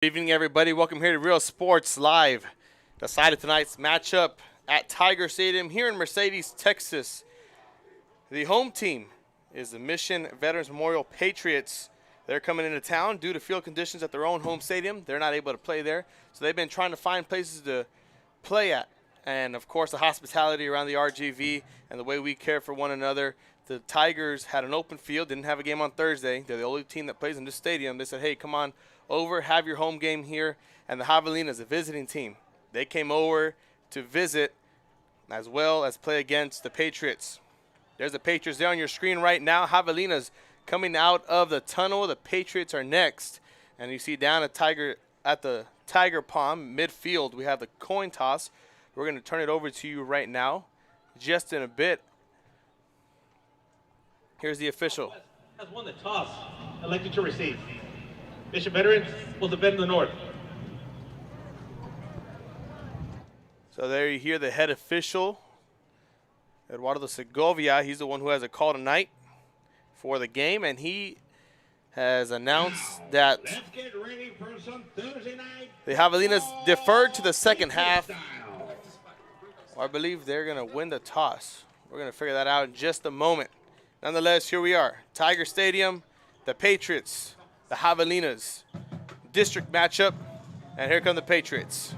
Good evening, everybody. Welcome here to Real Sports Live. Decided tonight's matchup at Tiger Stadium here in Mercedes, Texas. The home team is the Mission Veterans Memorial Patriots. They're coming into town due to field conditions at their own home stadium. They're not able to play there, so they've been trying to find places to play at. And, of course, the hospitality around the RGV and the way we care for one another. The Tigers had an open field, didn't have a game on Thursday. They're the only team that plays in this stadium. They said, hey, come on over, have your home game here. And the Javelinas, a visiting team, they came over to visit as well as play against the Patriots. There's the Patriots there on your screen right now. Javelinas coming out of the tunnel. The Patriots are next. And you see down at the Tiger Palm midfield, we have the coin toss. We're going to turn it over to you right now, just in a bit. Here's the official. Has won the toss, elected to receive. Mission Veterans will defend the north. So there you hear the head official, Eduardo Segovia. He's the one who has a call tonight for the game, and he has announced that Let's get ready for some Thursday night. the Javelinas deferred to the second half. I believe they're going to win the toss. We're going to figure that out in just a moment. Nonetheless, here we are. Tiger Stadium, the Patriots, the Javelinas, district matchup, and here come the Patriots.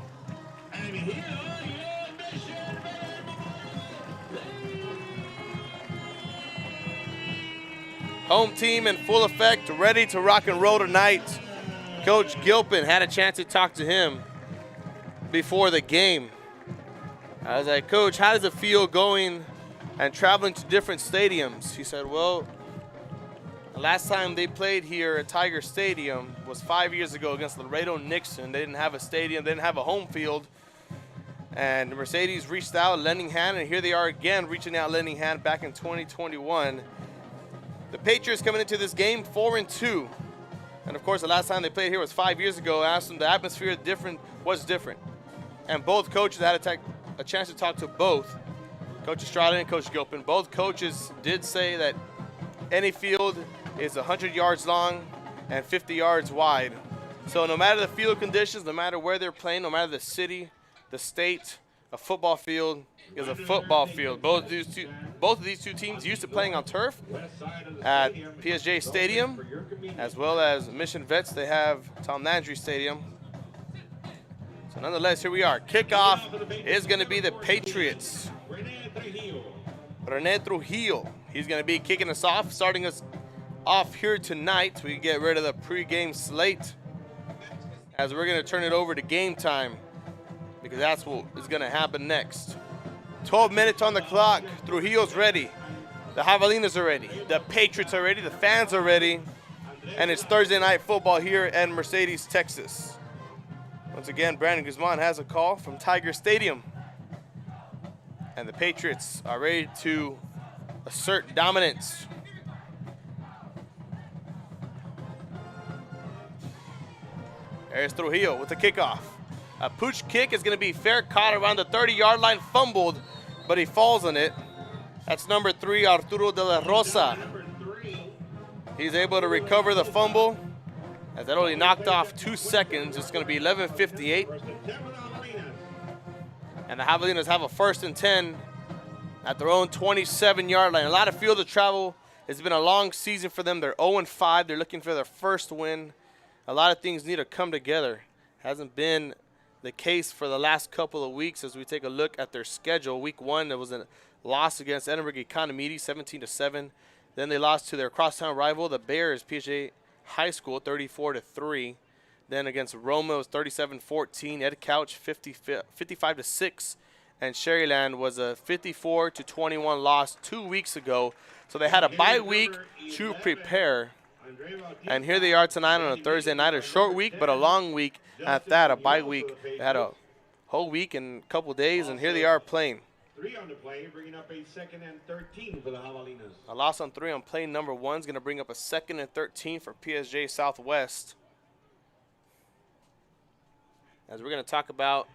And here are your Mission Home team in full effect, ready to rock and roll tonight. Coach Gilpin had a chance to talk to him before the game. I was like, Coach, how does it feel going and traveling to different stadiums? He said, well, the last time they played here at Tiger Stadium was 5 years ago against Laredo Nixon. They didn't have a stadium, they didn't have a home field. And Mercedes reached out, lending hand, and here they are again reaching out, lending hand back in 2021. The Patriots coming into this game 4-2. And of course, the last time they played here was 5 years ago. I asked them the atmosphere was different. And both coaches had a chance to talk to both, Coach Estrada and Coach Gilpin. Both coaches did say that any field is 100 yards long and 50 yards wide. So no matter the field conditions, no matter where they're playing, no matter the city, the state, a football field is a football field. Both of these two teams used to playing on turf at PSJA Stadium, as well as Mission Vets. They have Tom Landry Stadium. So nonetheless, here we are. Kickoff is going to be the Patriots. Rene Trujillo. He's going to be kicking us off, starting us off here tonight. We get rid of the pregame slate as we're going to turn it over to game time, because that's what is going to happen next. 12 minutes on the clock. Trujillo's ready. The Javelinas are ready. The Patriots are ready. The fans are ready. And it's Thursday night football here in Mercedes, Texas. Once again, Brandon Guzman has a call from Tiger Stadium. And the Patriots are ready to assert dominance. There's Trujillo with the kickoff. A pooch kick is going to be fair, caught around the 30-yard line, fumbled, but he falls on it. That's number 3, Arturo de la Rosa. He's able to recover the fumble, as that only knocked off 2 seconds. It's going to be 11:58. And the Javelinas have a 1st and 10 at their own 27-yard line. A lot of field of travel. It's been a long season for them. They're 0-5. They're looking for their first win. A lot of things need to come together. Hasn't been the case for the last couple of weeks as we take a look at their schedule. Week 1, there was a loss against Edinburgh Economidi, 17-7. Then they lost to their crosstown rival, the Bears, PSJA High School, 34-3. Then against Roma, it was 37-14. Ed Couch, 55-6. And Sherryland was a 54-21 loss 2 weeks ago. So they had a bye week to prepare. And here they are tonight on a Thursday night, a short week, but a long week at that, a bye week. They had a whole week and a couple days, and here they are playing. 3 on the play, bringing up a 2nd and 13 for the Javelinas. A loss on 3 on play number 1 is going to bring up a 2nd and 13 for PSJ Southwest. As we're going to talk about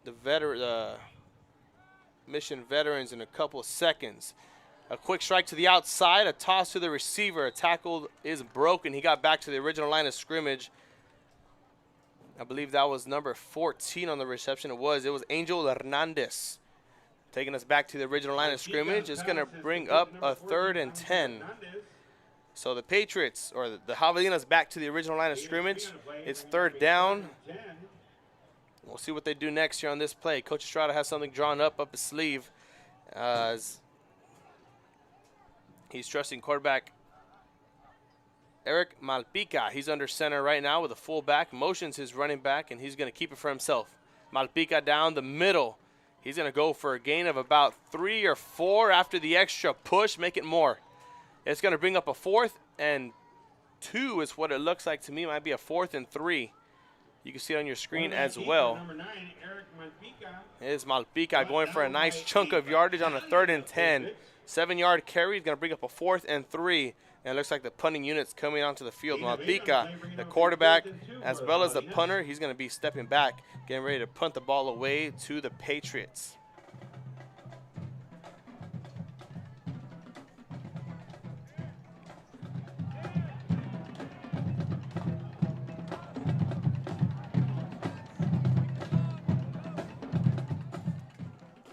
the Mission Veterans in a couple of seconds. A quick strike to the outside, a toss to the receiver. A tackle is broken. He got back to the original line of scrimmage. I believe that was number 14 on the reception. It was Angel Hernandez. Taking us back to the original line of scrimmage. It's going to bring up a 3rd and 10. So the Patriots, or the Javelinas, back to the original line of scrimmage. It's 3rd down. We'll see what they do next here on this play. Coach Estrada has something drawn up his sleeve. As he's trusting quarterback Eric Malpica. He's under center right now with a fullback. Motions his running back, and he's going to keep it for himself. Malpica down the middle. He's going to go for a gain of about 3 or 4 after the extra push. Make it more. It's going to bring up a 4th and 2 is what it looks like to me. It might be a 4th and 3. You can see it on your screen as well. Here's Malpica going for a nice chunk of yardage on a 3rd and 10. 7-yard carry is going to bring up a 4th and 3. And it looks like the punting unit's coming onto the field. Malpica, the quarterback, as well as the punter, he's going to be stepping back, getting ready to punt the ball away to the Patriots.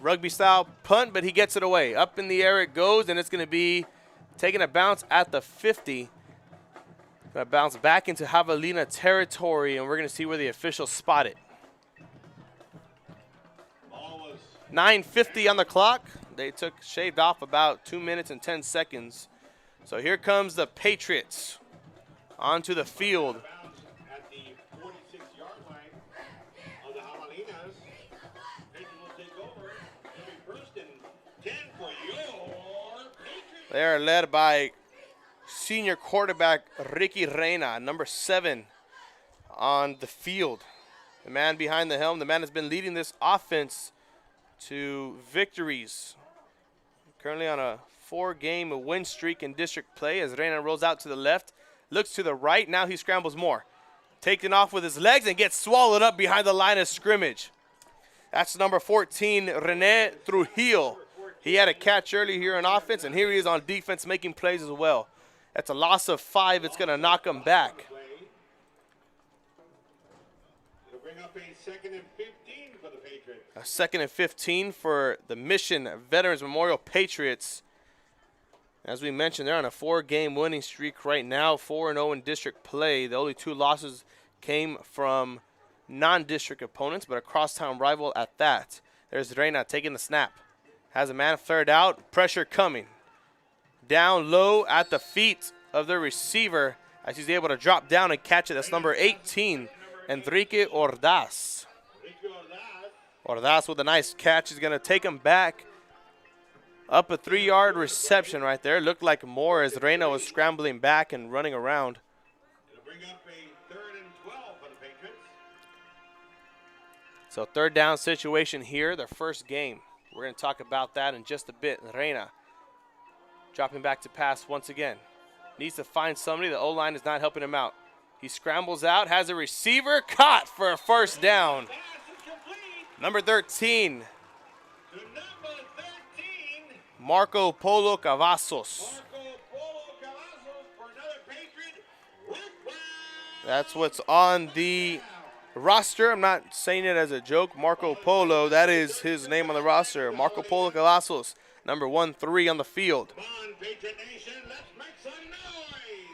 Rugby style punt, but he gets it away. Up in the air it goes, and it's going to be taking a bounce at the 50. Going to bounce back into Javelina territory, and we're going to see where the officials spot it. 9:50 on the clock. They shaved off about 2 minutes and 10 seconds. So here comes the Patriots onto the field. They are led by senior quarterback Ricky Reina, number 7 on the field. The man behind the helm, the man has been leading this offense to victories. Currently on a 4-game win streak in district play as Reina rolls out to the left, looks to the right. Now he scrambles more. Taking off with his legs and gets swallowed up behind the line of scrimmage. That's number 14, Rene Trujillo. He had a catch early here on offense, and here he is on defense making plays as well. That's a loss of 5. It's going to knock him back. It'll bring up a 2nd and 15 for the Patriots. A 2nd and 15 for the Mission Veterans Memorial Patriots. As we mentioned, they're on a 4-game winning streak right now, 4-0 in district play. The only 2 losses came from non-district opponents, but a crosstown rival at that. There's Reina taking the snap. Has a man 3rd out, pressure coming. Down low at the feet of the receiver as he's able to drop down and catch it. That's number 18, Enrique Ordaz. Ordaz with a nice catch is going to take him back. Up a 3-yard reception right there. Looked like more as Reina was scrambling back and running around. It'll bring up a 3rd and 12 for the Patriots. So 3rd down situation here, their first game. We're going to talk about that in just a bit. Reina dropping back to pass once again. Needs to find somebody. The O-line is not helping him out. He scrambles out, has a receiver caught for a 1st down. Number 13. Marco Polo Cavazos. That's what's on the roster. I'm not saying it as a joke. Marco Polo, that is his name on the roster. Marco Polo Cavazos, number 1-3 on the field. Come on, Patriot Nation, let's make some noise.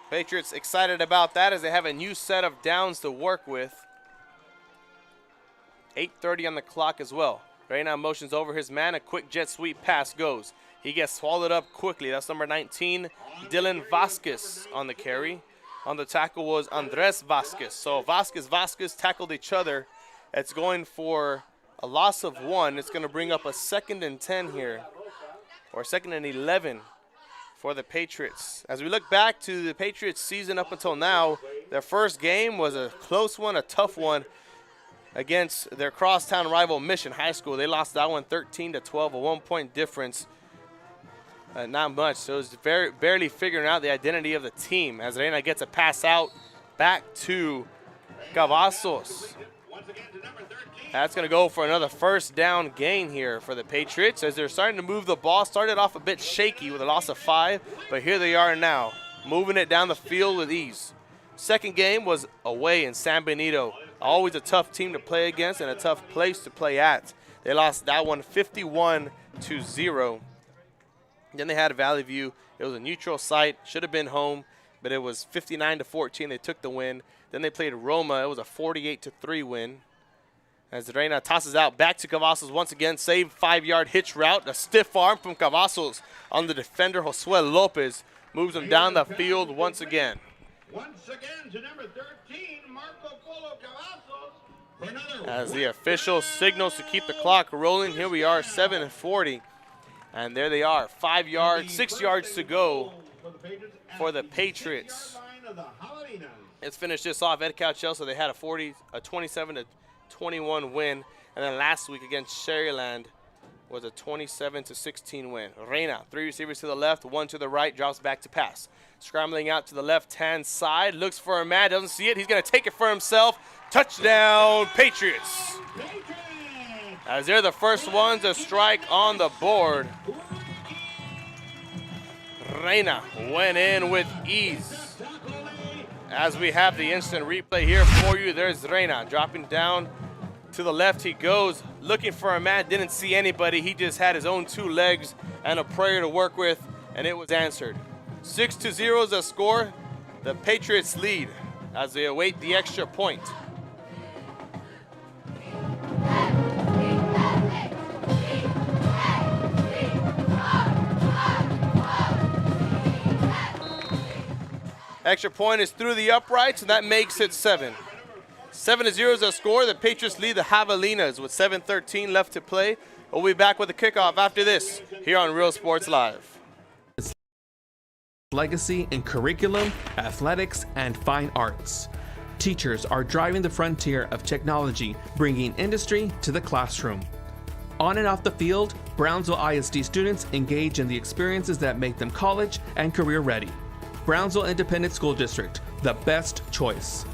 Patriots excited about that as they have a new set of downs to work with. 8:30 on the clock as well. Reina motions over his man. A quick jet sweep pass goes. He gets swallowed up quickly. That's number 19, Dylan Vasquez on the carry. On the tackle was Andres Vasquez. So Vasquez tackled each other. It's going for a loss of 1. It's going to bring up a 2nd and 10 here, or 2nd and 11 for the Patriots. As we look back to the Patriots season up until now, their first game was a close one, a tough one against their crosstown rival Mission High School. They lost that one 13-12, a 1-point difference. Not much, so it's barely figuring out the identity of the team as Reina gets a pass out back to Cavazos. That's going to go for another 1st down gain here for the Patriots as they're starting to move the ball. Started off a bit shaky with a loss of 5, but here they are now, moving it down the field with ease. Second game was away in San Benito. Always a tough team to play against and a tough place to play at. They lost that one 51-0. Then they had Valley View. It was a neutral site. Should have been home, but it was 59-14. They took the win. Then they played Roma. It was a 48-3 win. As Reina tosses out back to Cavazos once again. Save 5-yard hitch route. A stiff arm from Cavazos on the defender, Josué Lopez. Moves him down the field once again. Once again to number 13, Marco Polo Cavazos. For another As the official signals to keep the clock rolling, here we are, 7:40. And there they are, 5 yards, 6 yards to go for the Patriots. Let's finish this off. Edcal Chelsea, they had a 27-21 win. And then last week against Sherryland was a 27-16 win. Reina, 3 receivers to the left, 1 to the right, drops back to pass. Scrambling out to the left-hand side, looks for a man, doesn't see it. He's going to take it for himself. Touchdown, Patriots. As they're the first ones to strike on the board. Reina went in with ease. As we have the instant replay here for you, there's Reina dropping down to the left. He goes looking for a man, didn't see anybody. He just had his own 2 legs and a prayer to work with, and it was answered. 6-0 is the score. The Patriots lead as they await the extra point. Extra point is through the uprights, and that makes it 7. 7-0 is the score. The Patriots lead the Javelinas with 7:13 left to play. We'll be back with the kickoff after this here on Real Sports Live. Legacy in curriculum, athletics, and fine arts. Teachers are driving the frontier of technology, bringing industry to the classroom. On and off the field, Brownsville ISD students engage in the experiences that make them college and career ready. Brownsville Independent School District, the best choice.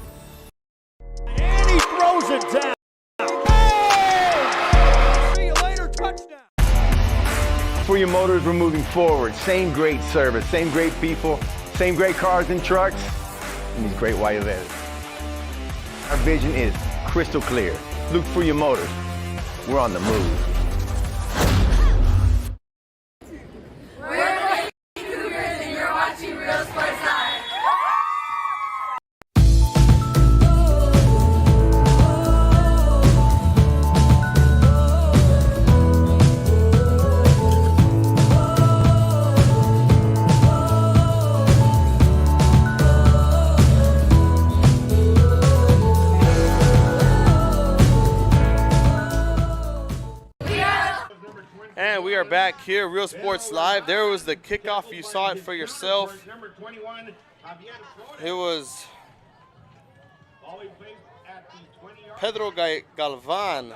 And he throws it down. Oh! See you later, touchdown. For your motors, we're moving forward. Same great service, same great people, same great cars and trucks, and these great white letters. Our vision is crystal clear. Look for your motors. We're on the move. We're the Cougars, and you're watching Real Sports Live. And we are back here, Real Sports Live. There was the kickoff. You saw it for yourself. It was Pedro Galvan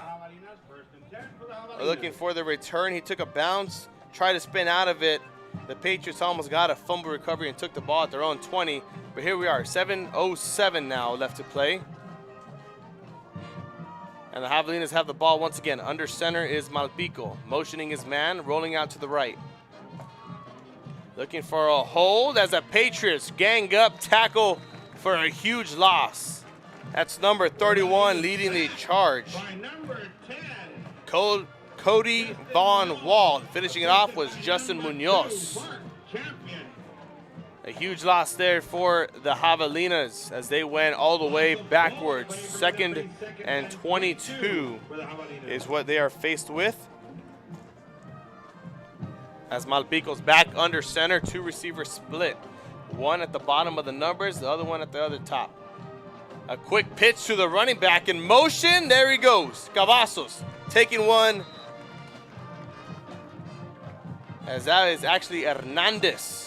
looking for the return. He took a bounce, tried to spin out of it. The Patriots almost got a fumble recovery and took the ball at their own 20. But here we are, 7:07 now left to play. And the Javelinas have the ball once again. Under center is Malpico, motioning his man, rolling out to the right. Looking for a hold as the Patriots gang up, tackle for a huge loss. That's number 31 leading the charge. Cody Vaughn Wall. Finishing it off was Justin Munoz. A huge loss there for the Javelinas as they went all the way backwards. 2nd and 22 is what they are faced with. As Malpico's back under center, 2 receivers split. One at the bottom of the numbers, the other one at the other top. A quick pitch to the running back in motion. There he goes. Cavazos taking one. As that is actually Hernandez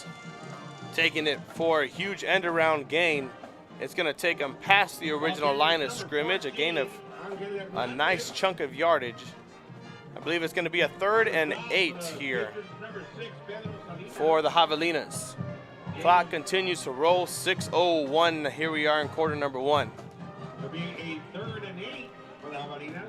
taking it for a huge end-around gain. It's going to take him past the original line of scrimmage, a gain of a nice chunk of yardage. I believe it's going to be a 3rd and 8 here for the Javelinas. Clock continues to roll, 6:01. Here we are in quarter number 1. It'll be a 3rd and 8 for the Javelinas.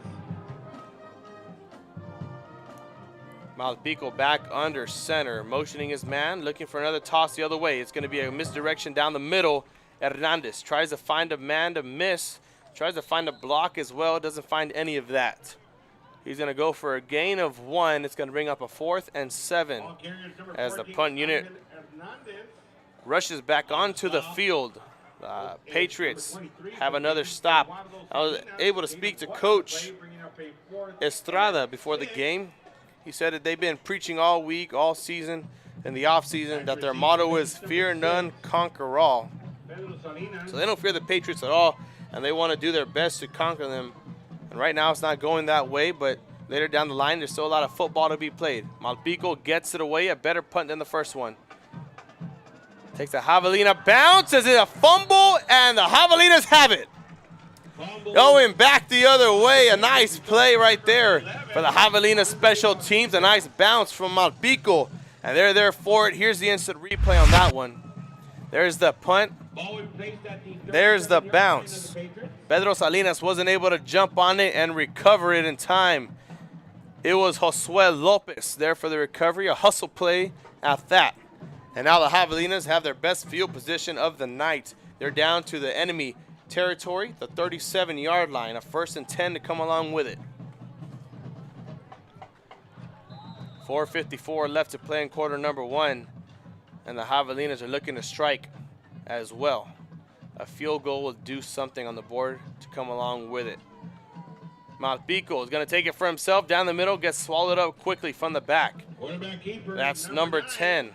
Malpico back under center, motioning his man, looking for another toss the other way. It's going to be a misdirection down the middle, Hernandez tries to find a man to miss, tries to find a block as well, doesn't find any of that. He's going to go for a gain of 1. It's going to bring up a 4th and 7 as the punt unit rushes back onto the field. Patriots have another stop. I was able to speak to Coach Estrada before the game. He said that they've been preaching all week, all season, in the offseason, that their motto is fear none, conquer all. So they don't fear the Patriots at all, and they want to do their best to conquer them. And right now it's not going that way, but later down the line there's still a lot of football to be played. Malpico gets it away, a better punt than the first one. Takes the Javelina bounce, is it a fumble? And the Javelinas have it. Going back the other way, a nice play right there for the Javelina special teams. A nice bounce from Malpico, and they're there for it. Here's the instant replay on that one. There's the punt. There's the bounce. Pedro Salinas wasn't able to jump on it and recover it in time. It was Josué Lopez there for the recovery, a hustle play at that. And now the Javelinas have their best field position of the night. They're down to the enemy territory, the 37-yard line, a 1st and 10 to come along with it. 4:54 left to play in quarter number 1, and the Javelinas are looking to strike as well. A field goal will do something on the board to come along with it. Malpico is going to take it for himself down the middle, gets swallowed up quickly from the back. That's number 10,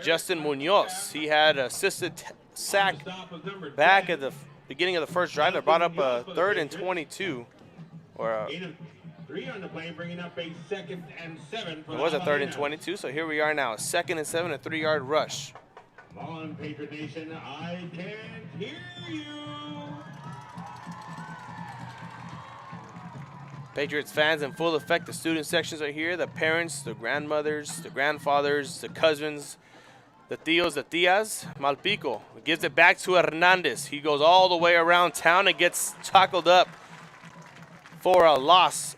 Justin Munoz. He had assisted sack back at the beginning of the first drive that brought up a 3rd and 22. Three on the play, bringing up a 2nd and 7. It was a 3rd and 22, so here we are now, a 2nd and 7, a 3-yard rush. Come on, Patriot Nation, I can't hear you. Patriots fans in full effect. The student sections are here. The parents, the grandmothers, the grandfathers, the cousins, the tios, the tias. Malpico gives it back to Hernandez. He goes all the way around town and gets tackled up for a loss.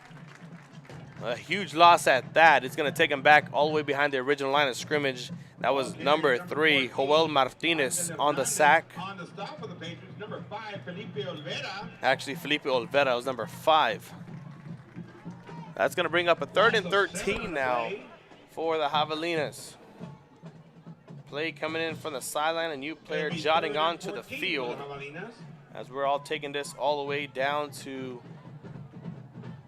A huge loss at that. It's going to take him back all the way behind the original line of scrimmage. That was number 3, Joel Martinez on the sack. On the stop for the Patriots, number 5, Felipe Olvera. Actually, Felipe Olvera was number 5. That's going to bring up a 3rd and 13 now for the Javelinas. Play coming in from the sideline, a new player jotting onto the field as we're all taking this all the way down to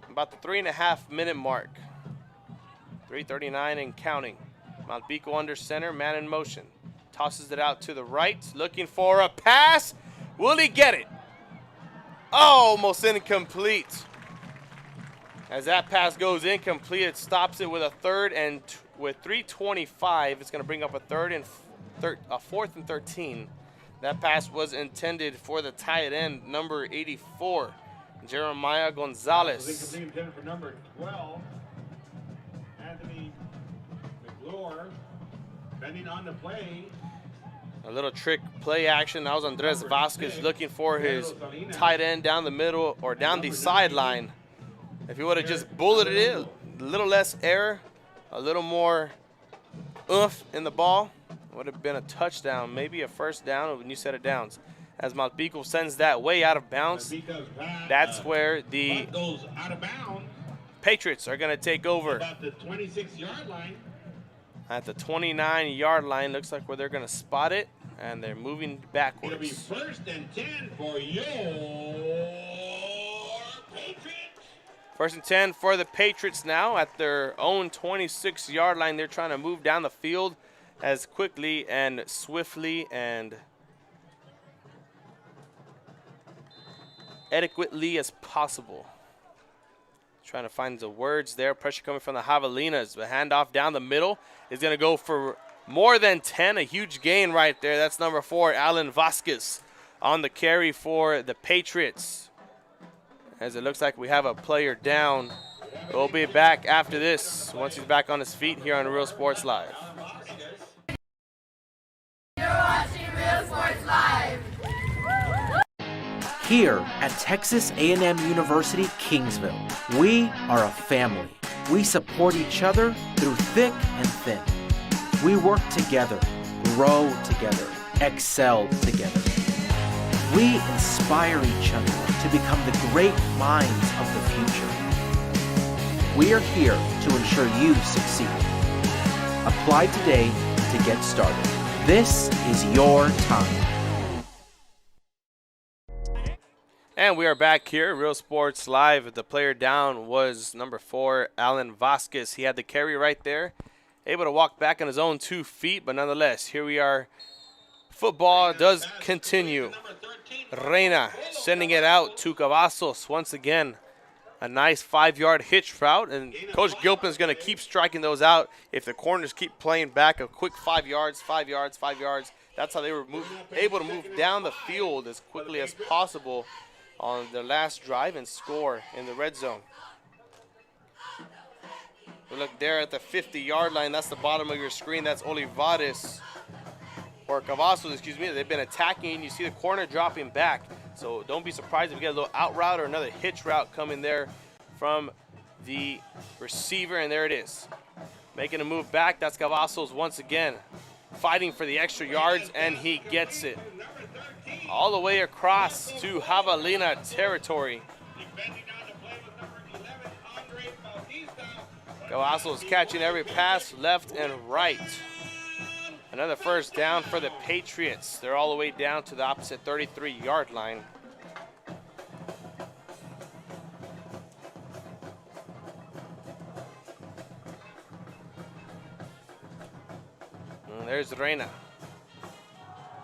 about the 3.5-minute mark. 3:39 and counting. Malpico under center, man in motion. Tosses it out to the right, looking for a pass. Will he get it? Almost incomplete. As that pass goes incomplete, it stops it with a 3rd and with 3:25. It's going to bring up a 4th and 13. That pass was intended for the tight end, number 84, Jeremiah Gonzalez. Intended for number 12, Anthony McClure, bending on the play. A little trick play action. That was Andres Vasquez looking for his tight end down the middle or down the sideline. If he would have just bulleted it, a little less air, a little more oomph in the ball, it would have been a touchdown, maybe a 1st down when you set it downs. As Malpico sends that way out of bounds, that's where the Patriots are going to take over. About the 26-yard line. At the 29-yard line, looks like where they're going to spot it, and they're moving backwards. It'll be 1st and 10 for your Patriots. 1st and 10 for the Patriots now at their own 26-yard line. They're trying to move down the field as quickly and swiftly and adequately as possible. Trying to find the words there. Pressure coming from the Javelinas. The handoff down the middle is going to go for more than 10. A huge gain right there. That's number 4, Alan Vasquez on the carry for the Patriots. As it looks like we have a player down. We'll be back after this once he's back on his feet here on Real Sports Live. You're watching Real Sports Live. Here at Texas A&M University, Kingsville, we are a family. We support each other through thick and thin. We work together, grow together, excel together. We inspire each other to become the great minds of the future. We are here to ensure you succeed. Apply today to get started. This is your time. And we are back here, Real Sports Live. The player down was number 4, Alan Vasquez. He had the carry right there, able to walk back on his own 2 feet, but nonetheless, here we are. Football does continue. Reina sending it out to Cavazos once again. A nice 5-yard hitch route, and Coach Gilpin is going to keep striking those out. If the corners keep playing back a quick 5 yards, 5 yards, 5 yards, that's how they were able to move down the field as quickly as possible on their last drive and score in the red zone. We look there at the 50-yard line. That's the bottom of your screen. That's Olivares, or Cavazos, excuse me. They've been attacking. You see the corner dropping back. So don't be surprised if we get a little out route or another hitch route coming there from the receiver, and there it is. Making a move back. That's Cavazos once again, fighting for the extra yards, and he gets it all the way across to Javelina territory. Cavazos catching every pass left and right. Another first down for the Patriots. They're all the way down to the opposite 33-yard line. And there's Reina.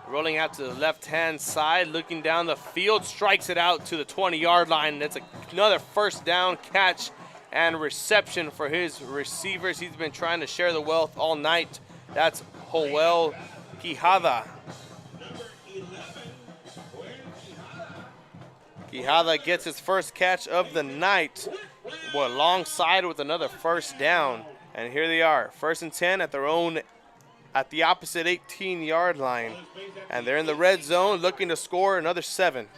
Rolling out to the left-hand side, looking down the field, strikes it out to the 20-yard line. That's another first down catch and reception for his receivers. He's been trying to share the wealth all night. That's Joel Quijada. Quijada gets his first catch of the night, alongside with another first down. And here they are, 1st and 10 at the opposite 18-yard line. And they're in the red zone looking to score another 7.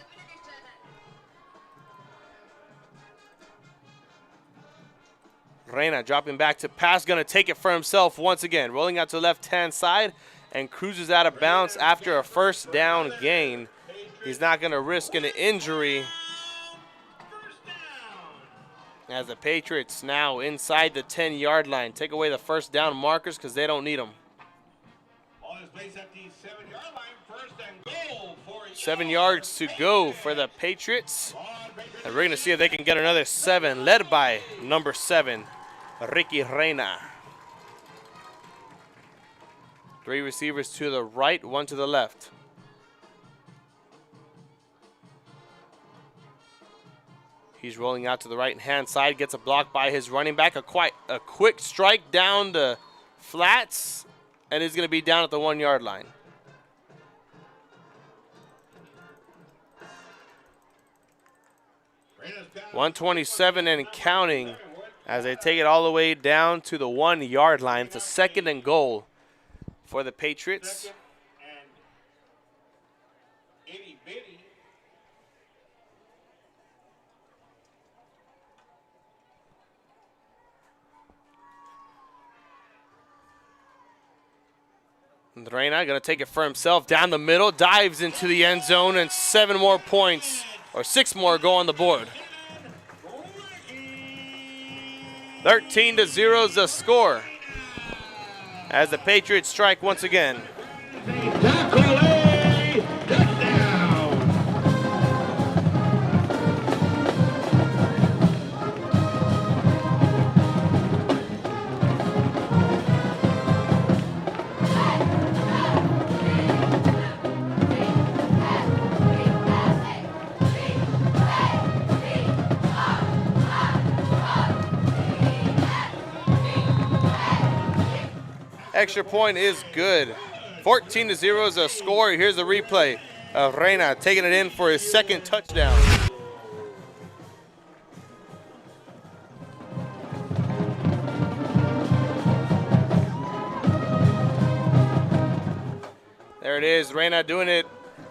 Reina dropping back to pass, going to take it for himself once again. Rolling out to the left-hand side and cruises out of bounds after a first down gain. He's not going to risk an injury, as the Patriots now inside the 10-yard line. Take away the first down markers because they don't need them. 7 yards to go for the Patriots. And we're going to see if they can get another 7, led by number 7, Ricky Reina. 3 receivers to the right, 1 to the left. He's rolling out to the right-hand side, gets a block by his running back. A quick strike down the flats, and he's going to be down at the 1-yard line. .127 and counting as they take it all the way down to the 1-yard line. It's a 2nd and goal for the Patriots. Reina going to take it for himself down the middle, dives into the end zone, and 7 more points, or 6 more go on the board. 13-0 is the score as the Patriots strike once again. Extra point is good. 14-0 is a score. Here's the replay of Reina taking it in for his 2nd touchdown. There it is, Reina doing it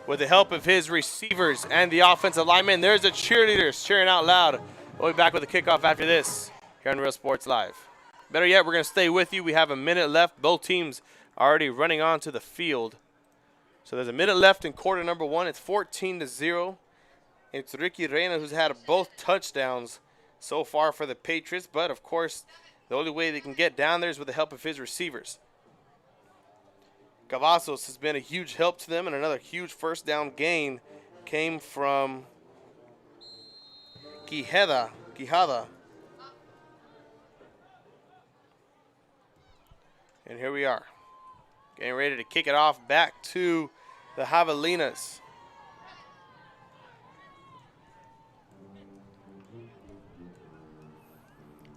with the help of his receivers and the offensive linemen. There's the cheerleaders cheering out loud. We'll be back with the kickoff after this here on Real Sports Live. Better yet, we're going to stay with you. We have a minute left. Both teams are already running onto the field. So there's a minute left in quarter number 1. It's 14-0. It's Ricky Reina who's had both touchdowns so far for the Patriots, but of course, the only way they can get down there is with the help of his receivers. Cavazos has been a huge help to them, and another huge first down gain came from Quijada. And here we are, getting ready to kick it off back to the Javelinas.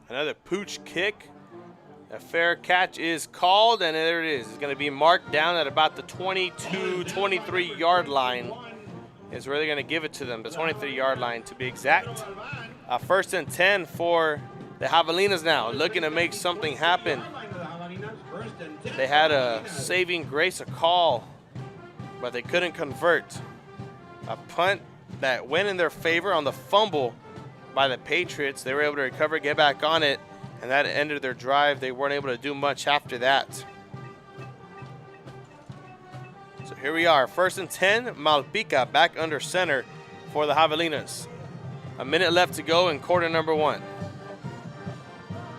Another pooch kick. A fair catch is called, and there it is. It's going to be marked down at about the 23-yard line is where they're going to give it to them, the 23-yard line to be exact. First and 10 for the Javelinas now, looking to make something happen. They had a saving grace, a call, but they couldn't convert. A punt that went in their favor on the fumble by the Patriots. They were able to recover, get back on it, and that ended their drive. They weren't able to do much after that. So here we are, first and 10, Malpica back under center for the Javelinas. A minute left to go in quarter number 1.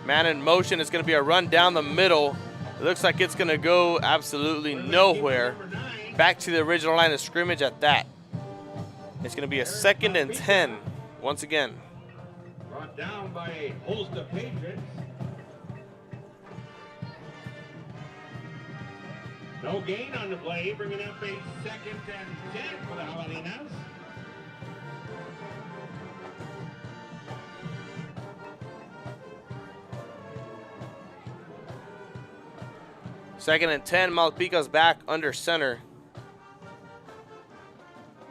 Man in motion. It's going to be a run down the middle. It looks like it's going to go absolutely nowhere. Back to the original line of scrimmage at that. It's going to be a 2nd and 10 once again. Brought down by a host of Patriots. No gain on the play, bringing up a 2nd and 10 for the Javelinas. Second and 10, Malpica's back under center.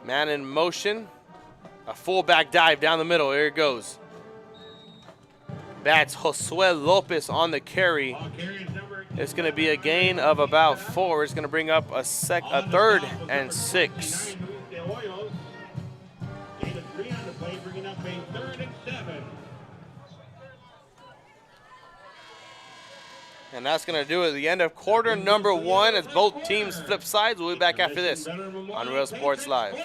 Man in motion. A fullback dive down the middle. Here it goes. That's Josue Lopez on the carry. It's going to be a gain of about 4. It's going to bring up a 3rd and 6. And that's going to do it at the end of quarter number 1 as both teams flip sides. We'll be back after this on Real Sports Live.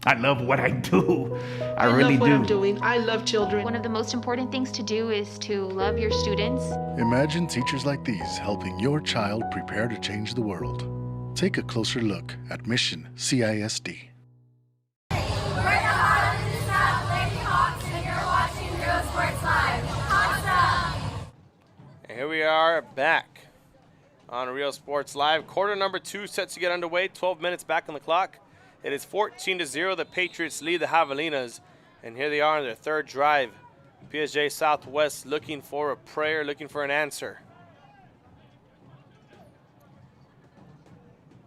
I love what I do. I really do. What I'm doing. I love children. One of the most important things to do is to love your students. Imagine teachers like these helping your child prepare to change the world. Take a closer look at Mission CISD. We're the Highland South Lady Hawks, and you're watching Real Sports Live. Awesome! And here we are back on Real Sports Live. Quarter number 2 set to get underway. 12 minutes back on the clock. It is 14-0. The Patriots lead the Javelinas, and here they are on their 3rd drive. PSJA Southwest looking for a prayer, looking for an answer.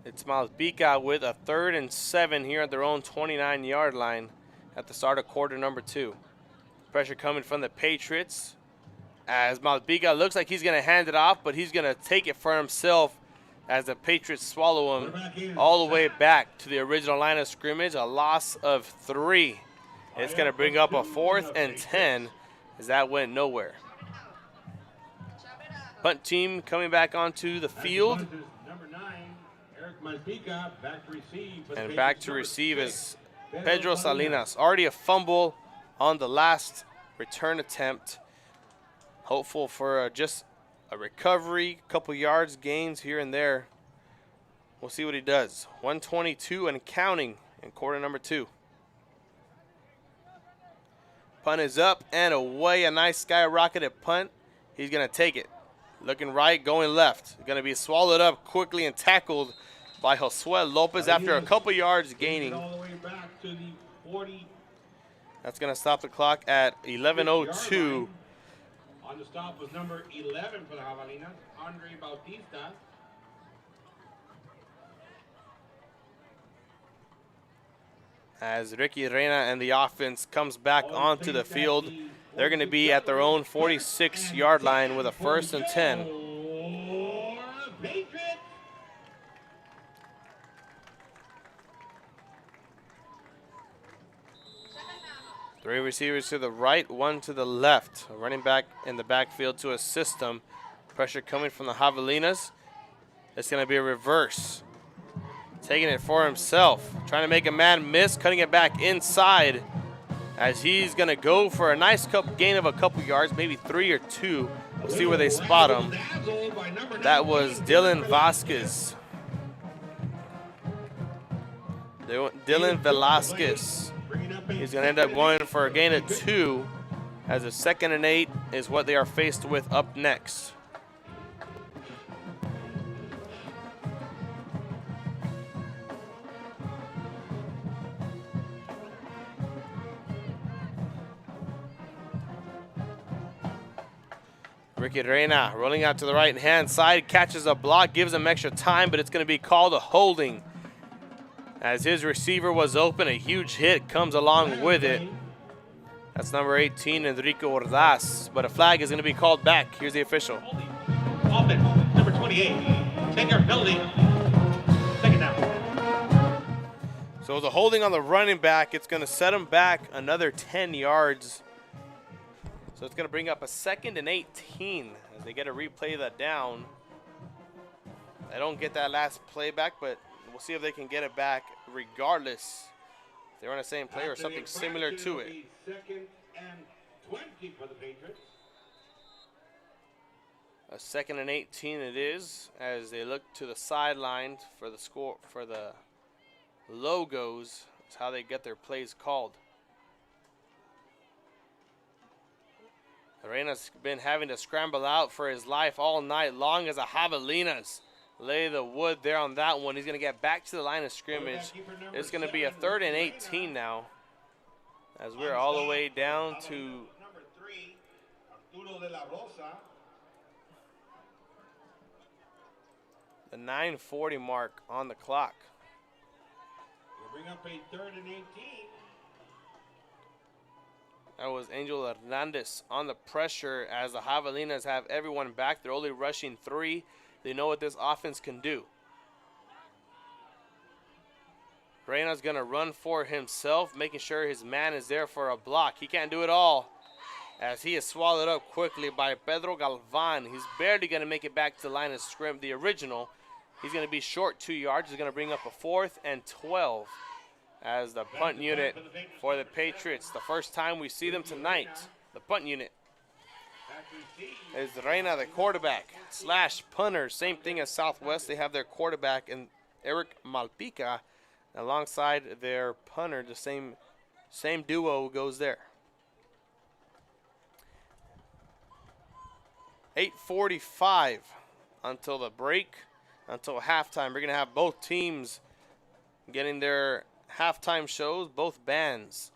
It's Malpica with a 3rd and 7 here at their own 29-yard line at the start of quarter number 2. Pressure coming from the Patriots as Malpica looks like he's going to hand it off, but he's going to take it for himself as the Patriots swallow him all the way back to the original line of scrimmage. A loss of 3. It's going to bring up a 4th and 10 as that went nowhere. Punt team coming back onto the field. And back to receive is Pedro Salinas. Already a fumble on the last return attempt. Hopeful for just a recovery, a couple yards gains here and there. We'll see what he does. 122 and counting in quarter number 2. Punt is up and away. A nice skyrocketed punt. He's going to take it. Looking right, going left. Going to be swallowed up quickly and tackled by Josue Lopez after a couple yards gaining. That's going to stop the clock at 11:02. On the stop was number 11 for the Javelinas, Andre Bautista. As Ricky Reina and the offense comes back onto the field, they're going to be at their own 46-yard line with a 1st and 10. Three receivers to the right, one to the left. A running back in the backfield to assist them. Pressure coming from the Javelinas. It's going to be a reverse. Taking it for himself. Trying to make a man miss, cutting it back inside as he's going to go for a nice gain of a couple yards, maybe 3 or 2. We'll see where they spot him. That was Dylan Vasquez. Dylan Velasquez. He's going to end up going for a gain of 2 as a 2nd and 8 is what they are faced with up next. Ricky Reina rolling out to the right-hand side, catches a block, gives him extra time, but it's going to be called a holding. As his receiver was open, a huge hit comes along with it. That's number 18, Enrico Ordaz, but a flag is going to be called back. Here's the official. Offense, number 28, take our penalty. Second down. So the holding on the running back, it's going to set him back another 10 yards. So it's going to bring up a 2nd and 18 as they get to replay that down. They don't get that last play back, but we'll see if they can get it back regardless. If they run the same play or something similar to it. 2nd and 20 for the Patriots. A 2nd and 18 it is as they look to the sideline for the score, for the logos. It's how they get their plays called. Arena's been having to scramble out for his life all night long as the Javelinas lay the wood there on that one. He's going to get back to the line of scrimmage. It's going to be a 3rd and 18 now as we're all the way down to number 3, Arturo de la Rosa. the 9:40 mark on the clock. We'll bring up a 3rd and 18. That was Angel Hernandez on the pressure as the Javelinas have everyone back. They're only rushing 3. They know what this offense can do. Reina's going to run for himself, making sure his man is there for a block. He can't do it all as he is swallowed up quickly by Pedro Galvan. He's barely going to make it back to the line of scrimmage, the original. He's going to be short 2 yards. He's going to bring up a 4th and 12. As the punt unit for the Patriots. The first time we see them tonight, the punt unit is Reina, the quarterback slash punter. Same thing as Southwest. They have their quarterback and Eric Malpica alongside their punter. The same duo goes there. 8:45 until the break, until halftime. We're going to have both teams getting their halftime shows, both bands.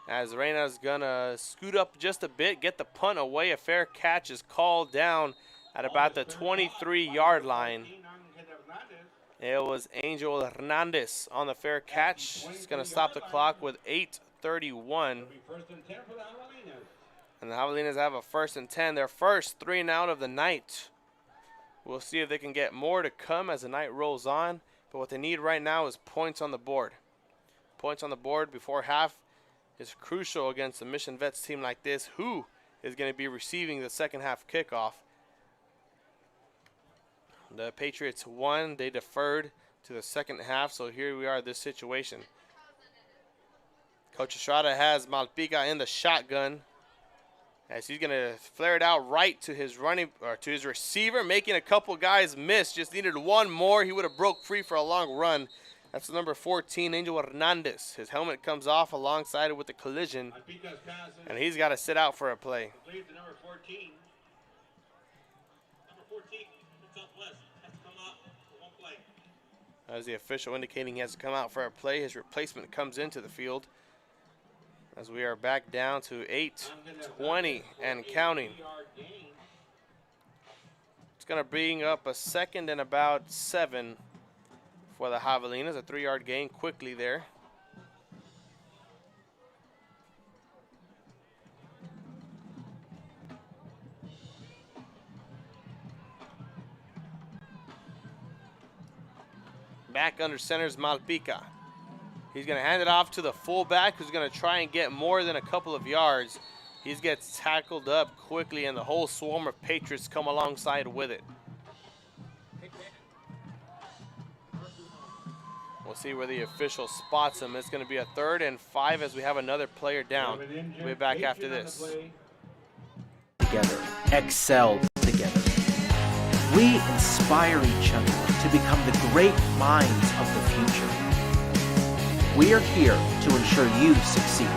As Reina's gonna scoot up just a bit, get the punt away. A fair catch is called down at about the 23-yard line. It was Angel Hernandez on the fair catch. It's gonna stop the clock with 8:31. And the Javelinas have a 1st and 10. Their first 3 and out of the night. We'll see if they can get more to come as the night rolls on. But what they need right now is points on the board. Points on the board before half is crucial against a Mission Vets team like this, who is going to be receiving the second half kickoff. The Patriots won. They deferred to the second half, so here we are in this situation. Coach Estrada has Malpica in the shotgun as he's going to flare it out right to his receiver, making a couple guys miss. Just needed one more. He would have broke free for a long run. That's number 14, Angel Hernandez. His helmet comes off alongside it with the collision, and he's got to sit out for a play. Number 14, Southwest, has to come out for one play. As the official indicating he has to come out for a play, his replacement comes into the field. As we are back down to 8:20 and counting. It's going to bring up a 2nd and about 7 for the Javelinas. A 3-yard gain quickly there. Back under center is Malpica. He's going to hand it off to the fullback, who's going to try and get more than a couple of yards. He gets tackled up quickly, and the whole swarm of Patriots come alongside with it. We'll see where the official spots him. It's going to be a 3rd and 5 as we have another player down. We'll be back after this. Together, excel together. We inspire each other to become the great minds of the future. We are here to ensure you succeed.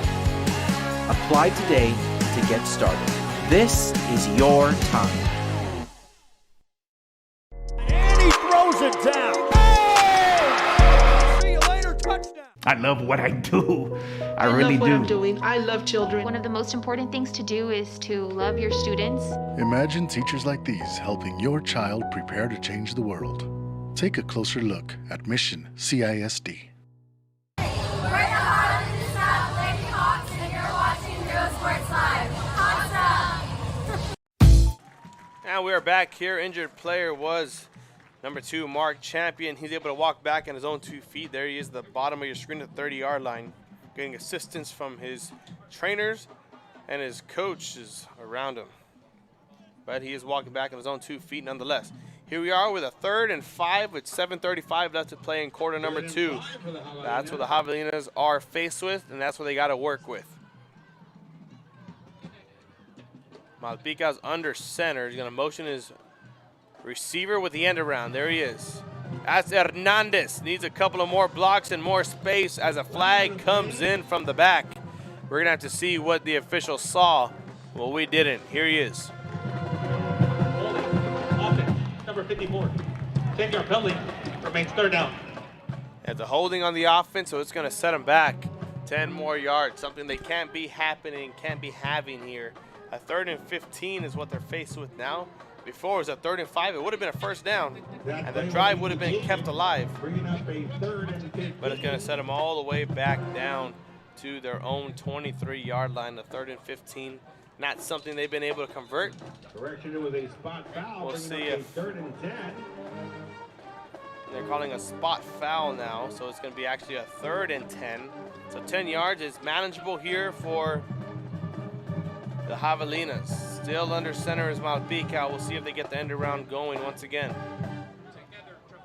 Apply today to get started. This is your time. And he throws it down. See you later, touchdown. I love what I do. I really love what do. I'm doing. I love children. One of the most important things to do is to love your students. Imagine teachers like these helping your child prepare to change the world. Take a closer look at Mission CISD. We're the Harlem South Lady Hawks, and you're watching Real Sports Live. Hawks up! And we are back here. Injured player was number 2, Mark Champion. He's able to walk back on his own 2 feet. There he is, the bottom of your screen at the 30-yard line, getting assistance from his trainers and his coaches around him. But he is walking back on his own 2 feet nonetheless. Here we are with a 3rd and 5 with 7:35 left to play in quarter number 2. That's what the Javelinas are faced with, and that's what they got to work with. Malpica's under center. He's going to motion his receiver with the end around. There he is. That's Hernandez. Needs a couple of more blocks and more space as a flag comes in from the back. We're going to have to see what the official saw. Well, we didn't. Here he is. Offense, number 54. 10-yard penalty. Remains 3rd down. It's a holding on the offense, so it's going to set them back 10 more yards. Something they can't be having here. A 3rd and 15 is what they're faced with now. Before it was a 3rd and 5. It would have been a 1st down, and the drive would have been kept alive. But it's going to set them all the way back down to their own 23-yard line, the 3rd and 15. Not something they've been able to convert. Correction, it was a spot foul. We'll see if 3rd and 10. they're calling a spot foul now, so it's going to be actually a 3rd and 10. So 10 yards is manageable here for the Javelinas. Still under center is Malpica. We'll see if they get the end around going once again.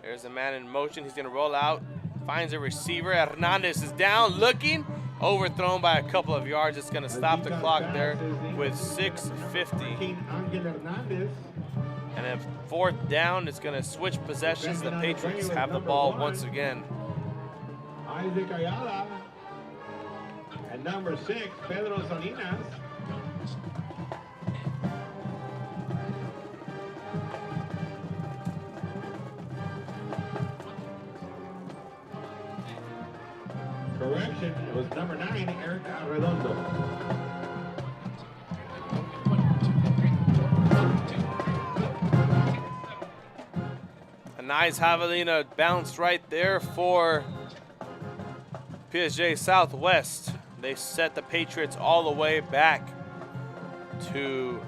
There's a man in motion. He's going to roll out. Finds a receiver. Hernandez is down, looking. Overthrown by a couple of yards. It's going to stop the clock there with 6:50. And then 4th down, it's going to switch possessions. The Patriots have the ball once again. Isaac Ayala. And number 6, Pedro Salinas. Correction, it was number 9, Eric Arredondo. A nice Javelina bounce right there for PSJA Southwest. They set the Patriots all the way back to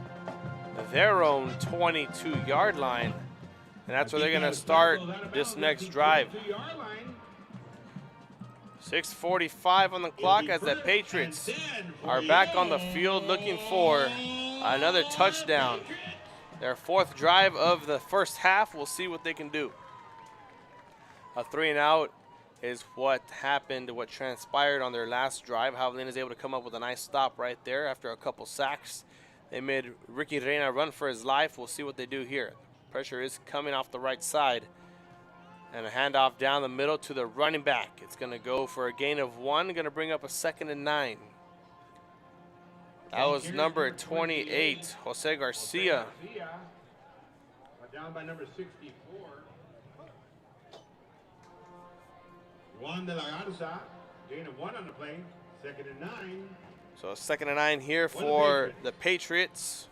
their own 22-yard line. And that's where they're going to start this next drive. 6:45 on the clock as the Patriots are back on the field looking for another touchdown. Their 4th drive of the first half. We'll see what they can do. A 3-and-out is what happened, what transpired on their last drive. Javelina is able to come up with a nice stop right there after a couple sacks. They made Ricky Reina run for his life. We'll see what they do here. Pressure is coming off the right side. And a handoff down the middle to the running back. It's going to go for a gain of 1. Going to bring up a 2nd and 9. That was number 28, Jose Garcia. Down by number 64. Juan de la Garza. Gain of 1 on the play. 2nd and 9. So a 2nd and 9 here for the Patriots.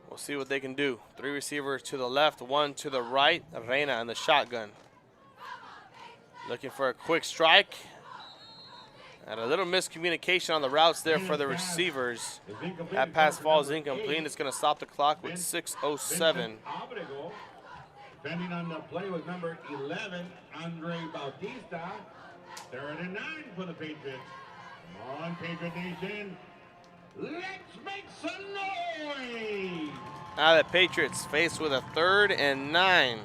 We'll see what they can do. 3 receivers to the left, 1 to the right. Reina in the shotgun. Looking for a quick strike. And a little miscommunication on the routes there for the receivers. That pass falls incomplete. It's going to stop the clock with 6:07. Defending on the play was number 11, Andre Bautista. 3rd and 9 for the Patriots. Come on, Patriot Nation. Let's make some noise. Now the Patriots faced with a 3rd and 9.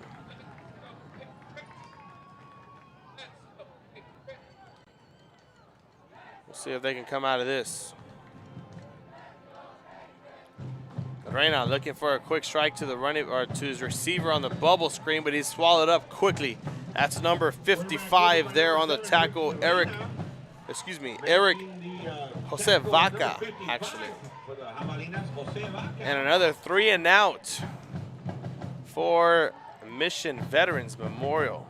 We'll see if they can come out of this. Reina looking for a quick strike to the running or to his receiver on the bubble screen, but he's swallowed up quickly. That's number 55 there on the tackle, Eric Jose Vaca, actually. And another 3 and out for Mission Veterans Memorial.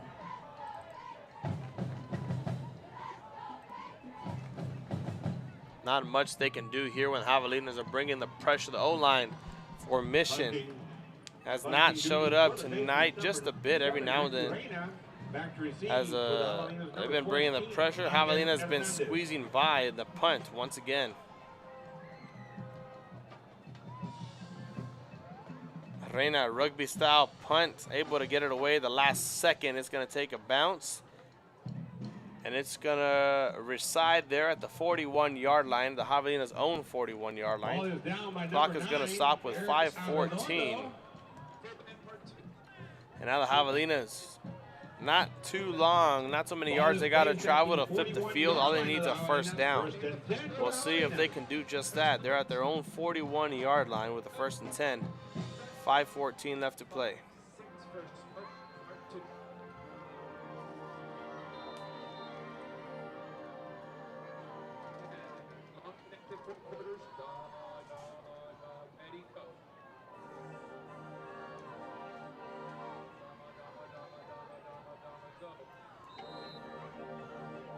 Not much they can do here when Javelinas are bringing the pressure. The O-line for Mission has not showed up tonight, just a bit every now and then. As they've been bringing the pressure, Javelina has been squeezing by the punt once again. Reina rugby style punt, able to get it away the last second. It's going to take a bounce. And it's going to reside there at the 41-yard line, the Javelina's own 41-yard line. Clock is going to stop with 5:14. And now the Javelinas, not too long, not so many yards they got to travel to flip the field. All they need is a first down. We'll see if they can do just that. They're at their own 41-yard line with a 1st and 10. 5:14 left to play.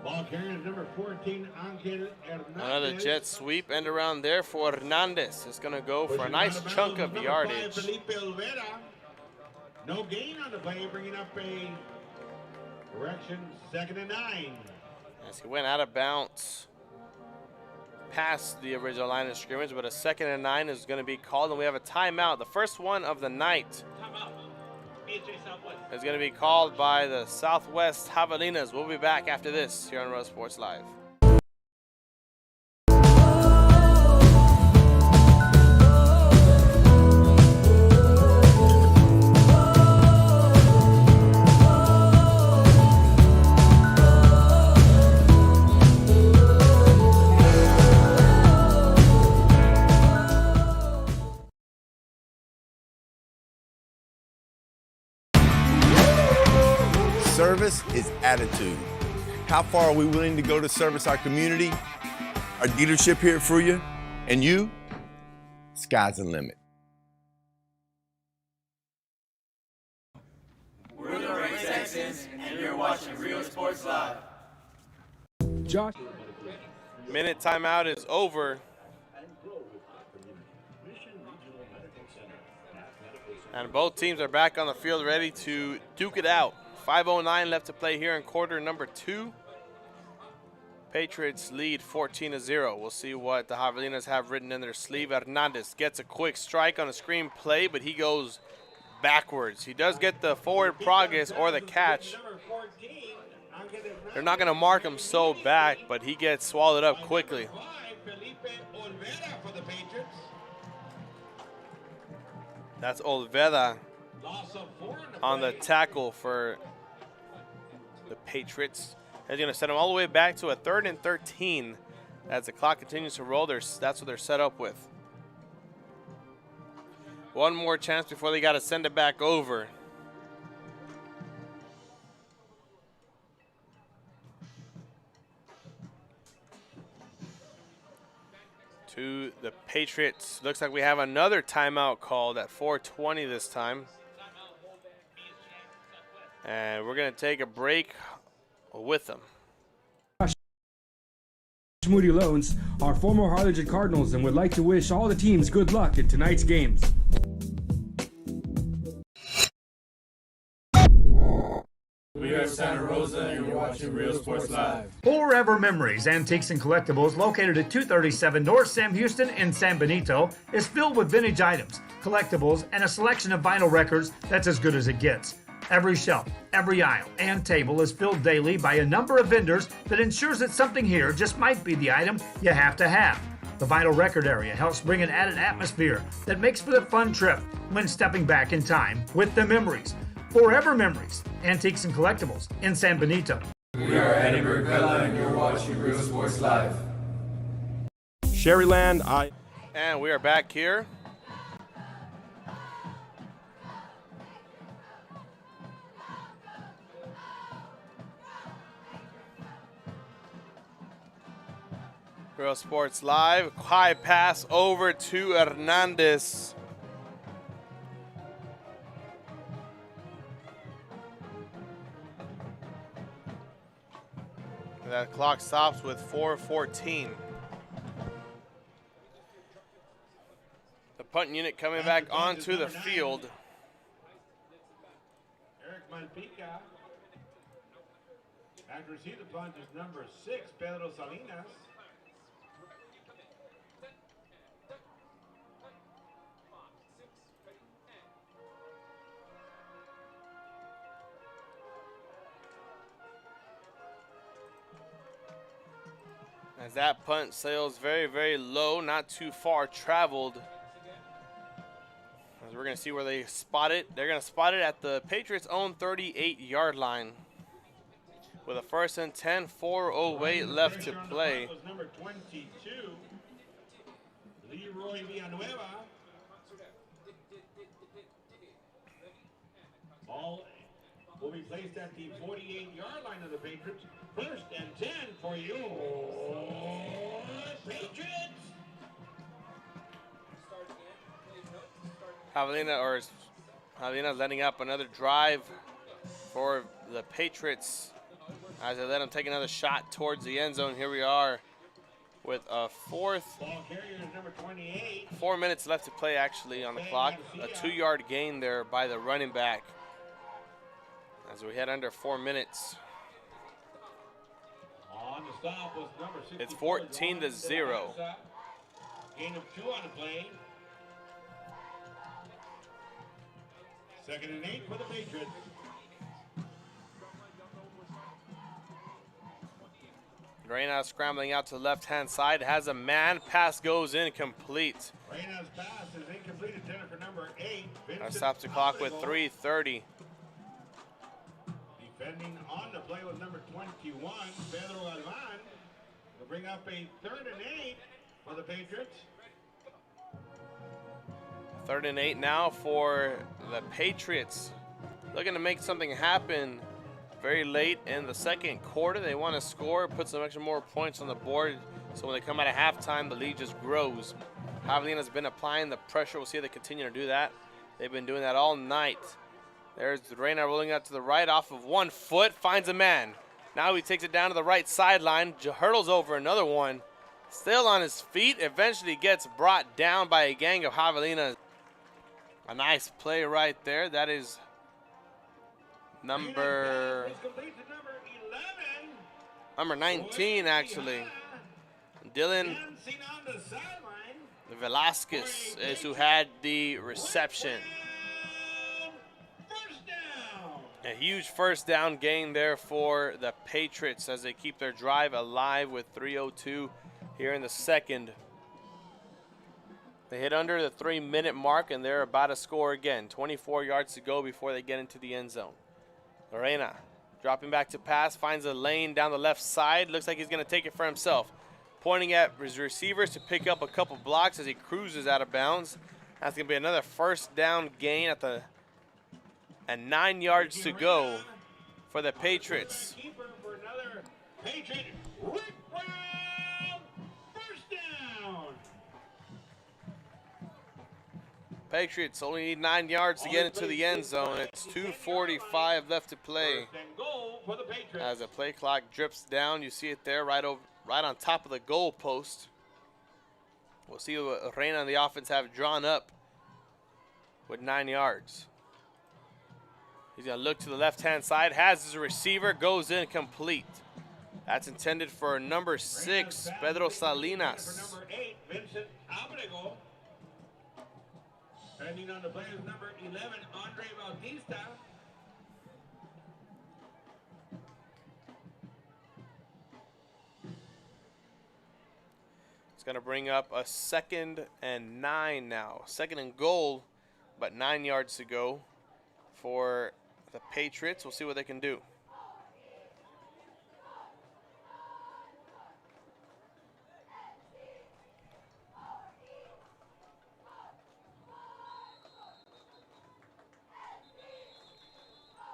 Ball carrier number 14, Angel Hernandez. Another jet sweep end around there for Hernandez. It's going to go for a nice chunk of yardage. No gain on the play, bringing up a correction, 2nd and 9. As he went out of bounds past the original line of scrimmage, but a 2nd and 9 is going to be called, and we have a timeout. The first one of the night is going to be called by the Southwest Javelinas. We'll be back after this here on Rose Sports Live. Service is attitude. How far are we willing to go to service our community, our dealership here at Fruya, and you? Sky's the limit. We're the Ray Texans, and you're watching Real Sports Live. Josh. Minute timeout is over. And both teams are back on the field ready to duke it out. 5:09 left to play here in quarter number 2. Patriots lead 14-0. We'll see what the Javelinas have written in their sleeve. Hernandez gets a quick strike on a screen play, but he goes backwards. He does get the forward progress or the catch. They're not going to mark him so back, but he gets swallowed up quickly. That's Olveda on the tackle for the Patriots. He's going to set him all the way back to a 3rd and 13 as the clock continues to roll. That's what they're set up with. One more chance before they got to send it back over. To the Patriots. Looks like we have another timeout called at 4:20 this time. And we're going to take a break with them. Moody Loans are former Harlingen Cardinals and would like to wish all the teams good luck in tonight's games. We are Santa Rosa, and you're watching Real Sports Live. Forever Memories, Antiques and Collectibles, located at 237 North Sam Houston in San Benito, is filled with vintage items, collectibles, and a selection of vinyl records that's as good as it gets. Every shelf, every aisle, and table is filled daily by a number of vendors that ensures that something here just might be the item you have to have. The vinyl record area helps bring an added atmosphere that makes for a fun trip when stepping back in time with the memories. Forever memories, antiques and collectibles in San Benito. We are Eddie Burkella and you're watching Real Sports Live. Sherryland, And we are back here. Real Sports Live. High pass over to Hernandez. That clock stops with 4:14. The punt unit coming back onto the field. Eric Malpica. Back to receive the punt is number 6, Pedro Salinas. As that punt sails very, very low, not too far traveled. As we're going to see where they spot it. They're going to spot it at the Patriots' own 38-yard line. With a 1st and 10, 4:08 left to play. Number 22, Leroy Villanueva. Ball will be placed at the 48-yard line of the Patriots. 1st and 10 for you, Patriots. Javelina letting up another drive for the Patriots as they let them take another shot towards the end zone. Here we are with a 4th. Ball carrier is number 28. 4 minutes left to play actually on the clock. A 2-yard gain there by the running back as we head under 4 minutes. On the stop was number 64. It's 14-0. Gain of 2 on the play. 2nd and 8 for the Patriots. Reyna scrambling out to the left-hand side. Has a man. Pass goes incomplete. Reyna's pass is incomplete. Intended for number 8. That stops the clock with 3:30. Defending on the play with number 21, Pedro Alvan. Will bring up a 3rd and 8 for the Patriots. 3rd and 8 now for the Patriots. Looking to make something happen very late in the second quarter. They want to score, put some extra more points on the board, so when they come out of halftime, the lead just grows. Javelina's been applying the pressure. We'll see if they continue to do that. They've been doing that all night. There's Reyna rolling out to the right off of 1 foot, finds a man. Now he takes it down to the right sideline, hurdles over another one. Still on his feet, eventually gets brought down by a gang of Javelinas. A nice play right there. That is number 19 actually. Dylan Velasquez is who had the reception. A huge 1st down gain there for the Patriots as they keep their drive alive with 3:02 here in the second. They hit under the 3-minute mark and they're about to score again. 24 yards to go before they get into the end zone. Lorena dropping back to pass, finds a lane down the left side. Looks like he's going to take it for himself. Pointing at his receivers to pick up a couple blocks as he cruises out of bounds. That's going to be another 1st down gain and 9 yards to go for the Patriots. Patriots only need 9 yards to get into the end zone. It's 2:45 left to play. As the play clock drips down, you see it there right on top of the goal post. We'll see what Reyna and the offense have drawn up with 9 yards. He's going to look to the left-hand side, has his receiver, goes incomplete. That's intended for number 6, Pedro Salinas. Number 8, Vincent Abrego. Pending on the play is number 11, Andre Bautista. It's going to bring up a 2nd and 9 now. 2nd and goal, but 9 yards to go for the Patriots. We'll see what they can do.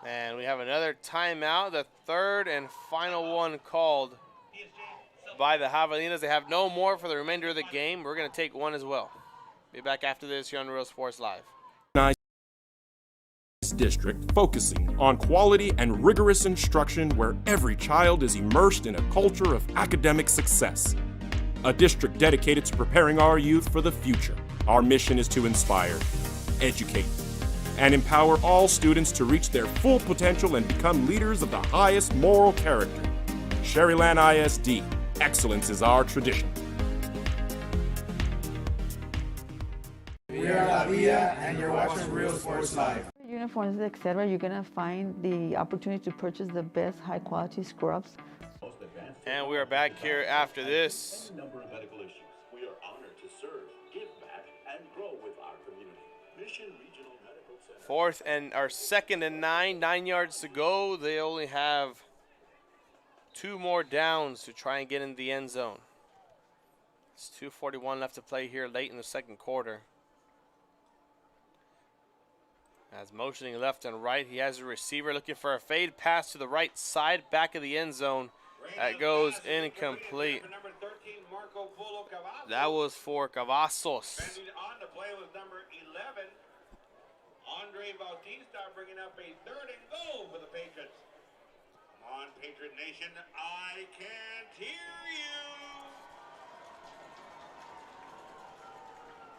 And we have another timeout, the 3rd and final one called by the Javelinas. They have no more for the remainder of the game. We're going to take one as well. Be back after this here on Real Sports Live. District focusing on quality and rigorous instruction where every child is immersed in a culture of academic success. A district dedicated to preparing our youth for the future. Our mission is to inspire, educate, and empower all students to reach their full potential and become leaders of the highest moral character. Sherryland ISD, excellence is our tradition. We are La Villa, and you're watching Real Sports Live. Uniforms, etc., you're going to find the opportunity to purchase the best high-quality scrubs. And we are back here after this. Number of medical issues. We are honored to serve, give back, and grow with our community. Mission Regional Medical Center. 4th and our 2nd and 9, 9 yards to go. They only have 2 more downs to try and get in the end zone. It's 2:41 left to play here late in the 2nd quarter. As motioning left and right, he has a receiver looking for a fade pass to the right side, back of the end zone. That goes incomplete. That was for Cavazos. On the play was number 11, Andre Bautista, bringing up a 3rd and goal for the Patriots. Come on, Patriot Nation, I can't hear you.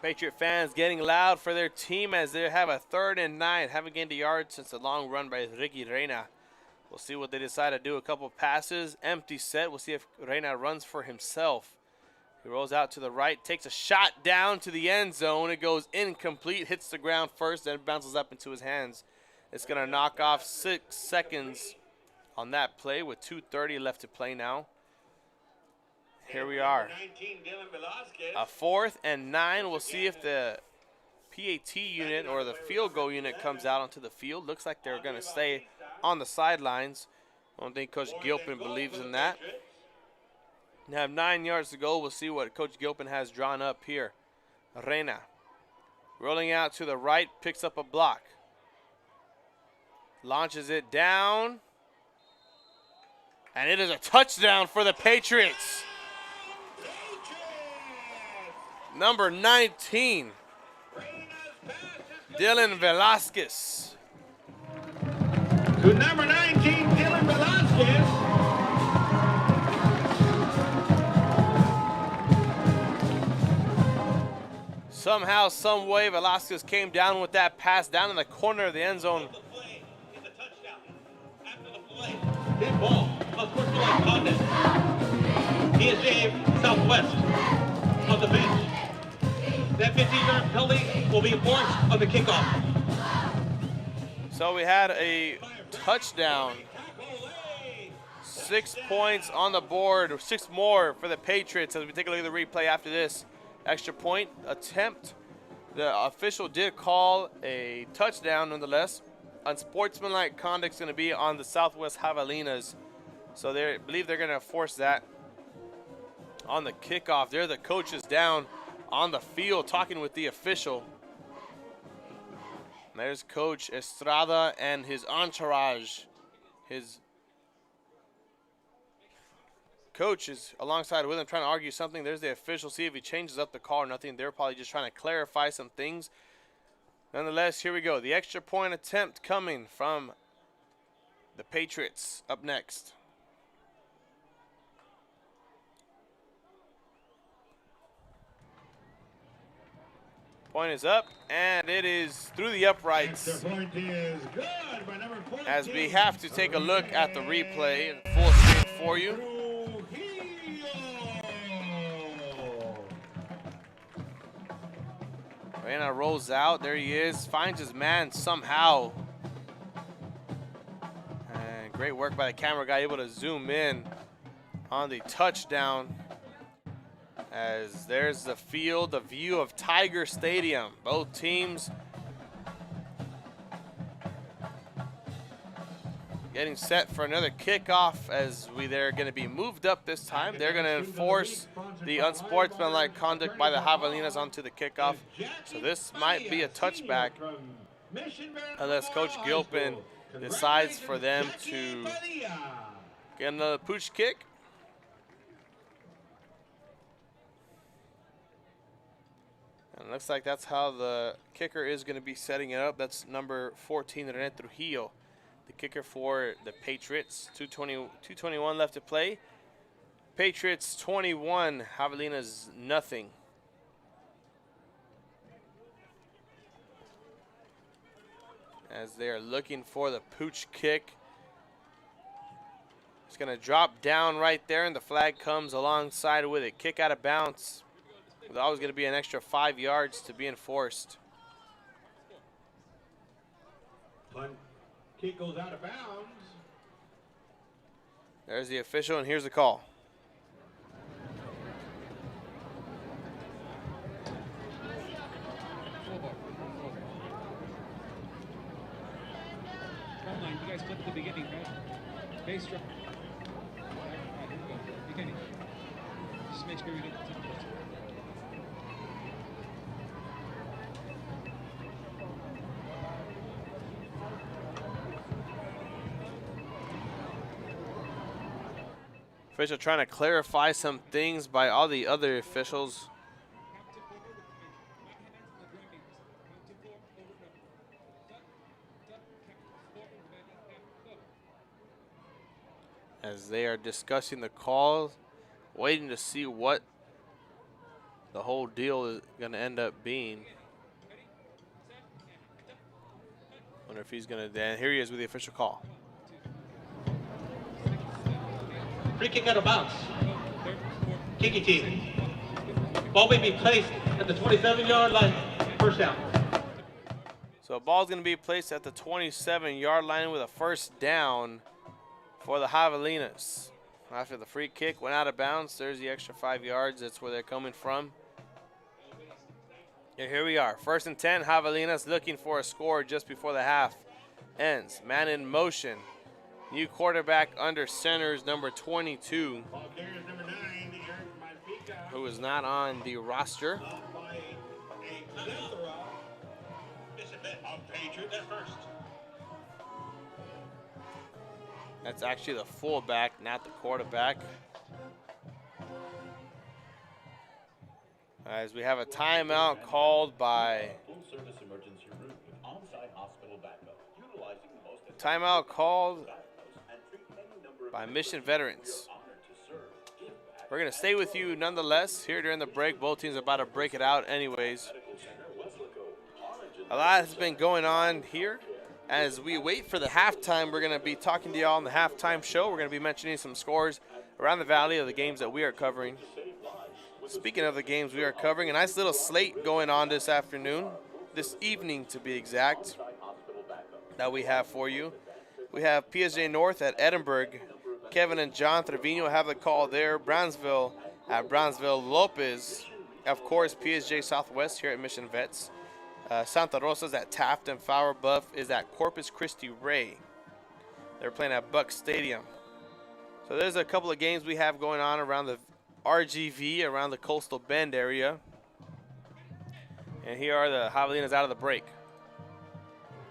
Patriot fans getting loud for their team as they have a 3rd and 9. Haven't gained a yard since a long run by Ricky Reina. We'll see what they decide to do. A couple passes, empty set. We'll see if Reina runs for himself. He rolls out to the right, takes a shot down to the end zone. It goes incomplete, hits the ground first, then bounces up into his hands. It's going to knock off 6 seconds on that play with 2:30 left to play now. Here we are. A 4th and 9. We'll see if the PAT unit or the field goal unit comes out onto the field. Looks like they're going to stay on the sidelines. I don't think Coach Gilpin believes in that. They have 9 yards to go. We'll see what Coach Gilpin has drawn up here. Reina rolling out to the right, picks up a block. Launches it down. And it is a touchdown for the Patriots. Number 19, Dylan Velasquez. To number 19, Dylan Velasquez. Somehow, some way, Velasquez came down with that pass down in the corner of the end zone. Dead ball. Unsportsmanlike conduct. PSJA Southwest on the bench. That 15-yard penalty will be enforced on the kickoff. So we had a touchdown. 6 points on the board, 6 more for the Patriots as we take a look at the replay after this. Extra point attempt. The official did call a touchdown nonetheless. Unsportsmanlike conduct is going to be on the Southwest Javelinas. So they believe they're going to force that on the kickoff. There the coaches down on the field talking with the official. And there's Coach Estrada and his entourage. His coach is alongside with him trying to argue something. There's the official. See if he changes up the call or nothing. They're probably just trying to clarify some things. Nonetheless, here we go. The extra point attempt coming from the Patriots up next. Point is up, and it is through the uprights. Point is good by number 14. As we have to take a look at the replay in full screen for you. Reina rolls out. There he is. Finds his man somehow. And great work by the camera guy, able to zoom in on the touchdown. As there's the field, the view of Tiger Stadium. Both teams getting set for another kickoff as they're going to be moved up this time. They're going to enforce the unsportsmanlike conduct by the Javelinas onto the kickoff. So this might be a touchback unless Coach Gilpin decides for them to get another pooch kick. And it looks like that's how the kicker is going to be setting it up. That's number 14, René Trujillo, the kicker for the Patriots. 2:21 left to play. Patriots 21, Javelinas nothing. As they are looking for the pooch kick. It's going to drop down right there, and the flag comes alongside with it. Kick out of bounds. There's always going to be an extra 5 yards to be enforced. Punt kick goes out of bounds. There's the official, and here's the call. You guys flipped at the beginning, right? Base drop. Here we go. Beginning. Just make sure we get the tip. Official trying to clarify some things by all the other officials. As they are discussing the call, waiting to see what the whole deal is going to end up being. Wonder if he's going to, and here he is with the official call. Free kick out of bounds. Kicking team. Ball may be placed at the 27-yard line. First down. So a ball's going to be placed at the 27-yard line with a first down for the Javelinas. After the free kick went out of bounds, there's the extra 5 yards. That's where they're coming from. And here we are. 1st and 10, Javelinas looking for a score just before the half ends. Man in motion. New quarterback under centers, number 22, who is not on the roster. That's actually the fullback, not the quarterback. As we have a timeout called by Mission Veterans. We're going to stay with you nonetheless here during the break. Both teams are about to break it out anyways. A lot has been going on here. As we wait for the halftime, we're going to be talking to y'all on the halftime show. We're going to be mentioning some scores around the valley of the games that we are covering. Speaking of the games we are covering, a nice little slate going on this evening to be exact, that we have for you. We have PSJA North at Edinburgh. Kevin and John Trevino have the call there. Brownsville at Brownsville Lopez. Of course, PSJA Southwest here at Mission Vets. Santa Rosa's at Taft, and Flower Bluff is at Corpus Christi Ray. They're playing at Buck Stadium. So there's a couple of games we have going on around the RGV, around the Coastal Bend area. And here are the Javelinas out of the break.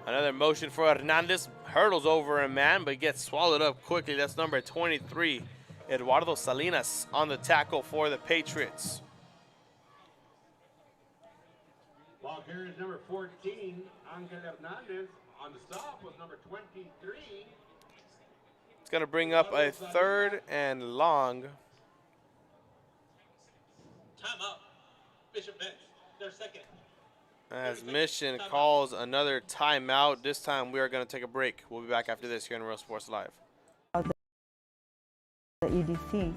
Another motion for Hernandez. Hurdles over a man, but gets swallowed up quickly. That's number 23, Eduardo Salinas, on the tackle for the Patriots. Ball carrier is number 14, Angel Hernandez. On the stop was number 23. It's going to bring up a 3rd and long. Timeout. Bishop Bench, their second. As Mission calls another timeout. This time we are going to take a break. We'll be back after this here in Real Sports Live. The EDC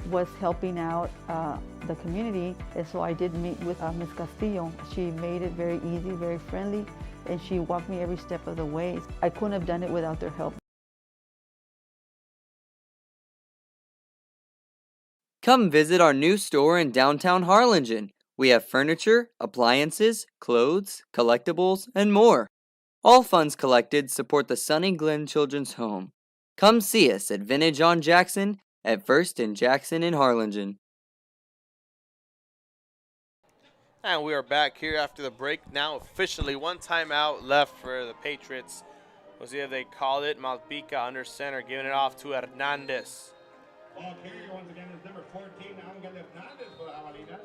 was helping out the community, and so I did meet with Ms. Castillo. She made it very easy, very friendly, and she walked me every step of the way. I couldn't have done it without their help. Come visit our new store in downtown Harlingen. We have furniture, appliances, clothes, collectibles, and more. All funds collected support the Sunny Glen Children's Home. Come see us at Vintage on Jackson at First and Jackson in Harlingen. And we are back here after the break. Now officially one timeout left for the Patriots. We'll see if they call it. Malpica under center, giving it off to Hernandez. Ball carrier once again is number 14, Angel Hernandez for the Javelinas.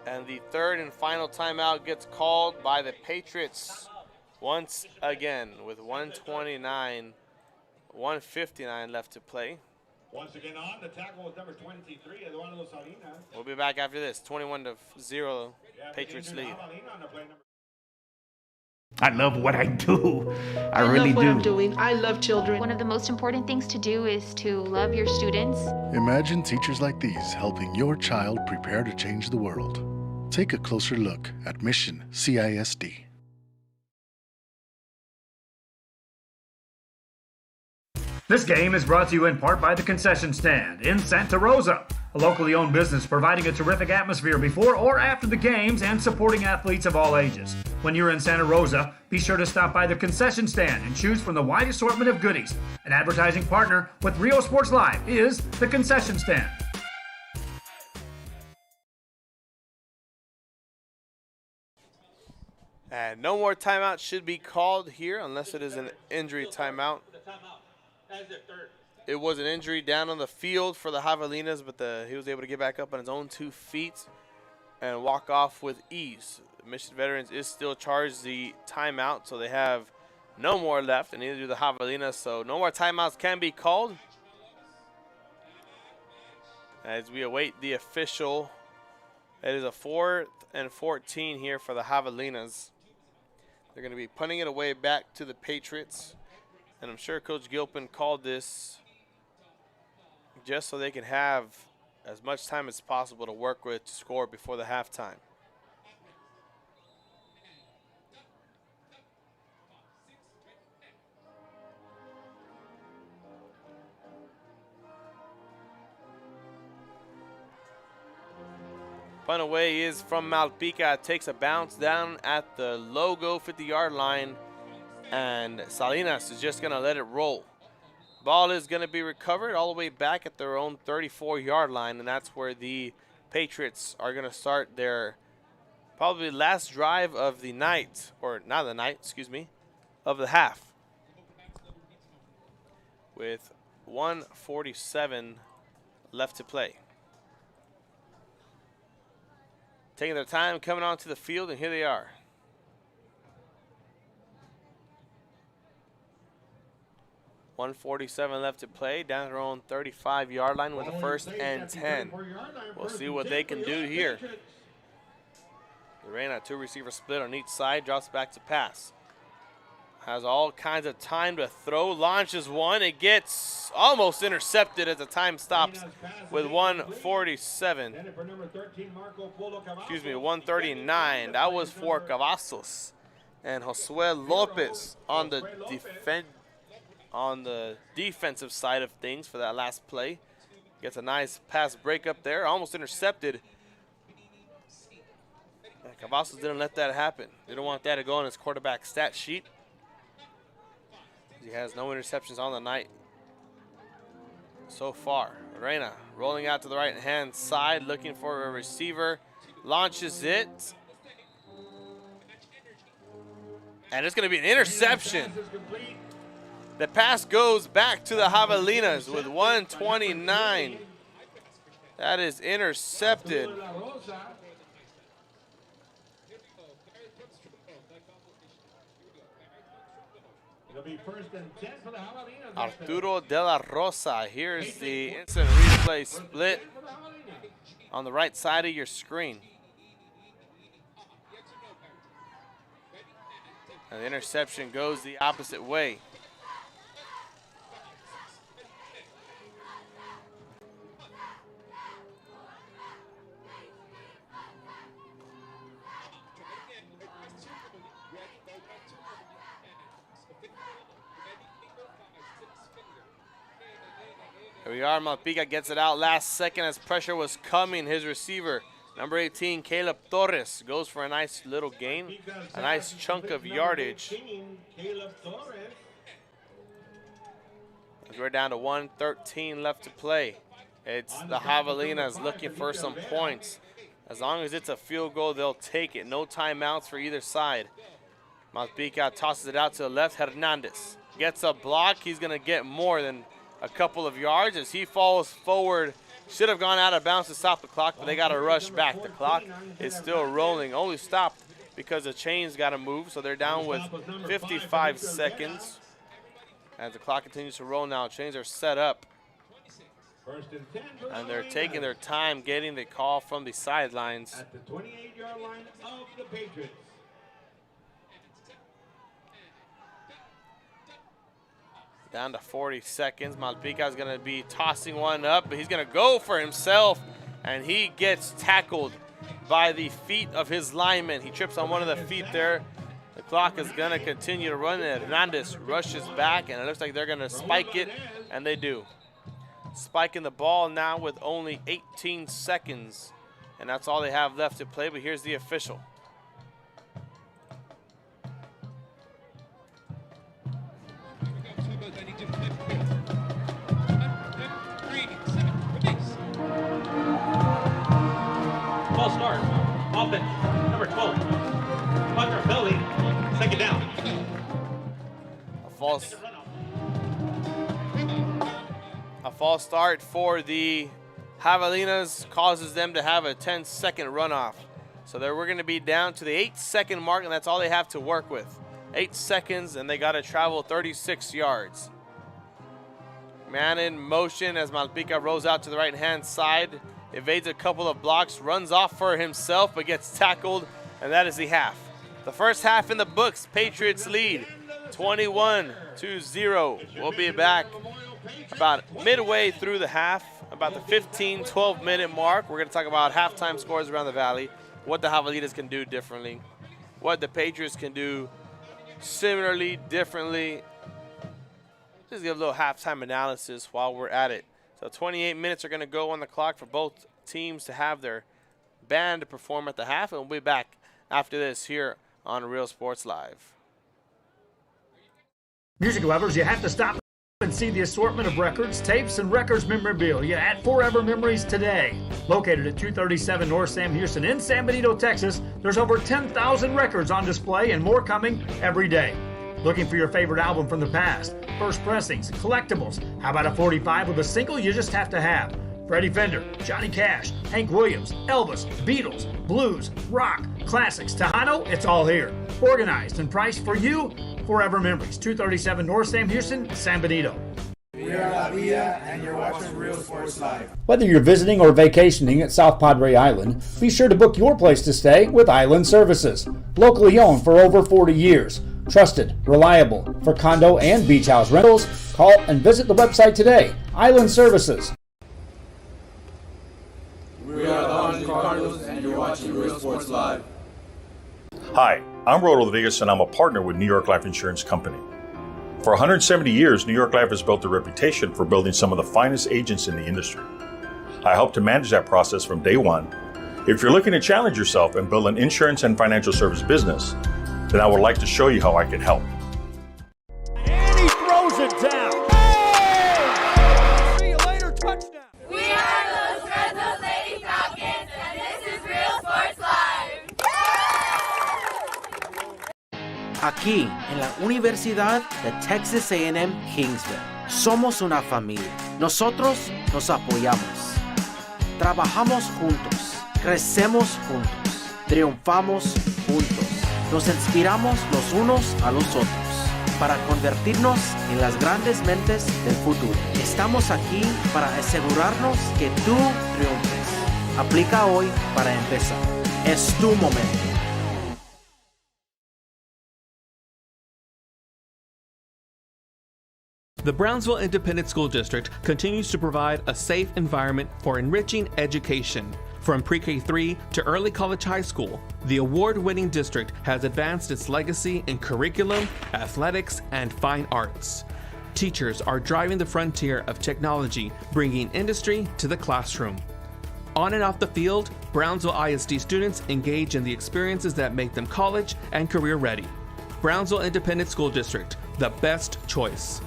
And the third and final timeout gets called by the Patriots once again with 1:59 left to play. Once again on, the tackle was number 23, Eduardo Salinas. We'll be back after this. 21-0, Patriots lead. I love what I do. I really love what do. I'm doing. I love children. One of the most important things to do is to love your students. Imagine teachers like these helping your child prepare to change the world. Take a closer look at Mission CISD. This game is brought to you in part by the Concession Stand in Santa Rosa, a locally owned business providing a terrific atmosphere before or after the games and supporting athletes of all ages. When you're in Santa Rosa, be sure to stop by the Concession Stand and choose from the wide assortment of goodies. An advertising partner with Rio Sports Live is the Concession Stand. And no more timeout should be called here unless it is an injury timeout. It was an injury down on the field for the Javelinas, but he was able to get back up on his own 2 feet and walk off with ease. Mission Veterans is still charged the timeout, so they have no more left, and neither do the Javelinas, so no more timeouts can be called. As we await the official, it is a 4th and 14 here for the Javelinas. They're going to be punting it away back to the Patriots. And I'm sure Coach Gilpin called this just so they can have as much time as possible to work with to score before the halftime. Punt away is from Malpica. It takes a bounce down at the logo 50-yard line. And Salinas is just going to let it roll. Ball is going to be recovered all the way back at their own 34-yard line, and that's where the Patriots are going to start their probably last drive of the night, or not the night, excuse me, of the half. With 1:47 left to play. Taking their time coming onto the field, and here they are. .147 left to play, down their own 35-yard line with a 1st and 10. We'll see what they can do here. They ran a 2-receiver split on each side, drops back to pass. Has all kinds of time to throw, launches one. It gets almost intercepted as the time stops with 1:47. Excuse me, 1:39. That was for Cavazos and Josué Lopez on the defensive side of things for that last play. Gets a nice pass break up there, almost intercepted. Cavazos didn't let that happen. Didn't want that to go on his quarterback stat sheet. He has no interceptions on the night so far. Reina rolling out to the right-hand side, looking for a receiver. Launches it. And it's going to be an interception. The pass goes back to the Javelinas with 1:29. That is intercepted. It'll be 1st and 10 for the Javelinas. Arturo de la Rosa. Here's the instant replay split on the right side of your screen. And the interception goes the opposite way. Here we are. Malpica gets it out last second as pressure was coming. His receiver, number 18, Caleb Torres, goes for a nice little gain, a nice chunk of yardage. As we're down to 1:13 left to play. It's the Javelinas looking for some points. As long as it's a field goal, they'll take it. No timeouts for either side. Malpica tosses it out to the left. Hernandez gets a block. He's going to get more than a couple of yards as he falls forward. Should have gone out of bounds to stop the clock, but they got to rush back. The clock is still rolling. Only stopped because the chains got to move, so they're down with 55 seconds. As the clock continues to roll now, chains are set up. And they're taking their time getting the call from the sidelines. At the 28-yard line of the Patriots. Down to 40 seconds. Malpica is going to be tossing one up, but he's going to go for himself, and he gets tackled by the feet of his lineman. He trips on one of the feet there. The clock is going to continue to run, and Hernandez rushes back, and it looks like they're going to spike it, and they do. Spiking the ball now with only 18 seconds, and that's all they have left to play, but here's the official. Ball start. Offense. Number 12. Bucker Belly. Second down. A false start for the Javelinas causes them to have a 10-second runoff. So we're going to be down to the 8-second mark, and that's all they have to work with. 8 seconds, and they got to travel 36 yards. Man in motion as Malpica rolls out to the right-hand side, evades a couple of blocks, runs off for himself, but gets tackled, and that is the half. The first half in the books, Patriots lead 21-0. We'll be back about midway through the half, about the 15-12 minute mark. We're going to talk about halftime scores around the valley, what the Javelinas can do differently, what the Patriots can do similarly, differently. Just give a little halftime analysis while we're at it. So 28 minutes are going to go on the clock for both teams to have their band to perform at the half, and we'll be back after this here on Real Sports Live. Music lovers, you have to stop and see the assortment of records, tapes, and records memorabilia at Forever Memories today. Located at 237 North Sam Houston in San Benito, Texas, there's over 10,000 records on display and more coming every day. Looking for your favorite album from the past, first pressings, collectibles. How about a 45 with a single you just have to have? Freddie Fender, Johnny Cash, Hank Williams, Elvis, Beatles, blues, rock, classics, Tejano, it's all here. Organized and priced for you. Forever Memories, 237 North Sam Houston, San Benito. We are La Villa, and you're watching Real Sports Live. Whether you're visiting or vacationing at South Padre Island, be sure to book your place to stay with Island Services. Locally owned for over 40 years. Trusted, reliable for condo and beach house rentals. Call and visit the website today. Island Services. We are the Orange Cardinals, and you're watching Real Sports Live. Hi, I'm Roy Rodriguez, and I'm a partner with New York Life Insurance Company. For 170 years, New York Life has built a reputation for building some of the finest agents in the industry. I help to manage that process from day one. If you're looking to challenge yourself and build an insurance and financial service business, then I would like to show you how I can help. And he throws it down. Hey! See you later, touchdown. We are those Red Nose Lady Falcons, and this is Real Sports Live. Aquí, en la Universidad de Texas A&M Kingsville, somos una familia. Nosotros nos apoyamos. Trabajamos juntos. Crecemos juntos. Triunfamos juntos. Nos inspiramos los unos a los otros para convertirnos en las grandes mentes del futuro. Estamos aquí para asegurarnos que tú triunfes. Aplica hoy para empezar. Es tu momento. The Brownsville Independent School District continues to provide a safe environment for enriching education. From pre-K3 to early college high school, the award-winning district has advanced its legacy in curriculum, athletics, and fine arts. Teachers are driving the frontier of technology, bringing industry to the classroom. On and off the field, Brownsville ISD students engage in the experiences that make them college and career ready. Brownsville Independent School District, the best choice.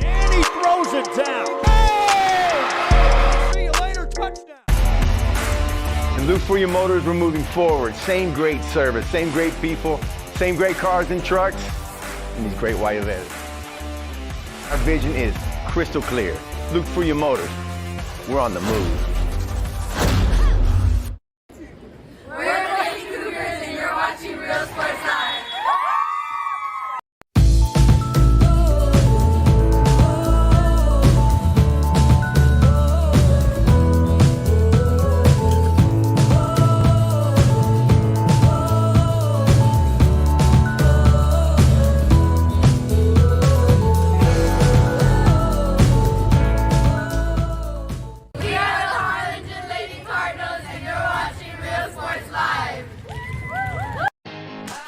And he throws it down. Hey! See you later, touchdown. And look for your motors, we're moving forward. Same great service, same great people, same great cars and trucks, and these great white letters. Our vision is crystal clear. Look for your motors. We're on the move. We're the Lady Cougars and you're watching Real Sports Live.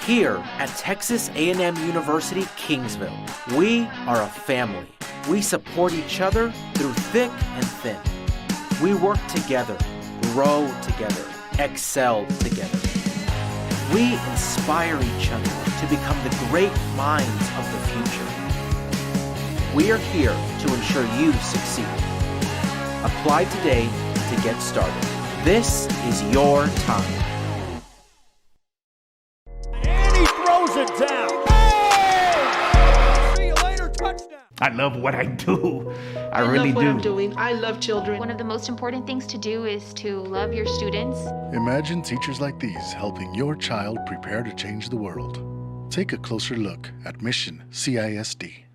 Here at Texas A&M University, Kingsville, we are a family. We support each other through thick and thin. We work together, grow together, excel together. We inspire each other to become the great minds of the future. We are here to ensure you succeed. Apply today to get started. This is your time. It down. Hey! See you later, touchdown. I love what I do. I really love what do. I'm doing. I love children. One of the most important things to do is to love your students. Imagine teachers like these helping your child prepare to change the world. Take a closer look at Mission CISD.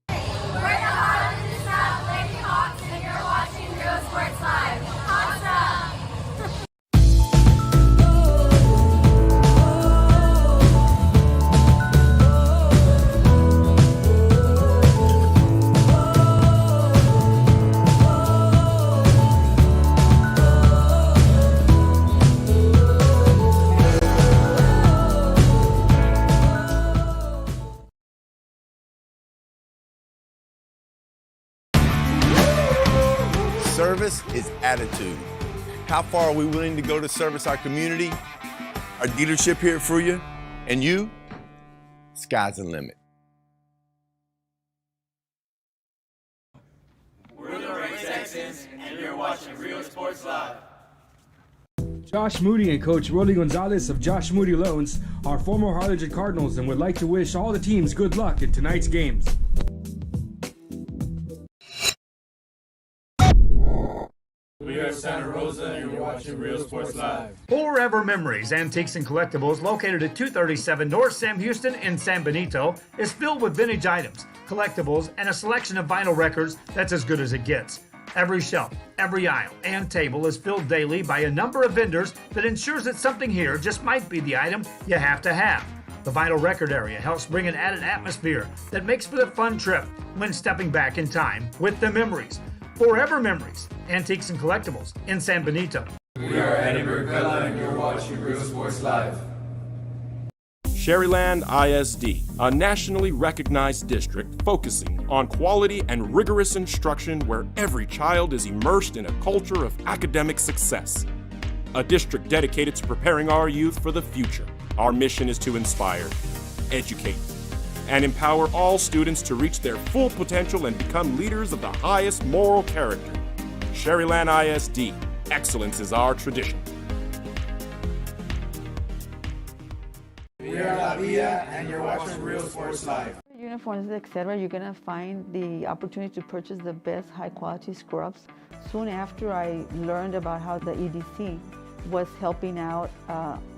We're the Heart of the South Lady Hawks and you're watching Real Sports Live. Awesome! Service is attitude. How far are we willing to go to service our community, our dealership here for you, and you? Sky's the limit. We're the Ray Texans, and you're watching Real Sports Live. Josh Moody and Coach Rolly Gonzalez of Josh Moody Loans are former Harlingen Cardinals and would like to wish all the teams good luck in tonight's games. We are Santa Rosa, and you're watching Real Sports Live. Forever Memories Antiques and Collectibles, located at 237 North Sam Houston in San Benito, is filled with vintage items, collectibles, and a selection of vinyl records that's as good as it gets. Every shelf, every aisle, and table is filled daily by a number of vendors that ensures that something here just might be the item you have to have. The vinyl record area helps bring an added atmosphere that makes for the fun trip when stepping back in time with the memories. Forever Memories, Antiques and Collectibles in San Benito. We are Eddie Burkella, and you're watching Real Sports Live. Sherryland ISD, a nationally recognized district focusing on quality and rigorous instruction where every child is immersed in a culture of academic success. A district dedicated to preparing our youth for the future. Our mission is to inspire, educate, and empower all students to reach their full potential and become leaders of the highest moral character. Sherryland ISD, excellence is our tradition. We are La Villa, and you're watching Real Sports Live. Uniforms, etc., you're going to find the opportunity to purchase the best high-quality scrubs. Soon after I learned about how the EDC was helping out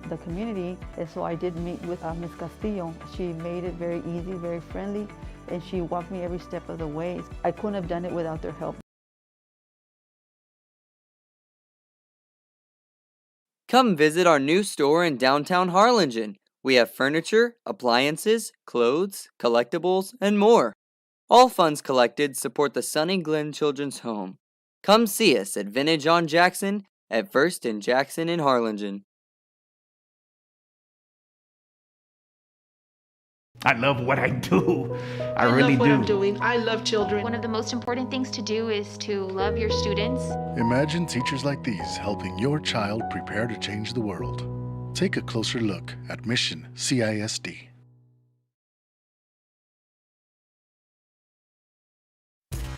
the community, and so I did meet with Ms. Castillo. She made it very easy, very friendly, and she walked me every step of the way. I couldn't have done it without their help. Come visit our new store in downtown Harlingen. We have furniture, appliances, clothes, collectibles, and more. All funds collected support the Sunny Glen Children's Home. Come see us at Vintage on Jackson at First and Jackson in Harlingen. I love what I do. I really love what do. I'm doing. I love children. One of the most important things to do is to love your students. Imagine teachers like these helping your child prepare to change the world. Take a closer look at Mission CISD.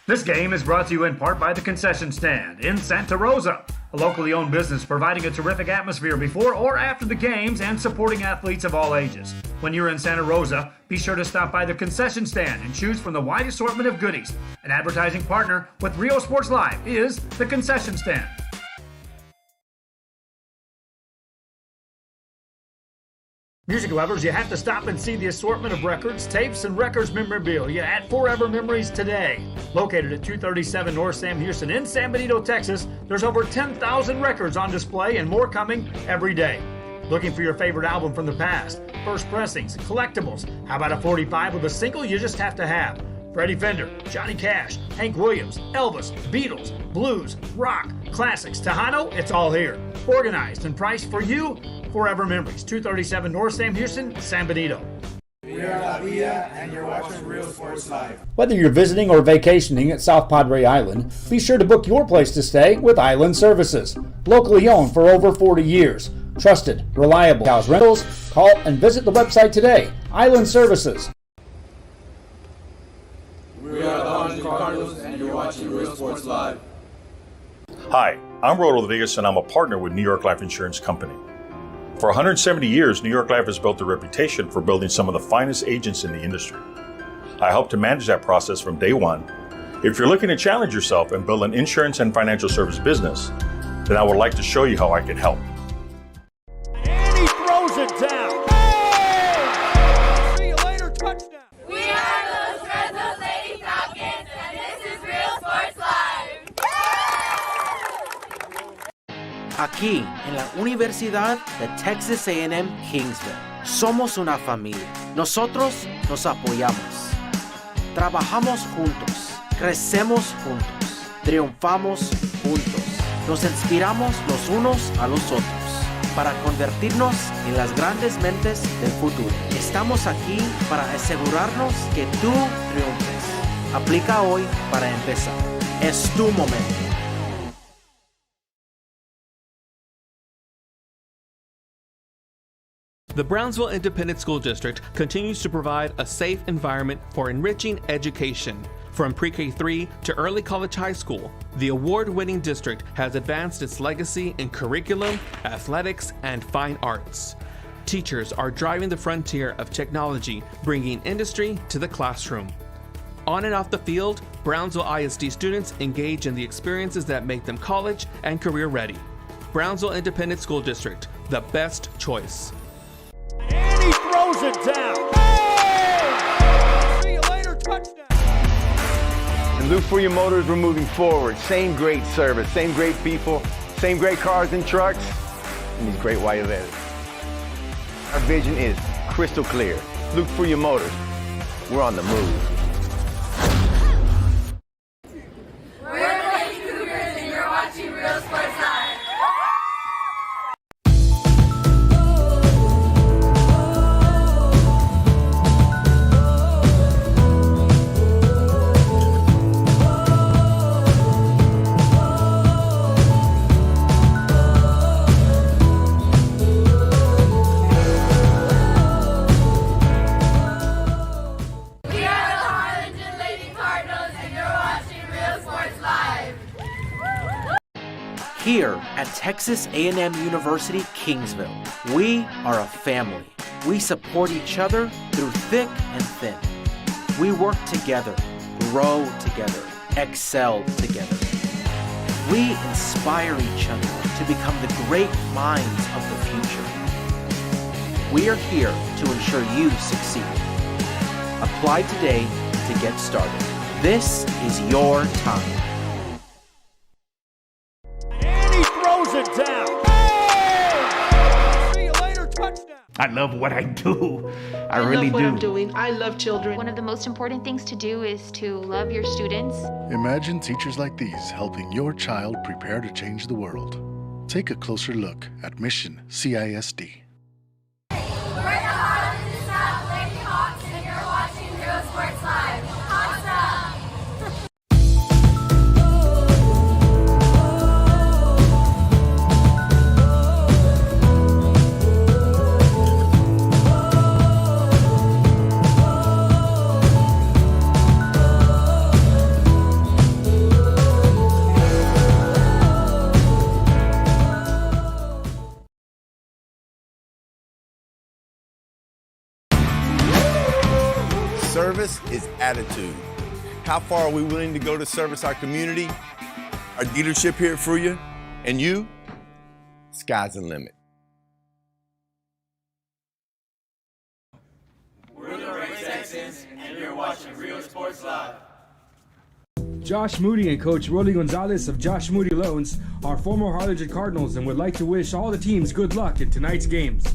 This game is brought to you in part by the Concession Stand in Santa Rosa, a locally owned business providing a terrific atmosphere before or after the games and supporting athletes of all ages. When you're in Santa Rosa, be sure to stop by the Concession Stand and choose from the wide assortment of goodies. An advertising partner with Rio Sports Live is the Concession Stand. Music lovers, you have to stop and see the assortment of records, tapes, and records memorabilia at Forever Memories today. Located at 237 North Sam Houston in San Benito, Texas, there's over 10,000 records on display and more coming every day. Looking for your favorite album from the past, first pressings, collectibles? How about a 45 with a single you just have to have? Freddie Fender, Johnny Cash, Hank Williams, Elvis, Beatles, blues, rock, classics, Tejano, it's all here. Organized and priced for you. Forever Memories, 237 North Sam Houston, San Benito. We are La Vida, and you're watching Real Sports Live. Whether you're visiting or vacationing at South Padre Island, be sure to book your place to stay with Island Services. Locally owned for over 40 years. Trusted, reliable house rentals. Call and visit the website today. Island Services. We are the Untitled Cardinals, and you're watching Real Sports Live. Hi, I'm Rodo Rodriguez, and I'm a partner with New York Life Insurance Company. For 170 years, New York Life has built a reputation for building some of the finest agents in the industry. I help to manage that process from day one. If you're looking to challenge yourself and build an insurance and financial service business, then I would like to show you how I can help. And he throws it down. Oh! See you later, touchdown. We are those Red Those Lady Falcons, and this is Real Sports Live. Aquí, en la Universidad de Texas A&M Kingsville, somos una familia. Nosotros nos apoyamos. Trabajamos juntos. Crecemos juntos. Triunfamos juntos. Nos inspiramos los unos a los otros para convertirnos en las grandes mentes del futuro. Estamos aquí para asegurarnos que tú triunfes. Aplica hoy para empezar. Es tu momento. The Brownsville Independent School District continues to provide a safe environment for enriching education. From pre-K-3 to early college high school, the award-winning district has advanced its legacy in curriculum, athletics, and fine arts. Teachers are driving the frontier of technology, bringing industry to the classroom. On and off the field, Brownsville ISD students engage in the experiences that make them college and career ready. Brownsville Independent School District, the best choice. And he throws it down. Oh! See you later, touchdown. And Luke for your motors, we're moving forward. Same great service, same great people, same great cars and trucks, and these great white letters. Our vision is crystal clear. Luke for your motors, we're on the move. We're the Lady Cougars, and you're watching Real Sports Live. We are the Harlingen Lady Cardinals, and you're watching Real Sports Live. Here at Texas A&M University, Kingsville, we are a family. We support each other through thick and thin. We work together, grow together, excel together. We inspire each other to become the great minds of the future. We are here to ensure you succeed. Apply today to get started. This is your time. And he throws it down. Oh! See you later, touchdown. I love what I do. I really love what do. I'm doing. I love children. One of the most important things to do is to love your students. Imagine teachers like these helping your child prepare to change the world. Take a closer look at Mission CISD. We're the Harlingen Lady Hawks, and Service is attitude. How far are we willing to go to service our community, our dealership here at Fruya, and you? Sky's the limit. We're the Ray Texans, and you're watching Real Sports Live. Josh Moody and Coach Rolly Gonzalez of Josh Moody Loans are former Harlingen Cardinals and would like to wish all the teams good luck in tonight's games.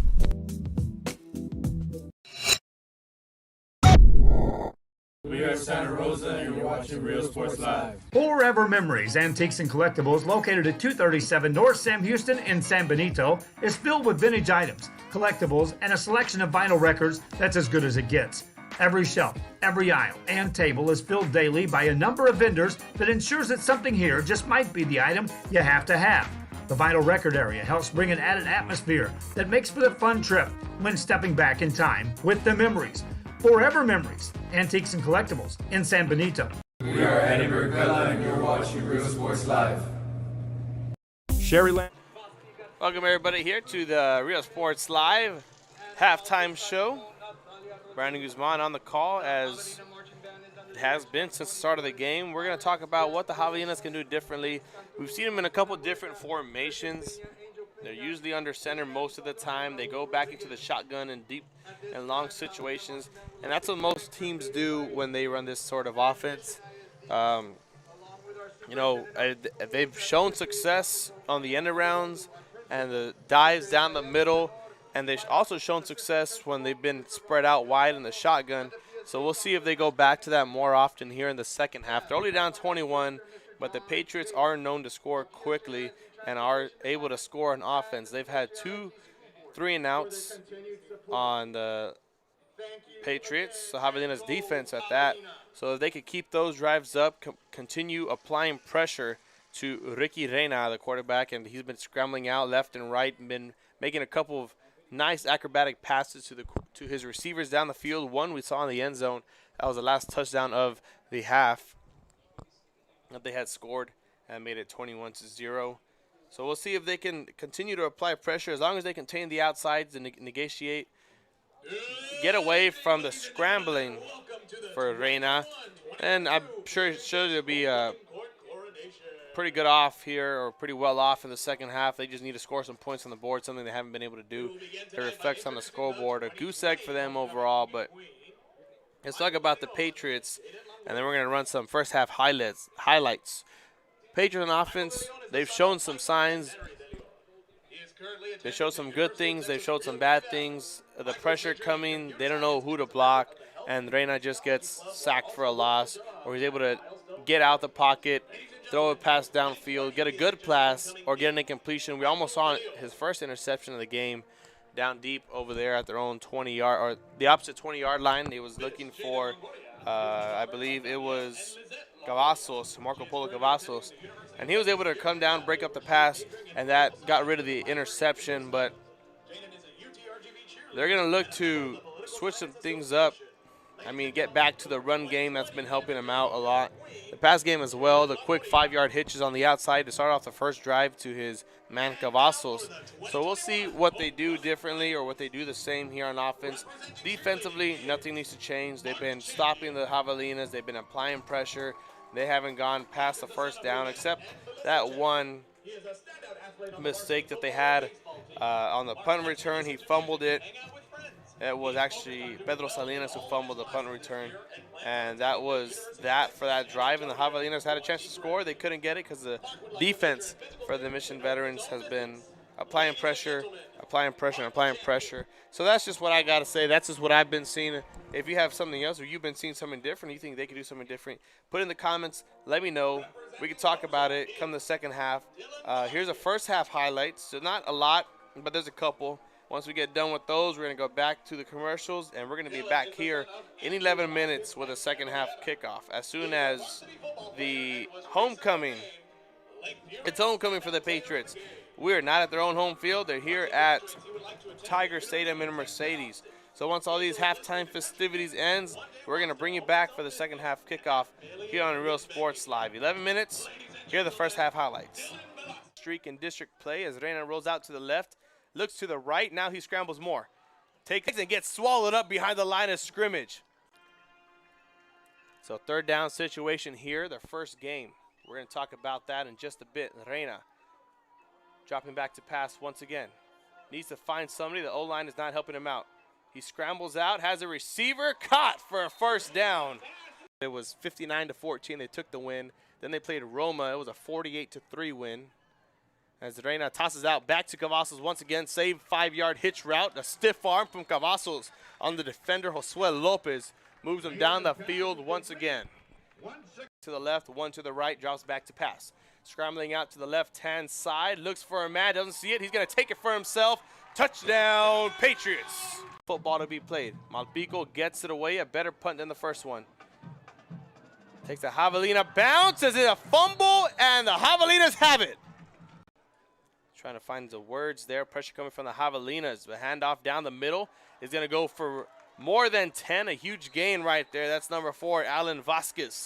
We are Santa Rosa, and you're watching Real Sports Live. Forever Memories, Antiques and Collectibles, located at 237 North Sam Houston in San Benito, is filled with vintage items, collectibles, and a selection of vinyl records that's as good as it gets. Every shelf, every aisle, and table is filled daily by a number of vendors that ensures that something here just might be the item you have to have. The vinyl record area helps bring an added atmosphere that makes for the fun trip when stepping back in time with the memories. Forever Memories, Antiques and Collectibles in San Benito. We are Eddie Burgella, and you're watching Real Sports Live. Sherryland. Welcome everybody here to the Real Sports Live halftime show. Brandon Guzman on the call, as it has been since the start of the game. We're going to talk about what the Javelinas can do differently. We've seen them in a couple different formations. They're usually under center most of the time. They go back into the shotgun in deep and long situations, and that's what most teams do when they run this sort of offense. They've shown success on the end arounds and the dives down the middle, and they've also shown success when they've been spread out wide in the shotgun. So we'll see if they go back to that more often here in the second half. They're only down 21, but the Patriots are known to score quickly and are able to score on offense. They've had 2 3-and-outs on the Patriots, so Javelina's defense at that. So if they could keep those drives up, continue applying pressure to Ricky Reina, the quarterback, and he's been scrambling out left and right and been making a couple of nice acrobatic passes to his receivers down the field. One we saw in the end zone. That was the last touchdown of the half that they had scored and made it 21-0. So we'll see if they can continue to apply pressure as long as they contain the outsides and negotiate, get away from the scrambling for Reina. And I'm sure they'll be pretty good off here, or pretty well off in the second half. They just need to score some points on the board, something they haven't been able to do. It reflects on the scoreboard. A goose egg for them overall, but let's talk about the Patriots, and then we're going to run some first half highlights. Patriots on offense, they've shown some signs. They showed some good things. They showed some bad things. The pressure coming, they don't know who to block, and Reina just gets sacked for a loss, or he's able to get out the pocket, throw a pass downfield, get a good pass, or get an incompletion. We almost saw his first interception of the game down deep over there at their own 20-yard, or the opposite 20-yard line. He was looking for, I believe it was Cavazos, Marco Polo Cavazos, and he was able to come down, break up the pass, and that got rid of the interception. But they're going to look to switch some things up. I mean, get back to the run game. That's been helping him out a lot. The pass game as well, the quick 5-yard hitches on the outside to start off the first drive to his man Cavazos. So we'll see what they do differently or what they do the same here on offense. Defensively, nothing needs to change. They've been stopping the Javelinas. They've been applying pressure. They haven't gone past the first down, except that one mistake that they had on the punt return. He fumbled it. It was actually Pedro Salinas who fumbled the punt return, and that was that for that drive. And the Javelinas had a chance to score. They couldn't get it because the defense for the Mission Veterans has been applying pressure, applying pressure, and applying pressure. So that's just what I got to say. That's just what I've been seeing. If you have something else or you've been seeing something different, you think they could do something different, put in the comments. Let me know. We can talk about it come the second half. Here's a first half highlights. So not a lot, but there's a couple. Once we get done with those, we're going to go back to the commercials, and we're going to be back here in 11 minutes with a second half kickoff. As soon as the homecoming, it's homecoming for the Patriots. We're not at their own home field. They're here at Tiger Stadium in Mercedes. So once all these halftime festivities ends, we're going to bring you back for the second half kickoff here on Real Sports Live. 11 minutes. Here are the first half highlights. Streak in district play as Reina rolls out to the left. Looks to the right. Now he scrambles more. Takes and gets swallowed up behind the line of scrimmage. So third down situation here, their first game. We're going to talk about that in just a bit. Reina dropping back to pass once again. Needs to find somebody. The O-line is not helping him out. He scrambles out, has a receiver, caught for a first down. It was 59-14. They took the win. Then they played Roma. It was a 48-3 win. As Reina tosses out back to Cavazos once again. Save 5-yard hitch route. A stiff arm from Cavazos on the defender, Josué Lopez. Moves him down the field once again. To the left, one to the right, drops back to pass. Scrambling out to the left-hand side, looks for a man, doesn't see it. He's going to take it for himself. Touchdown, Patriots. Football to be played. Malpico gets it away, a better punt than the first one. Takes a Javelina bounce, is it a fumble? And the Javelinas have it. Trying to find the words there. Pressure coming from the Javelinas. The handoff down the middle is going to go for more than 10. A huge gain right there. That's number 4, Alan Vasquez.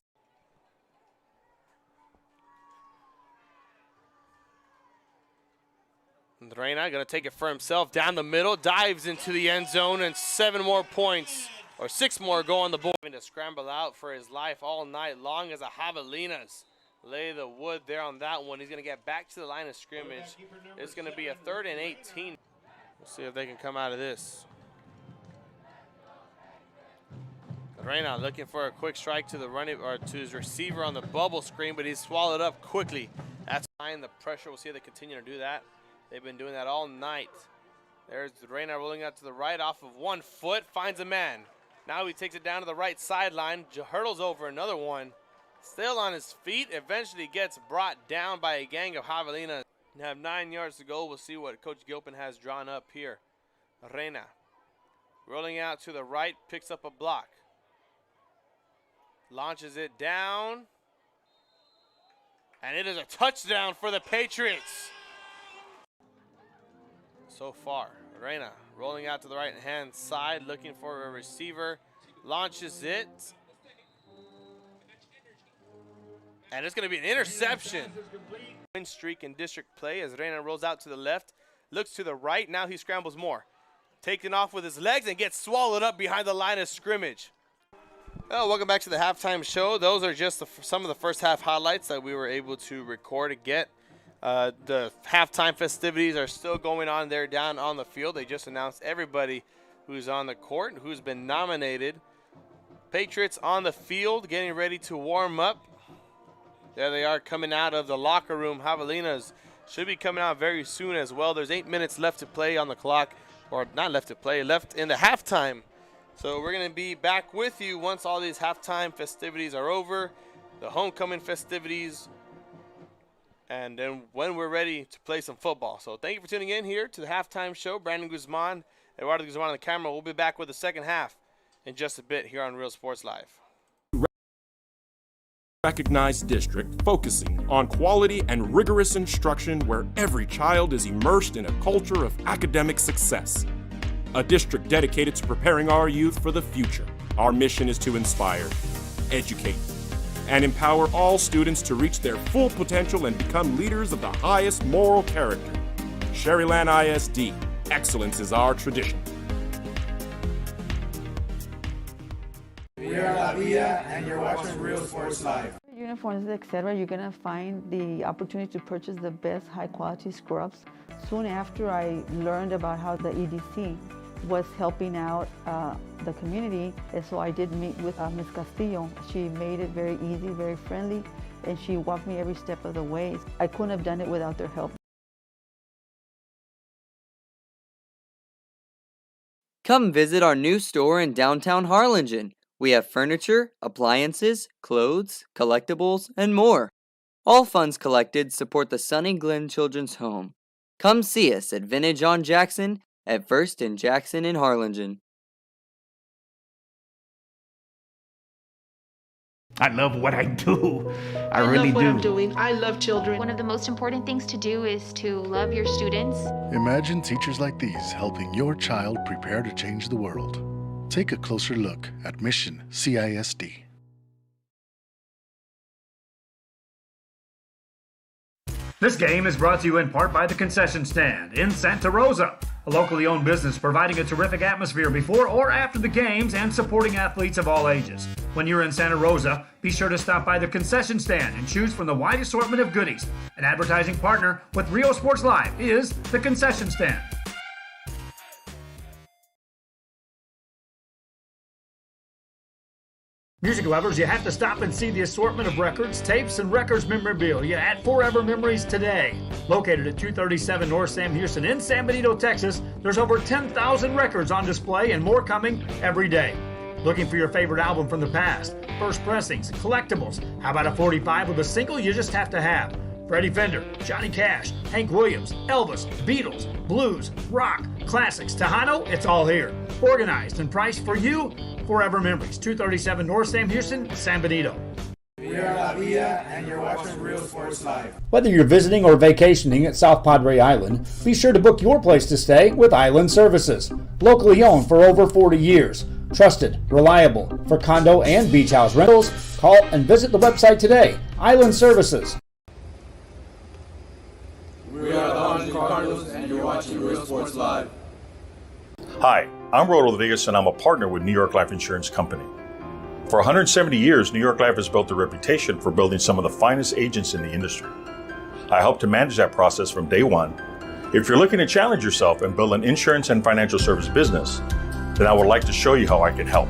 Reina going to take it for himself down the middle. Dives into the end zone, and 7 more points. Or 6 more go on the board. To scramble out for his life all night long as the Javelinas lay the wood there on that one. He's going to get back to the line of scrimmage. It's going to be a 3rd and 18. We'll see if they can come out of this. Reina looking for a quick strike to the running or to his receiver on the bubble screen, but he's swallowed up quickly. That's behind the pressure. We'll see if they continue to do that. They've been doing that all night. There's Reina rolling out to the right off of 1 foot, finds a man. Now he takes it down to the right sideline, hurdles over another one. Still on his feet, eventually gets brought down by a gang of Javelinas. Have 9 yards to go. We'll see what Coach Gilpin has drawn up here. Reina rolling out to the right, picks up a block. Launches it down. And it is a touchdown for the Patriots. So far, Reina rolling out to the right-hand side, looking for a receiver. Launches it. And it's going to be an interception. Win streak in district play as Reina rolls out to the left, looks to the right. Now he scrambles more. Taking off with his legs and gets swallowed up behind the line of scrimmage. Well, welcome back to the halftime show. Those are just some of the first half highlights that we were able to record and get. The halftime festivities are still going on there down on the field. They just announced everybody who's on the court and who's been nominated. Patriots on the field getting ready to warm up. There they are coming out of the locker room. Javelinas should be coming out very soon as well. There's 8 minutes left to play on the clock, or not left to play, left in the halftime. So we're going to be back with you once all these halftime festivities are over, the homecoming festivities, and then when we're ready to play some football. So thank you for tuning in here to the halftime show. Brandon Guzman, Eduardo Guzman on the camera. We'll be back with the second half in just a bit here on Real Sports Live. Recognized district focusing on quality and rigorous instruction where every child is immersed in a culture of academic success. A district dedicated to preparing our youth for the future. Our mission is to inspire, educate, and empower all students to reach their full potential and become leaders of the highest moral character. Sherryland ISD, excellence is our tradition. We are La Villa, and you're watching Real Sports Live. Uniforms, etc., you're going to find the opportunity to purchase the best high-quality scrubs. Soon after I learned about how the EDC was helping out the community, and so I did meet with Ms. Castillo. She made it very easy, very friendly, and she walked me every step of the way. I couldn't have done it without their help. Come visit our new store in downtown Harlingen. We have furniture, appliances, clothes, collectibles, and more. All funds collected support the Sunny Glen Children's Home. Come see us at Vintage on Jackson at First and Jackson in Harlingen. I love what I do. I love really what do. I'm doing. I love children. One of the most important things to do is to love your students. Imagine teachers like these helping your child prepare to change the world. Take a closer look at Mission CISD. This game is brought to you in part by the Concession Stand in Santa Rosa, a locally owned business providing a terrific atmosphere before or after the games and supporting athletes of all ages. When you're in Santa Rosa, be sure to stop by the Concession Stand and choose from the wide assortment of goodies. An advertising partner with Rio Sports Live is the Concession Stand. Music lovers, you have to stop and see the assortment of records, tapes, and records memorabilia at Forever Memories today. Located at 237 North Sam Houston in San Benito, Texas, there's over 10,000 records on display and more coming every day. Looking for your favorite album from the past, first pressings, collectibles? How about a 45 with a single you just have to have? Freddie Fender, Johnny Cash, Hank Williams, Elvis, Beatles, blues, rock, classics, Tejano, it's all here. Organized and priced for you. Forever Memories, 237 North Sam Houston, San Benito. We are La Villa, and you're watching Real Sports Live. Whether you're visiting or vacationing at South Padre Island, be sure to book your place to stay with Island Services. Locally owned for over 40 years. Trusted, reliable for condo and beach house rentals. Call and visit the website today. Island Services. We are the Untitled Cardinals, and you're watching Real Sports Live. Hi, I'm Rodo Rodriguez, and I'm a partner with New York Life Insurance Company. For 170 years, New York Life has built a reputation for building some of the finest agents in the industry. I help to manage that process from day one. If you're looking to challenge yourself and build an insurance and financial service business, then I would like to show you how I can help.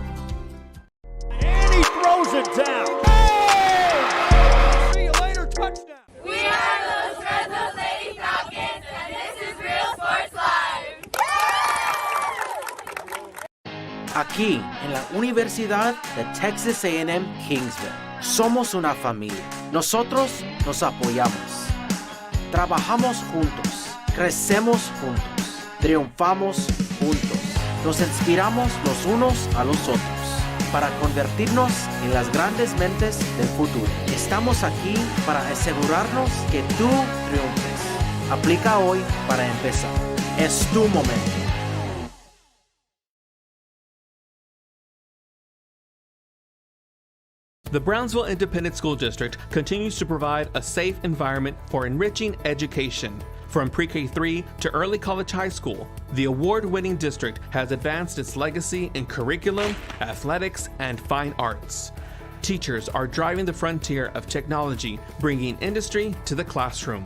And he throws it down. Oh! See you later, touchdown. We are those Red Nose Lady Falcons, and this is Real Sports Live. Aquí, en la Universidad de Texas A&M Kingsville, somos una familia. Nosotros nos apoyamos. Trabajamos juntos. Crecemos juntos. Triunfamos juntos. Nos inspiramos los unos a los otros para convertirnos en las grandes mentes del futuro. Estamos aquí para asegurarnos que tú triunfes. Aplica hoy para empezar. Es tu momento. The Brownsville Independent School District continues to provide a safe environment for enriching education. From pre-K-3 to early college high school, the award-winning district has advanced its legacy in curriculum, athletics, and fine arts. Teachers are driving the frontier of technology, bringing industry to the classroom.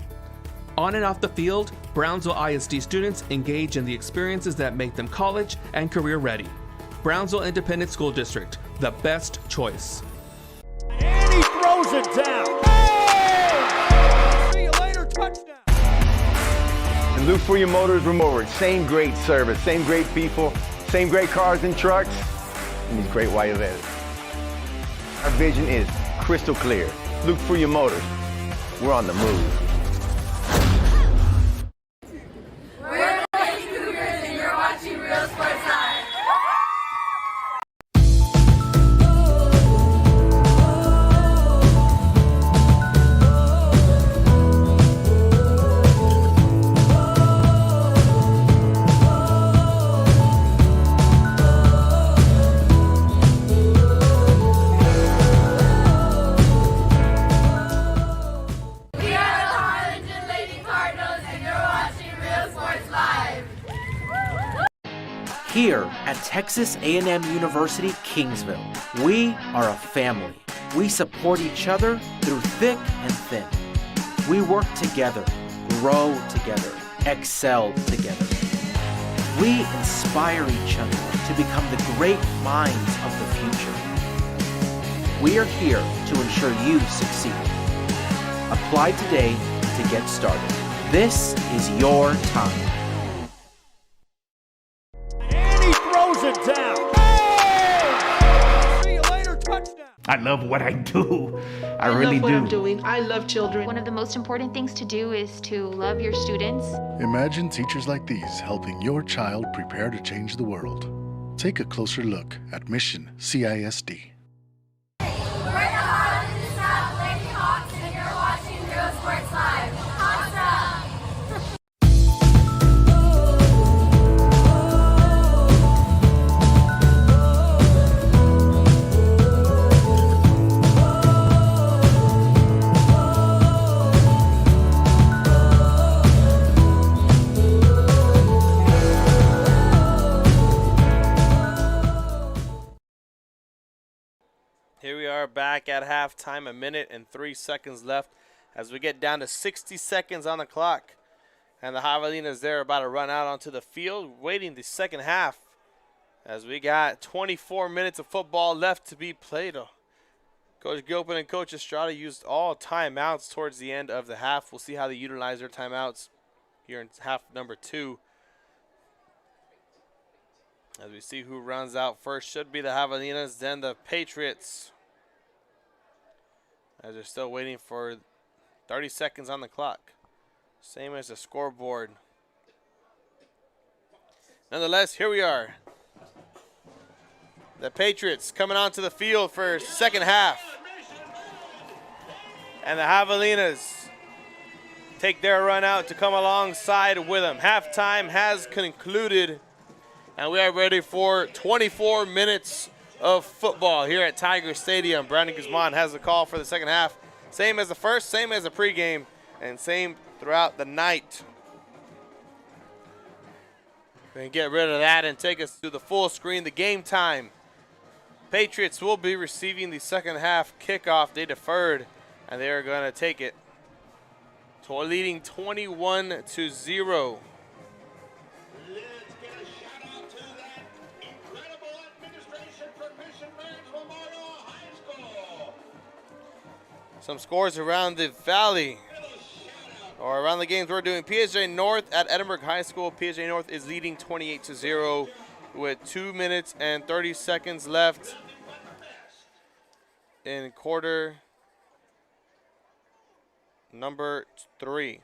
On and off the field, Brownsville ISD students engage in the experiences that make them college and career ready. Brownsville Independent School District, the best choice. And he throws it down. Oh! See you later, touchdown. And look for your motors removed. Same great service, same great people, same great cars and trucks, and these great white letters. Our vision is crystal clear. Look for your motors. We're on the move. We're the Lady Cougars, and you're watching Real Sports Live. We are the Harlingen Lady Cardinals, and you're watching Real Sports Live. Here at Texas A&M University, Kingsville, we are a family. We support each other through thick and thin. We work together, grow together, excel together. We inspire each other to become the great minds of the future. We are here to ensure you succeed. Apply today to get started. This is your time. And he throws it down. Oh! See you later, touchdown. I love what I do. I really love what do. I'm doing. I love children. One of the most important things to do is to love your students. Imagine teachers like these helping your child prepare to change the world. Take a closer look at Mission CISD. We're the Harlingen South Lady Hawks, and you're watching Real Sports Live. Awesome! back at halftime, 1 minute and 3 seconds left as we get down to 60 seconds on the clock. And the Javelinas there about to run out onto the field, waiting the second half as we got 24 minutes of football left to be played. Coach Gilpin and Coach Estrada used all timeouts towards the end of the half. We'll see how they utilize their timeouts here in half number 2. As we see who runs out first, should be the Javelinas, then the Patriots. As they're still waiting for 30 seconds on the clock. Same as the scoreboard. Nonetheless, here we are. The Patriots coming onto the field for second half. And the Javelinas take their run out to come alongside with them. Halftime has concluded, and we are ready for 24 minutes of football here at Tiger Stadium. Brandon Guzman has the call for the second half. Same as the first, same as the pregame, and same throughout the night. We can get rid of that and take us to the full screen, the game time. Patriots will be receiving the second half kickoff. They deferred, and they are going to take it. So leading 21-0. Some scores around the valley, or around the games we're doing. PSJA North at Edinburgh High School. PSJA North is leading 28-0 with 2 minutes and 30 seconds left in quarter number 3.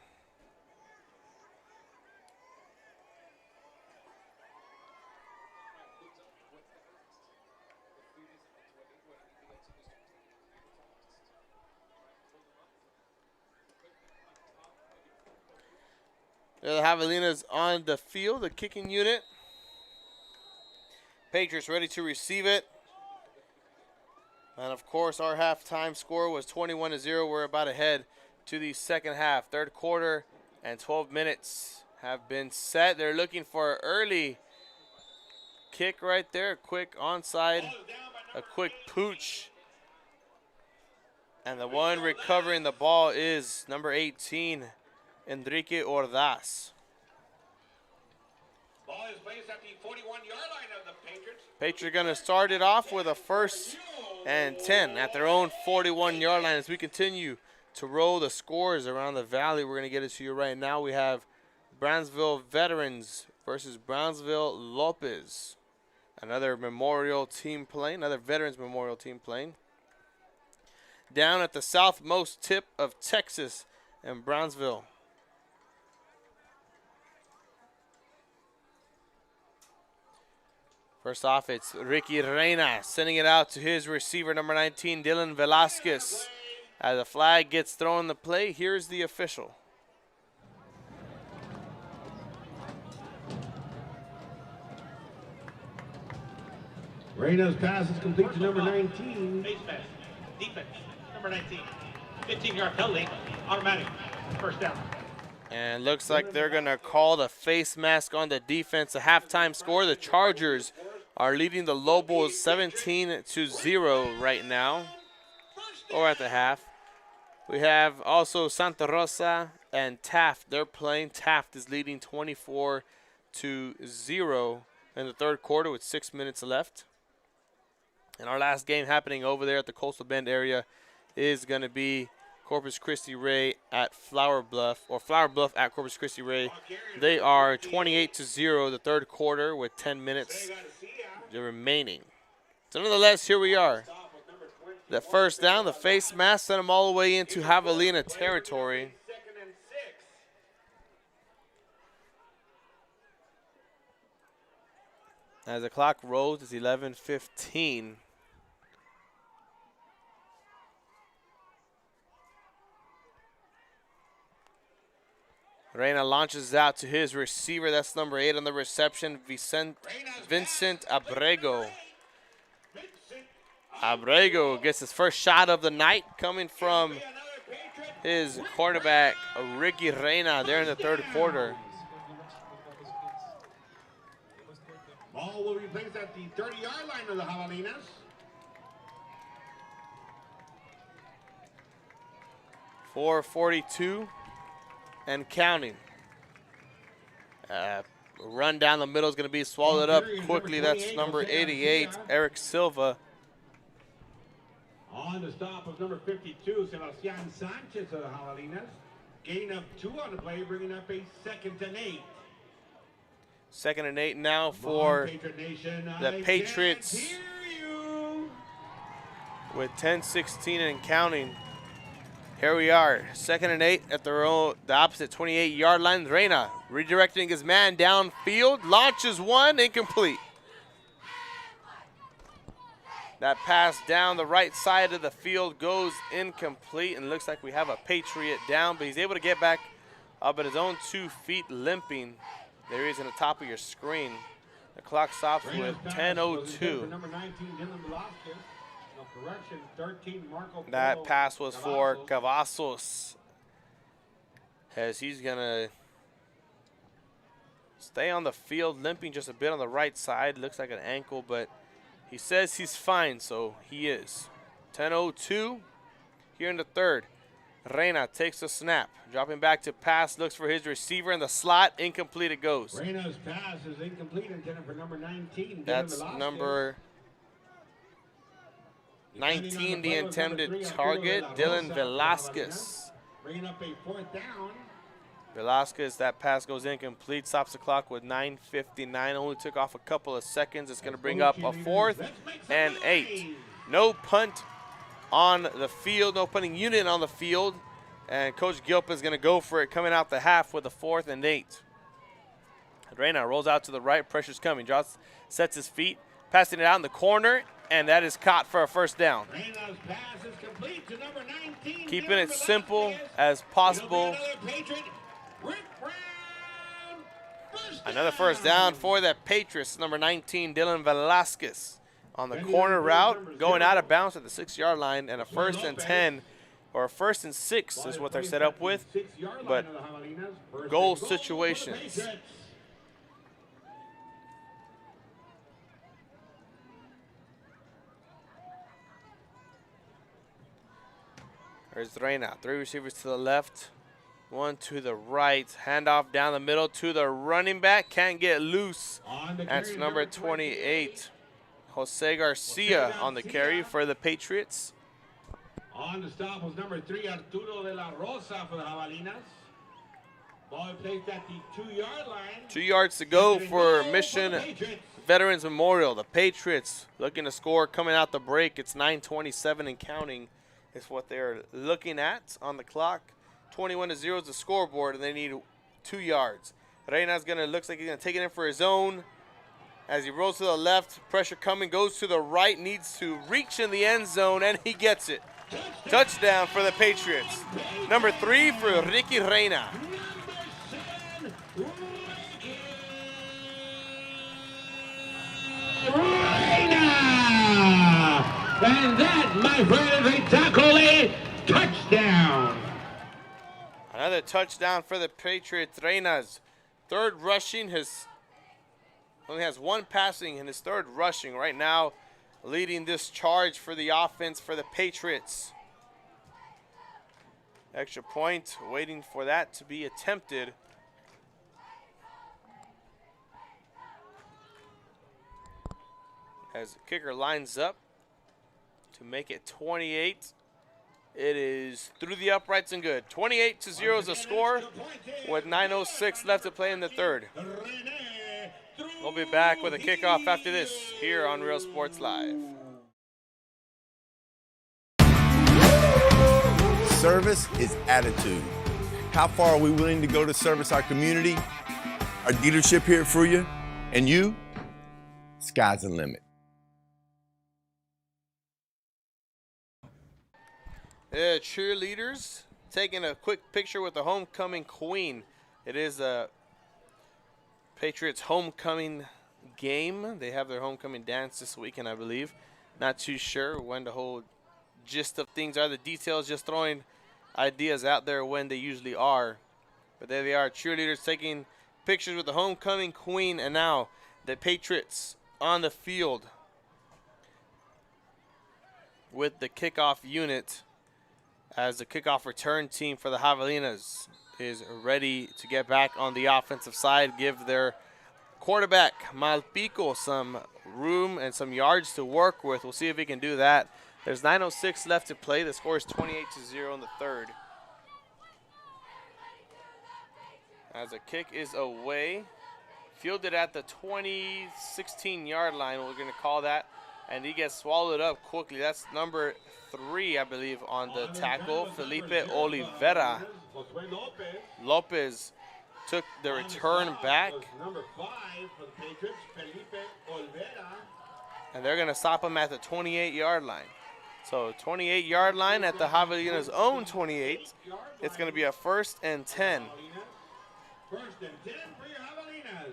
The Javelinas on the field, the kicking unit. Patriots ready to receive it. And of course, our halftime score was 21-0. We're about ahead to the second half. Third quarter and 12 minutes have been set. They're looking for an early kick right there. A quick onside, a quick pooch. And the one recovering the ball is number 18, Enrique Ordaz. Ball is placed at the 41-yard line of the Patriots. Patriots are going to start it off with a 1st and 10 at their own 41-yard line. As we continue to roll the scores around the valley, we're going to get it to you right now. We have Brownsville Veterans versus Brownsville Lopez. Another memorial team playing, another Veterans Memorial team playing. Down at the southmost tip of Texas and Brownsville. First off, it's Ricky Reina sending it out to his receiver, number 19, Dylan Velasquez. As the flag gets thrown in the play, here's the official. Reina's pass is complete to number 19. Face pass. Defense. Number 19. 15-yard penalty. Automatic. First down. And looks like they're going to call the face mask on the defense. A halftime score. The Chargers are leading the Lobos 17-0 right now, or at the half. We have also Santa Rosa and Taft. They're playing. Taft is leading 24-0 in the third quarter with 6 minutes left. And our last game happening over there at the Coastal Bend area is going to be Corpus Christi Ray at Flower Bluff, or Flower Bluff at Corpus Christi Ray. They are 28-0 the third quarter with 10 minutes remaining. So nonetheless, here we are. The first down, the face mask sent them all the way into Javelina territory. As the clock rolls, it's 11:15. Reina launches out to his receiver. That's number 8 on the reception, Vincent Abrego. Abrego gets his first shot of the night coming from his quarterback, Ricky Reina, there in the third quarter. Ball will be placed at the 30-yard line of the Javelinas. 4:42 and counting. Run down the middle is going to be swallowed up quickly. That's number 88, Eric Silva. On the stop of number 52, Sebastian Sanchez of the Javelinas. Gain of 2 on the play, bringing up a 2nd and 8. 2nd and 8 now for the Patriots. With 10:16 and counting. Here we are, 2nd and 8 at the opposite 28-yard line. Reyna redirecting his man downfield, launches one, incomplete. That pass down the right side of the field goes incomplete, and looks like we have a Patriot down, but he's able to get back up at his own 2 feet, limping. There he is in the top of your screen. The clock stops with 10:02. That pass was for Cavazos, as he's gonna stay on the field, limping just a bit on the right side. Looks like an ankle, but he says he's fine, so he is. 10:02 here in the third. Reyna takes the snap, dropping back to pass, looks for his receiver in the slot, incomplete it goes. Reyna's pass is incomplete, intended for number 19. That's number 19, the intended target, Dylan Velasquez. Bringing up a 4th down. Velasquez, that pass goes incomplete, stops the clock with 9:59, only took off a couple of seconds. It's going to bring up a 4th and 8. No punt on the field, no punting unit on the field, and Coach Gilpin is going to go for it coming out the half with a 4th and 8. Reyna rolls out to the right, pressure's coming. Josh sets his feet, passing it out in the corner, and that is caught for a 1st down. Reyna's pass is complete to number 19. Keeping it simple as possible. Another 1st down for the Patriots. Number 19, Dylan Velasquez on the corner route, going out of bounds at the 6-yard line, and a 1st and 10, or a 1st and 6 is what they're set up with, but goal situations. There's Reyna, 3 receivers to the left, 1 to the right. Handoff down the middle to the running back. Can't get loose. That's number 28, Jose Garcia on the carry for the Patriots. On the stop was number 3, Arturo de la Rosa for the Javelinas. Ball placed at the 2-yard line. 2 yards to go for Mission Veterans Memorial. The Patriots looking to score coming out the break. It's 9:27 and counting is what they're looking at on the clock. 21-0 is the scoreboard, and they need 2 yards. Reyna's looks like he's gonna take it in for his own. As he rolls to the left, pressure coming, goes to the right, needs to reach in the end zone, and he gets it. Touchdown for the Patriots. Number 3 for Ricky Reyna. And that, my friend, is a tackle, a touchdown. Another touchdown for the Patriots. Reyna's 3rd rushing, only has 1 passing in his 3rd rushing right now, leading this charge for the offense for the Patriots. Extra point, waiting for that to be attempted. As the kicker lines up to make it 28. It is through the uprights and good. 28-0 is the score with 9:06 left to play in the 3rd. We'll be back with a kickoff after this here on Real Sports Live. Service is attitude. How far are we willing to go to service our community? Our dealership here for you, and you, sky's the limit. Cheerleaders taking a quick picture with the homecoming queen. It is a Patriots homecoming game. They have their homecoming dance this weekend, I believe. Not too sure when the whole gist of things are. The details, just throwing ideas out there when they usually are. But there they are, cheerleaders taking pictures with the homecoming queen, and now the Patriots on the field with the kickoff unit as the kickoff return team for the Javelinas is ready to get back on the offensive side, give their quarterback Malpico some room and some yards to work with. We'll see if he can do that. There's 9:06 left to play. The score is 28-0 in the third. As a kick is away, fielded at the 16-yard line, we're going to call that, and he gets swallowed up quickly. That's number 3, I believe, on the tackle, Felipe Oliveira. Lopez took the return back. Number 5 for the Patriots, Felipe Olvera. And they're going to stop him at the 28-yard line. So 28-yard line at the Javelina's own 28. It's going to be a 1st and 10. 1st and 10 for your Javelinas.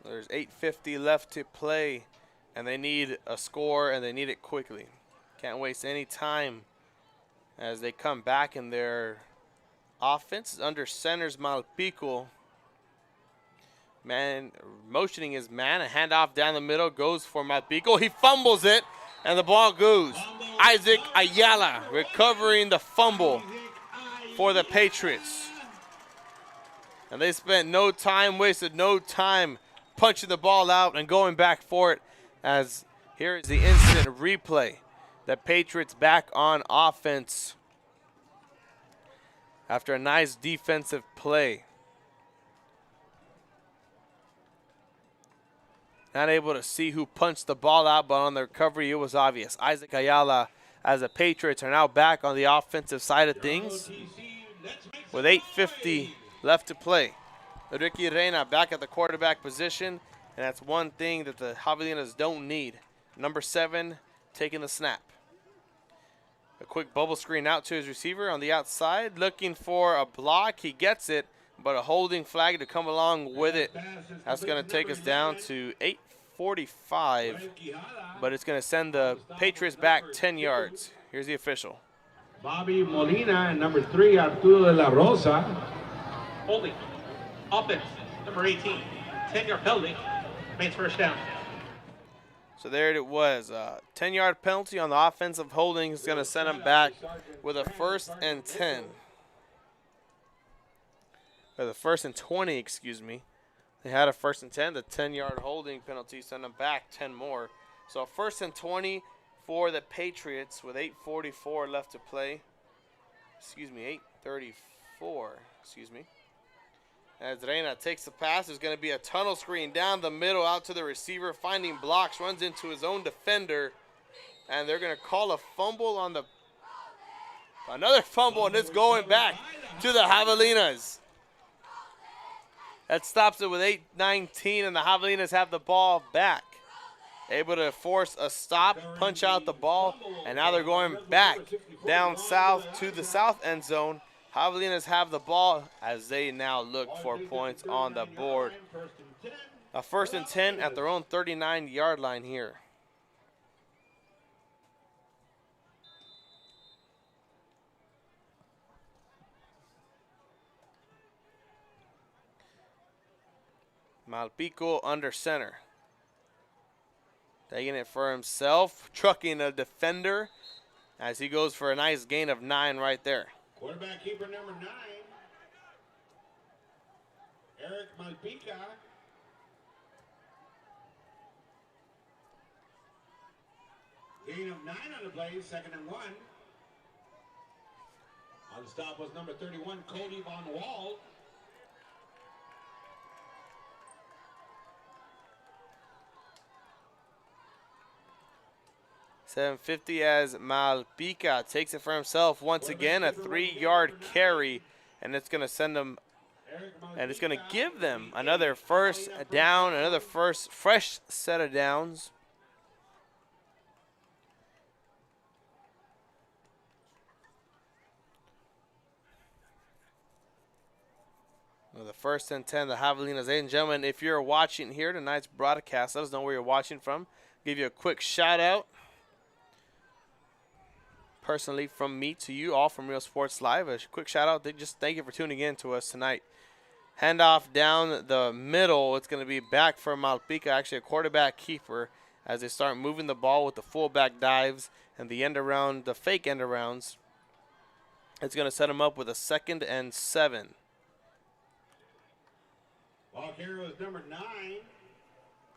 There's 8:50 left to play, and they need a score, and they need it quickly. Can't waste any time as they come back in their offense. Under center's Malpico. Man, motioning his man. A handoff down the middle goes for Malpico. He fumbles it, and the ball goes. Isaac Ayala recovering the fumble for the Patriots. And they spent no time, wasted no time punching the ball out and going back for it, as here is the instant replay. The Patriots back on offense after a nice defensive play. Not able to see who punched the ball out, but on the recovery it was obvious. Isaac Ayala, as the Patriots are now back on the offensive side of things with 8:50 left to play. Ricky Reina back at the quarterback position, and that's one thing that the Javelinas don't need. Number 7 taking the snap. A quick bubble screen out to his receiver on the outside, looking for a block. He gets it, but a holding flag to come along with it. That's going to take us down to 8:45, but it's going to send the Patriots back 10 yards. Here's the official. Bobby Molina and number 3, Arturo de la Rosa. Holding. Offense, number 18. 10-yard penalty. Remains 1st down. So there it was. 10-yard penalty on the offensive holding is going to send them back with a 1st and 10. Or the 1st and 20, excuse me. They had a 1st and 10. The 10-yard holding penalty sent them back 10 more. So 1st and 20 for the Patriots with 8:44 left to play. Excuse me, 8:34. Excuse me. As Reina takes the pass, there's going to be a tunnel screen down the middle out to the receiver, finding blocks, runs into his own defender, and they're going to call a fumble on the another fumble, and it's going back to the Javelinas. That stops it with 8:19, and the Javelinas have the ball back. Able to force a stop, punch out the ball, and now they're going back down south to the south end zone. Javelinas have the ball as they now look for points on the board. A 1st and 10 at their own 39-yard line here. Malpico under center. Taking it for himself, trucking a defender as he goes for a nice gain of 9 right there. Quarterback keeper number 9, Eric Malpica. Gain of 9 on the play, 2nd and 1. On the stop was number 31, Cody Von Wall. $7.50 as Malpica takes it for himself once again, a 3-yard carry, and it's going to send them, and it's going to give them another 1st down, another fresh set of downs. With the 1st and 10, the Javelinas. Ladies and gentlemen, if you're watching here tonight's broadcast, let us know where you're watching from. Give you a quick shout out. Personally, from me to you, all from Real Sports Live, a quick shout out. Just thank you for tuning in to us tonight. Handoff down the middle. It's going to be back for Malpica, actually a quarterback keeper, as they start moving the ball with the fullback dives. and the end around, the fake end arounds. It's going to set him up with a 2nd and 7. Ball carrier was number 9.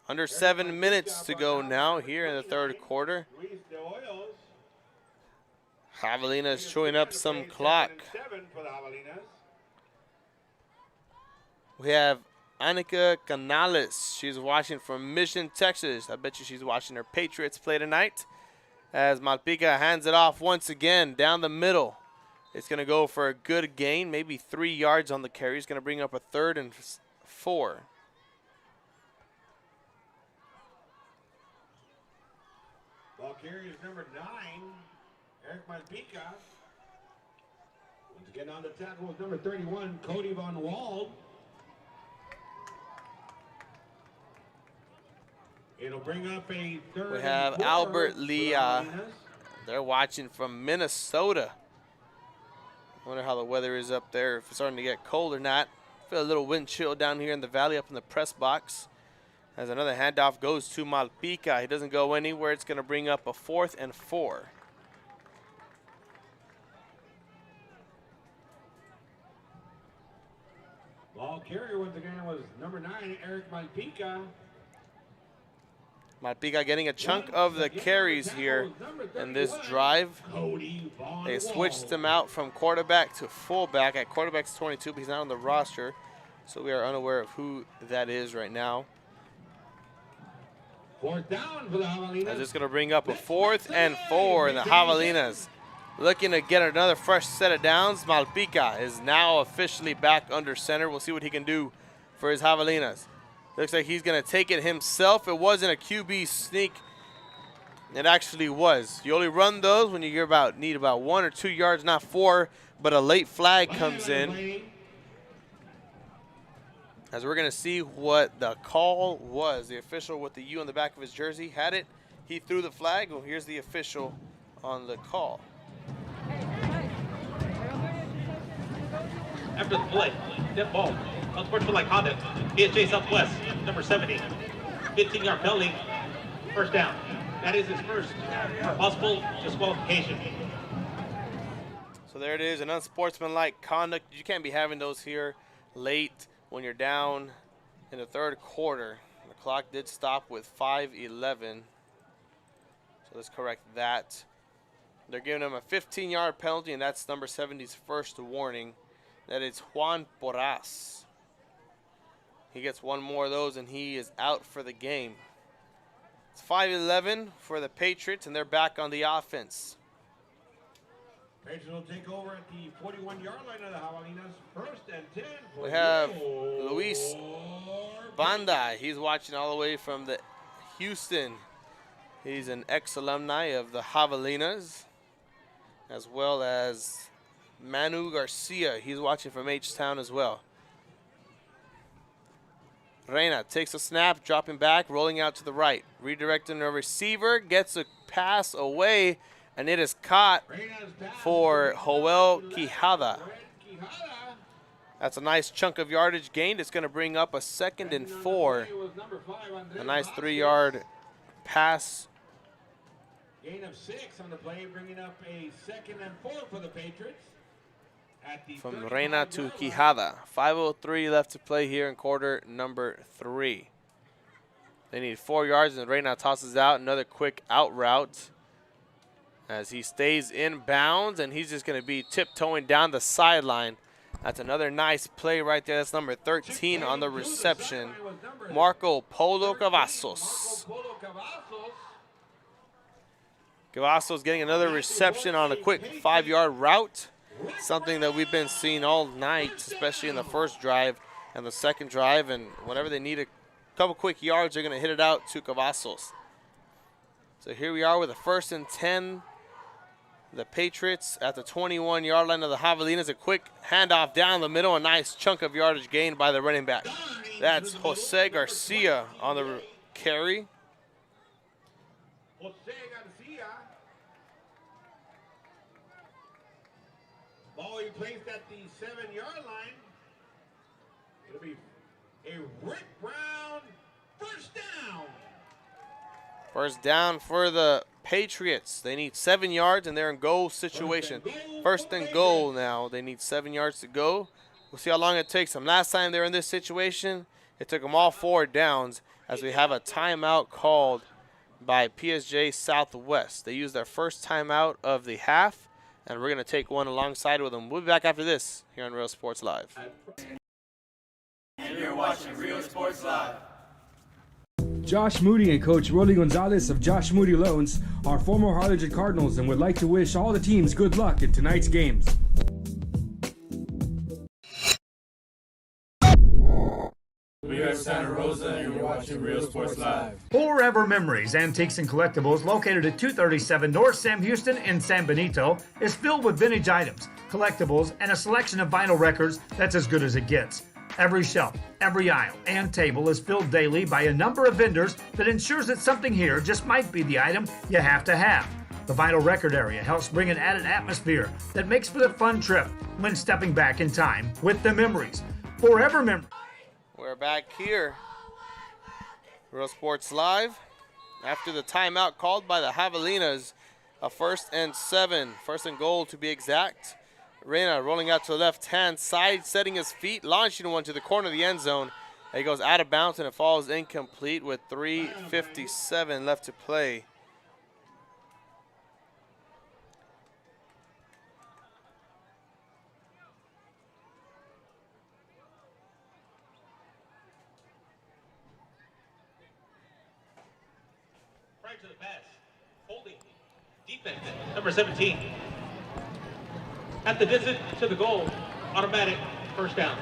Under 7 minutes to go now here in the third quarter. Javelinas chewing up some clock. We have Annika Canales. She's watching from Mission, Texas. I bet you she's watching her Patriots play tonight. As Malpica hands it off once again down the middle. It's going to go for a good gain, maybe 3 yards on the carry. It's going to bring up a 3rd and 4. Ball carrier is number 9, Eric Malpica. Once again on the tackle was number 31, Cody Von Wald. It'll bring up a 3rd. We have Albert Leah. They're watching from Minnesota. I wonder how the weather is up there, if it's starting to get cold or not. Feel a little wind chill down here in the valley up in the press box. As another handoff goes to Malpica. He doesn't go anywhere. It's going to bring up a 4th and 4. Ball carrier once again was number 9, Eric Malpica. Malpica getting a chunk of the carries here in this drive. They switched him out from quarterback to fullback. At quarterback's 22, but he's not on the roster, so we are unaware of who that is right now. 4th down for the Javelinas. That's just going to bring up a 4th and 4, and the Javelinas looking to get another fresh set of downs. Malpica is now officially back under center. We'll see what he can do for his Javelinas. Looks like he's going to take it himself. It wasn't a QB sneak. It actually was. You only run those when you need about 1 or 2 yards, not 4, but a late flag comes in. As we're going to see what the call was. The official with the U on the back of his jersey had it. He threw the flag. Well, here's the official on the call. After the play, dead ball. Unsportsmanlike conduct. PSJA Southwest, number 70. 15-yard penalty. First down. That is his first possible disqualification. So there it is, an unsportsmanlike conduct. You can't be having those here late when you're down in the third quarter. The clock did stop with 5:11. So let's correct that. They're giving him a 15-yard penalty, and that's number 70's first warning. That is Juan Porras. He gets one more of those, and he is out for the game. It's 5:11 for the Patriots, and they're back on the offense. Patriots will take over at the 41-yard line of the Javelinas. 1st and 10. We have Luis Banda. He's watching all the way from the Houston. He's an ex-alumni of the Javelinas, as well as Manu Garcia. He's watching from H-Town as well. Reina takes a snap, dropping back, rolling out to the right. Redirecting the receiver, gets a pass away, and it is caught for Joel Quijada. That's a nice chunk of yardage gained. It's going to bring up a 2nd and 4. A nice 3-yard pass. Gain of 6 on the play, bringing up a 2nd and 4 for the Patriots. From Reina to Quijada. 5:03 left to play here in quarter number 3. They need 4 yards, and Reina tosses out another quick out route as he stays in bounds, and he's just going to be tiptoeing down the sideline. That's another nice play right there. That's number 13 on the reception, Marco Polo Cavazos. Cavazos getting another reception on a quick 5-yard route. Something that we've been seeing all night, especially in the first drive and the second drive. And whenever they need a couple quick yards, they're going to hit it out to Cavazos. So here we are with a 1st and 10. The Patriots at the 21-yard line of the Javelinas. A quick handoff down the middle. A nice chunk of yardage gained by the running back. That's Jose Garcia on the carry. Ball he placed at the 7-yard line. It'll be a Rick Brown first down. First down for the Patriots. They need 7 yards, and they're in goal situation. First and goal now. They need 7 yards to go. We'll see how long it takes them. Last time they were in this situation, it took them all 4 downs, as we have a timeout called by PSJ Southwest. They used their first timeout of the half, and we're going to take one alongside with them. We'll be back after this here on Real Sports Live. And you're watching Real Sports Live. Josh Moody and Coach Rolly Gonzalez of Josh Moody Loans are former Harlingen Cardinals and would like to wish all the teams good luck in tonight's games. We are Santa Rosa, and you're watching Real Sports Live. Forever Memories Antiques and Collectibles, located at 237 North Sam Houston in San Benito, is filled with vintage items, collectibles, and a selection of vinyl records that's as good as it gets. Every shelf, every aisle, and table is filled daily by a number of vendors that ensures that something here just might be the item you have to have. The vinyl record area helps bring an added atmosphere that makes for the fun trip when stepping back in time with the memories. Forever Memories. We're back here, Real Sports Live, after the timeout called by the Javelinas. A 1st and 7, 1st and goal to be exact. Reyna rolling out to the left-hand side, setting his feet, launching one to the corner of the end zone. He goes out of bounds, and it falls incomplete with 3:57 left to play. Prior to the pass, holding, defense, number 17. At the distance to the goal, automatic first down.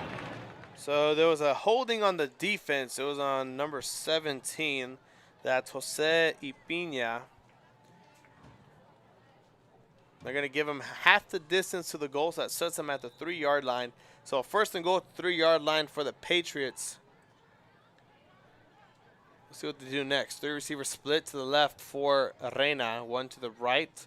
So there was a holding on the defense. It was on number 17. That's Jose Ipiña. They're going to give him half the distance to the goal, so that sets him at the 3-yard line. So 1st and goal at the 3-yard line for the Patriots. Let's see what they do next. 3 receiver split to the left for Reyna, 1 to the right.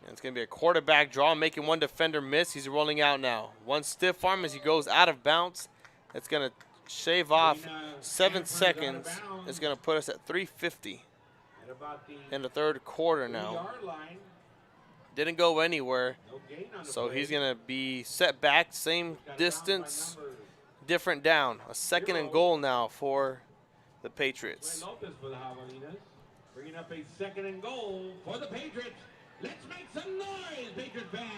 And it's going to be a quarterback draw, making one defender miss. He's rolling out now. 1 stiff arm as he goes out of bounds. It's going to shave off 7 seconds. It's going to put us at 3:50 in the 3rd quarter now. Didn't go anywhere. So he's going to be set back, same distance, different down. A 2nd and goal now for the Patriots. Bringing up a 2nd and goal for the Patriots. Let's make some noise, Patriot fans.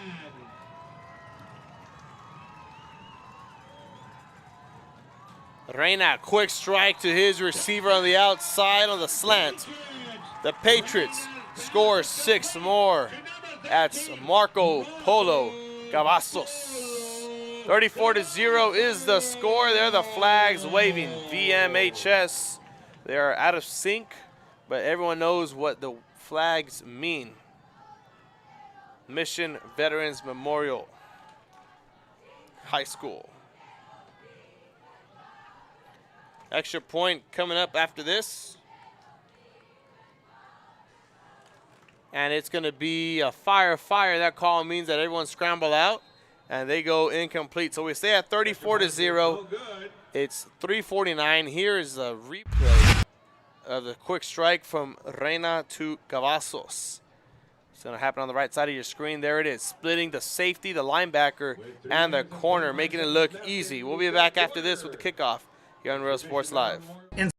Reyna, quick strike to his receiver on the outside on the slant. The Patriots score 6 more. That's Marco Polo Cavazos. 34-0 is the score. There are the flags waving. VMHS. They are out of sync, but everyone knows what the flags mean. Mission Veterans Memorial High School. Extra point coming up after this. And it's going to be a fire. That call means that everyone scramble out, and they go incomplete. So we stay at 34-0. It's 3:49. Here is a replay of the quick strike from Reyna to Cavazos. It's going to happen on the right side of your screen. There it is, splitting the safety, the linebacker, and the corner, making it look easy. We'll be back after this with the kickoff here on Real Sports Live. In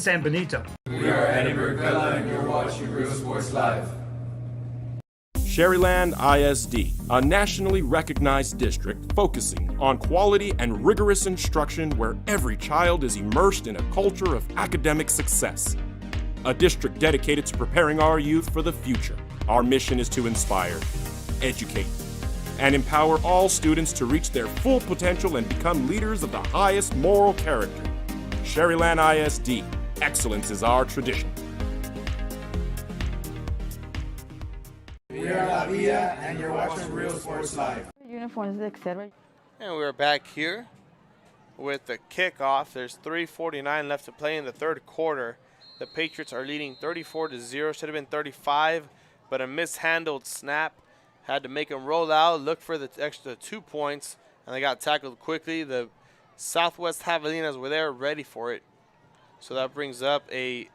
San Benito. We are Edinburgh Bella, and you're watching Real Sports Live. Sherryland ISD, a nationally recognized district focusing on quality and rigorous instruction where every child is immersed in a culture of academic success. A district dedicated to preparing our youth for the future. Our mission is to inspire, educate, and empower all students to reach their full potential and become leaders of the highest moral character. Sherryland ISD, excellence is our tradition. We are La Villa, and you're watching Real Sports Live. Uniforms, etc. And we're back here with the kickoff. There's 3:49 left to play in the 3rd quarter. The Patriots are leading 34-0. Should have been 35, but a mishandled snap had to make them roll out, look for the extra 2 points, and they got tackled quickly. The Southwest Javelinas were there ready for it. So that brings up a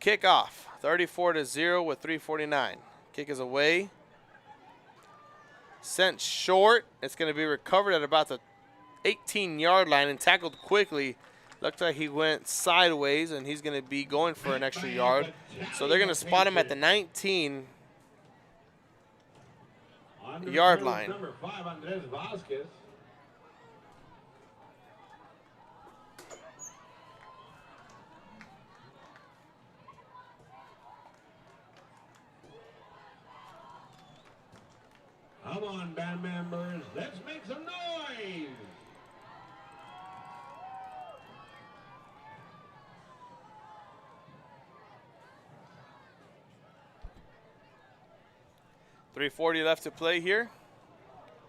Kickoff, 34-0 with 3:49. Kick is away. Sent short. It's going to be recovered at about the 18-yard line and tackled quickly. Looked like he went sideways, and he's going to be going for an extra yard. So they're going to spot him at the 19-yard line. Number 5, Andres Vasquez. Come on, band members, let's make some noise. .340 left to play here,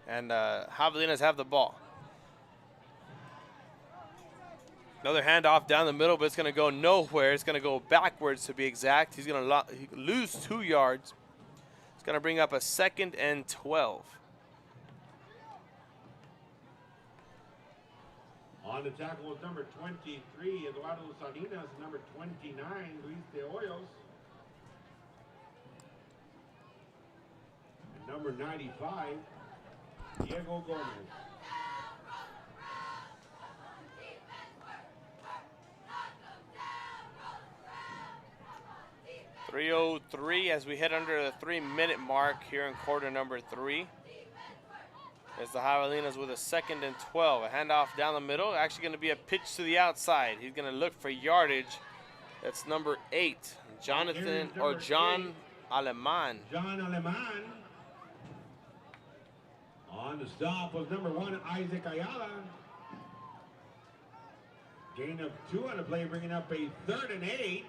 and Javelinas have the ball. Another handoff down the middle, but it's going to go nowhere. It's going to go backwards to be exact. He's going to lose 2 yards. It's going to bring up a 2nd and 12. On the tackle was number 23, Eduardo Salinas, number 29, Luis de Hoyos. And number 95, Diego Gomez. .303 as we head under the 3-minute mark here in quarter number 3. As the Javelinas with a 2nd and 12. A handoff down the middle. Actually going to be a pitch to the outside. He's going to look for yardage. That's number 8. John Aleman. John Aleman. On the stop was number 1, Isaac Ayala. Gain of 2 on the play, bringing up a 3rd and 8.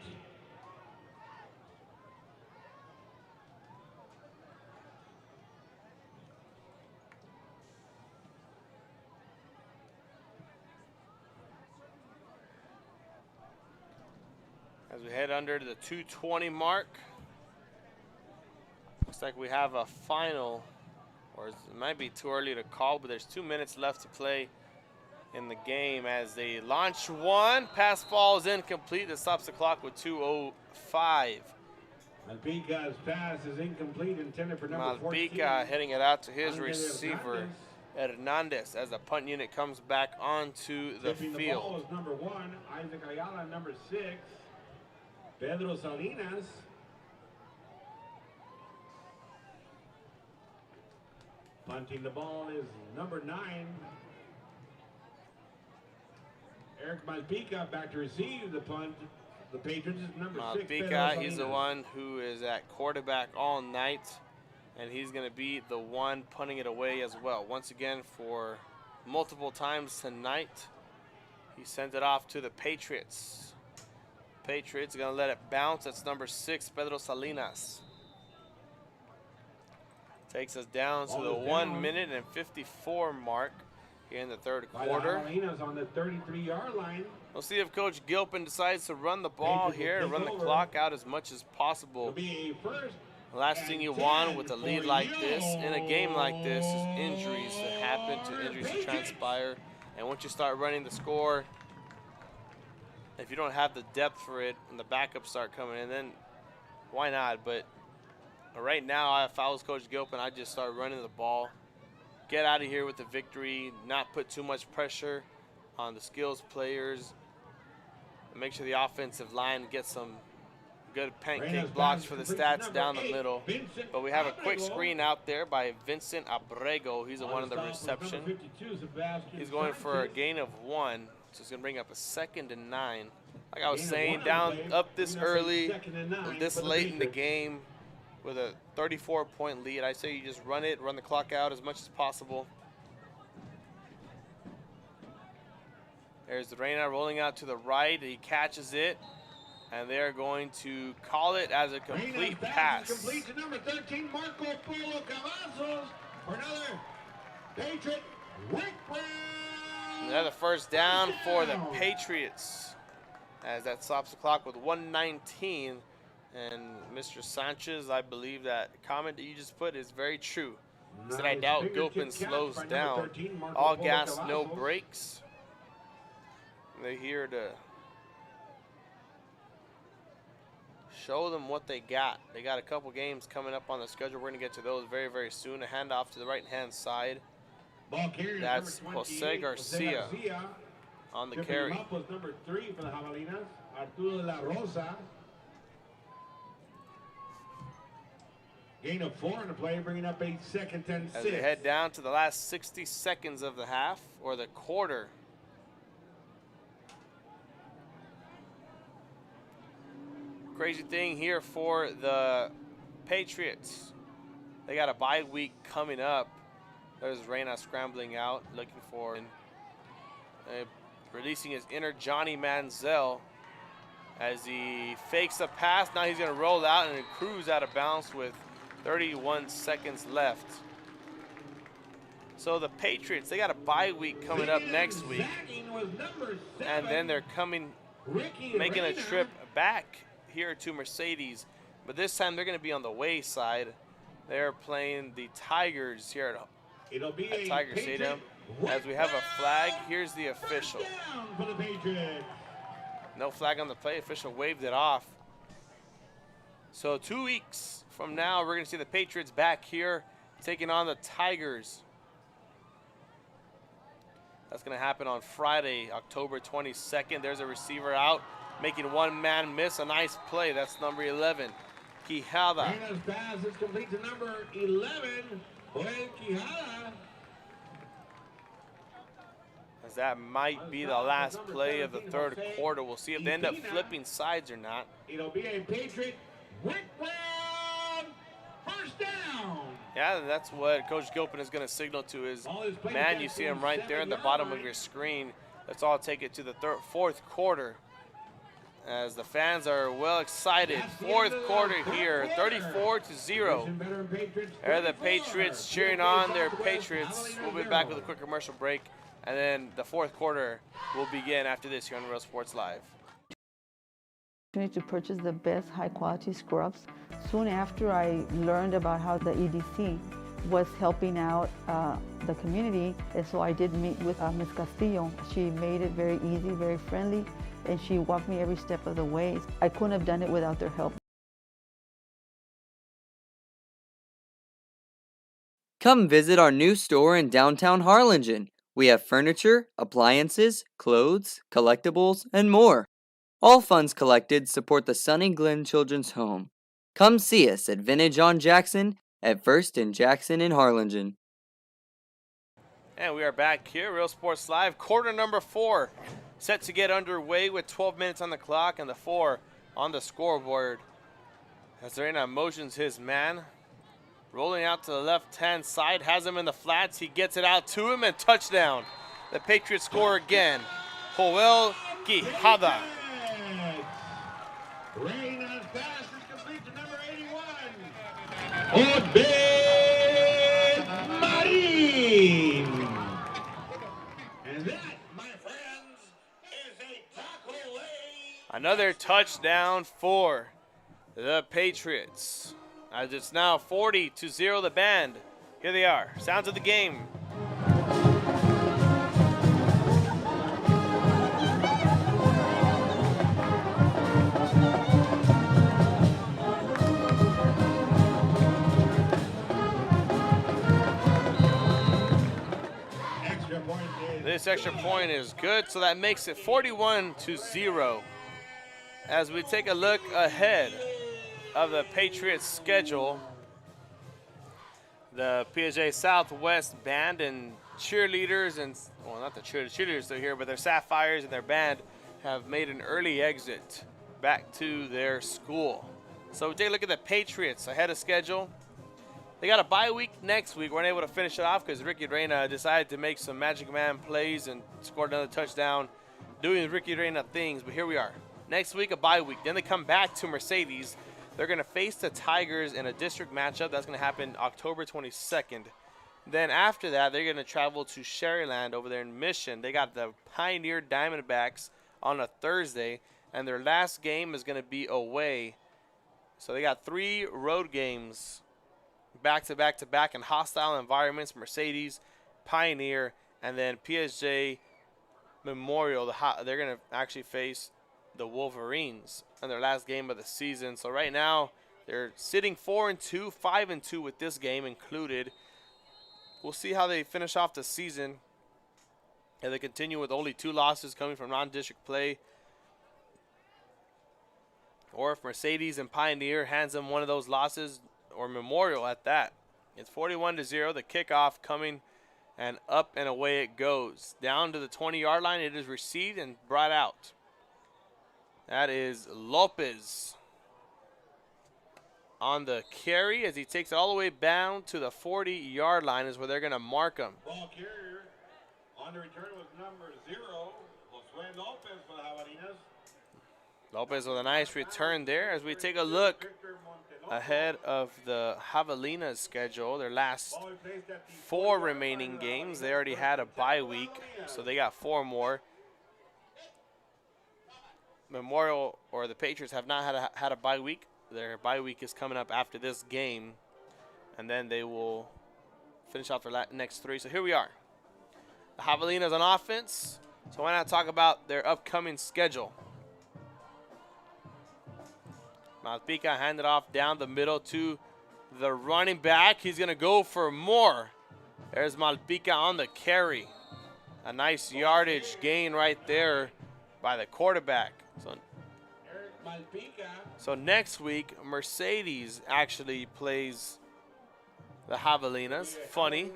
As we head under the 2:20 mark, looks like we have a final, or it might be too early to call, but there's 2 minutes left to play in the game as they launch one. Pass falls incomplete. That stops the clock with 2:05. Malpica's pass is incomplete, intended for number 14. Malpica heading it out to his receiver, Hernandez, as the punt unit comes back onto the Tipping field. The ball is number 1, Isaac Ayala, number 6. Pedro Salinas. Punting the ball is number 9. Eric Malpica back to receive the punt. The Patriots is number 6. Malpica, he's the one who is at quarterback all night, and he's going to be the one punting it away as well. Once again, for multiple times tonight, he sent it off to the Patriots. Patriots are going to let it bounce. That's number 6, Pedro Salinas. Takes us down to the 1 minute and 54 mark here in the third quarter. On the 33-yard line. We'll see if Coach Gilpin decides to run the ball here, run the clock out as much as possible. The last thing you want with a lead like this, in a game like this, is injuries that happen, injuries to transpire. And once you start running the score, if you don't have the depth for it and the backups start coming in, then why not? But right now, if I was Coach Gilpin, I'd just start running the ball, get out of here with the victory, not put too much pressure on the skills players, and make sure the offensive line gets some good pancake blocks for the stats down the middle. But we have a quick screen out there by Vincent Abrego. He's the one in the reception. He's going for a gain of 1. So it's going to bring up a 2nd and 9. Like I was saying, up this early, this late in the game with a 34-point lead, I say you just run the clock out as much as possible. There's the Reina rolling out to the right. He catches it, and they're going to call it as a complete pass. Complete to number 13, Marco Polo Cavazos, for another Patriot Rick Brown. Another first down for the Patriots, as that stops the clock with 1:19. And Mr. Sanchez, I believe that comment that you just put is very true. He said, I doubt Gilpin slows down. All gas, no brakes. They're here to show them what they got. They got a couple games coming up on the schedule. We're going to get to those very, very soon. A handoff to the right-hand side. Ball carrier That's number Jose 28, Garcia on the Tripping carry. him up was number 3 for the Javelinas, Arturo La Rosa. Gain of 4 in the play, bringing up a second 10-6. As we head down to the last 60 seconds of the half, or the quarter. Crazy thing here for the Patriots. They got a bye week coming up. There's Reyna scrambling out, looking for, releasing his inner Johnny Manziel as he fakes a pass. Now he's going to roll out and cruise out of bounds with 31 seconds left. So the Patriots, they got a bye week coming up next week. And then they're making a trip back here to Mercedes. But this time they're going to be on the away side. They're playing the Tigers here at Tiger Stadium. As we have a flag, here's the official. No flag on the play, official waved it off. So 2 weeks from now, we're going to see the Patriots back here taking on the Tigers. That's going to happen on Friday, October 22nd. There's a receiver out, making one man miss. A nice play. That's number 11, Quijada. Reyna's pass is complete to number 11, Joel Quijada. As that might be the last play of the third quarter. We'll see if they end up flipping sides or not. It'll be a Patriot first down. Yeah, that's what Coach Gilpin is going to signal to his man. You see him right there at the bottom of your screen. Let's all take it to the fourth quarter as the fans are well excited. Fourth quarter here, 34-0. There are the Patriots cheering on their Patriots. We'll be back with a quick commercial break, and then the fourth quarter will begin after this here on Real Sports Live. To purchase the best high-quality scrubs. Soon after I learned about how the EDC was helping out the community, and so I did meet with Ms. Castillo. She made it very easy, very friendly, and she walked me every step of the way. I couldn't have done it without their help. Come visit our new store in downtown Harlingen. We have furniture, appliances, clothes, collectibles, and more. All funds collected support the Sunny Glen Children's Home. Come see us at Vintage on Jackson at First and Jackson in Harlingen. And we are back here, Real Sports Live. Quarter number 4 set to get underway with 12 minutes on the clock and the 4 on the scoreboard. As Reyna motions his man. Rolling out to the left-hand side, has him in the flats. He gets it out to him and touchdown. The Patriots score again. Joel Quijada. Reyna's pass is complete to number 81, Obed Marin. And that, my friends, is a tackle away. Another touchdown for the Patriots. As it's now 40-0 the band. Here they are, sounds of the game. This extra point is good, so that makes it 41-0. As we take a look ahead of the Patriots schedule, the PSJA Southwest band and cheerleaders, and well, not the cheerleaders are here, but their Sapphires and their band have made an early exit back to their school. So we take a look at the Patriots ahead of schedule. They got a bye week next week. We're unable to finish it off because Ricky Reyna decided to make some Magic Man plays and scored another touchdown doing Ricky Reyna things, but here we are. Next week, a bye week. Then they come back to Mercedes. They're going to face the Tigers in a district matchup. That's going to happen October 22nd. Then after that, they're going to travel to Sherryland over there in Mission. They got the Pioneer Diamondbacks on a Thursday, and their last game is going to be away. So they got 3 road games back-to-back-to-back in hostile environments: Mercedes, Pioneer, and then PSJ Memorial. They're going to actually face the Wolverines in their last game of the season. So right now they're sitting 4-2, 5-2 with this game included. We'll see how they finish off the season. And they continue with only 2 losses coming from non-district play, or if Mercedes and Pioneer hands them one of those losses, or Memorial at that. It's 41-0. The kickoff coming, and up and away it goes. Down to the 20-yard line. It is received and brought out. That is Lopez on the carry as he takes it all the way down to the 40-yard line is where they're going to mark him. Ball carrier on the return was number 0, Josue Lopez for the Javelinas. Lopez with a nice return there as we take a look ahead of the Javelinas schedule. Their last 4 remaining games, they already had a bye week, so they got 4 more. Memorial or the Patriots have not had a bye week. Their bye week is coming up after this game, and then they will finish off their next 3. So here we are. The Javelinas on offense, so why not talk about their upcoming schedule. Malpica handed off down the middle to the running back. He's going to go for more. There's Malpica on the carry. A nice yardage gain right there by the quarterback. So next week, Mercedes actually plays the Javelinas. Funny.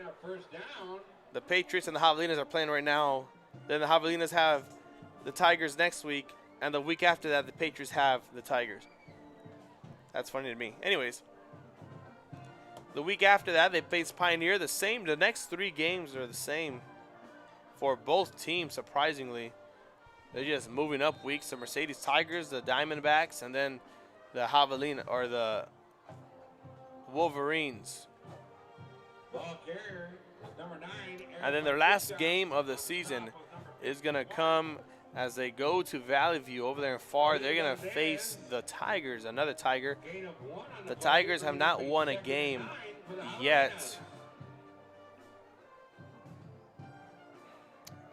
The Patriots and the Javelinas are playing right now. Then the Javelinas have the Tigers next week. And the week after that, the Patriots have the Tigers. That's funny to me. Anyways, the week after that, they face Pioneer. The next 3 games are the same for both teams, surprisingly. They're just moving up weeks. The Mercedes Tigers, the Diamondbacks, and then the Javelina or the Wolverines. And then their last game of the season is going to come as they go to Valley View over there in Far. They're going to face the Tigers, another Tiger. The Tigers have not won a game yet.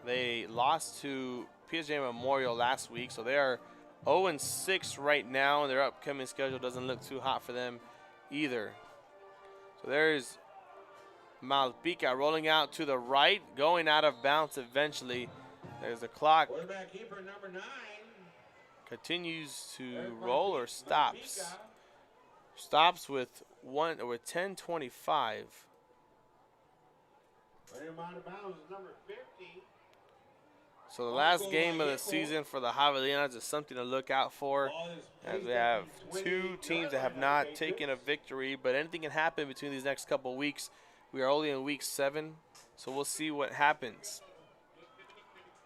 They lost to PSJA Memorial last week, so they are 0-6 right now, and their upcoming schedule doesn't look too hot for them either. So there's Malpica rolling out to the right, going out of bounds eventually. There's the clock. Quarterback keeper number 9. Continues to roll or stops. Stops with 10:25. Right him out of bounds is number 50. So the last game of the season for the Javelinas is something to look out for, as we have 2 teams that have not taken a victory, but anything can happen between these next couple weeks. We are only in week 7, so we'll see what happens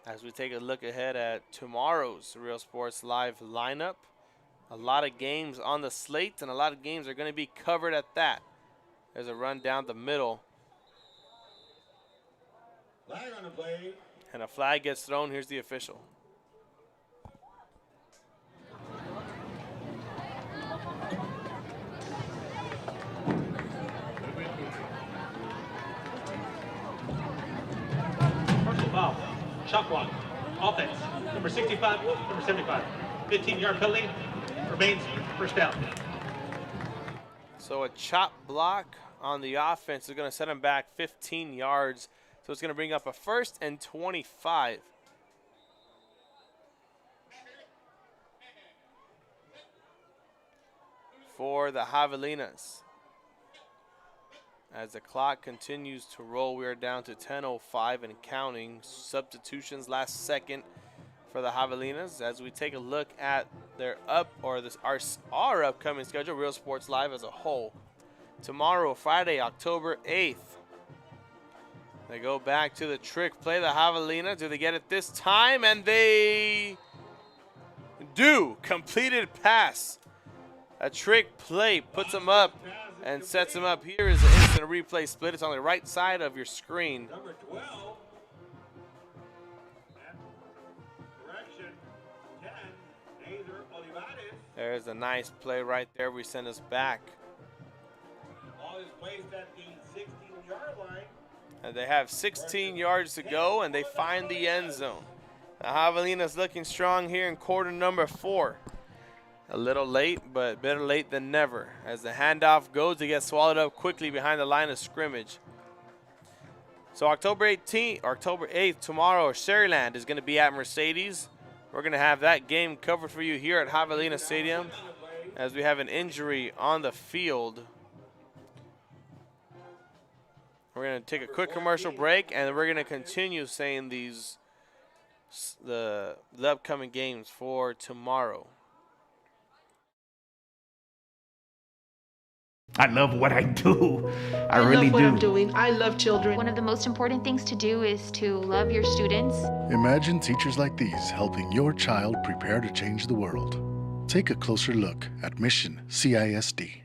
as we take a look ahead at tomorrow's Real Sports Live lineup. A lot of games on the slate, and a lot of games are going to be covered at that. There's a run down the middle. Flag on the play. And a flag gets thrown. Here's the official. Personal foul. Shot clock. Offense. Number 65, number 75. 15-yard penalty. Remains first down. So a chop block on the offense is going to set him back 15 yards. So it's going to bring up a 1st and 25. For the Javelinas. As the clock continues to roll, we are down to 10:05 and counting. Substitutions last second for the Javelinas as we take a look at their our upcoming schedule, Real Sports Live as a whole. Tomorrow, Friday, October 8th. They go back to the trick play, the Javelina. Do they get it this time? And they do. Completed pass. A trick play puts them up and sets them up. Here is an instant replay split. It's on the right side of your screen. Number 12. Correction. 10. Nader Olivares. There's a nice play right there. We send us back. Ball is placed at the 16-yard line. And they have 16 yards to go, and they find the end zone. The Javelinas looking strong here in quarter number 4. A little late, but better late than never. As the handoff goes, they get swallowed up quickly behind the line of scrimmage. So October 8th, tomorrow, Sherryland is going to be at Mercedes. We're going to have that game covered for you here at Javelina Stadium as we have an injury on the field. We're going to take a quick commercial break, and we're going to continue saying the upcoming games for tomorrow. I love what I do. I really love what do. I'm doing. I love children. One of the most important things to do is to love your students. Imagine teachers like these helping your child prepare to change the world. Take a closer look at Mission CISD.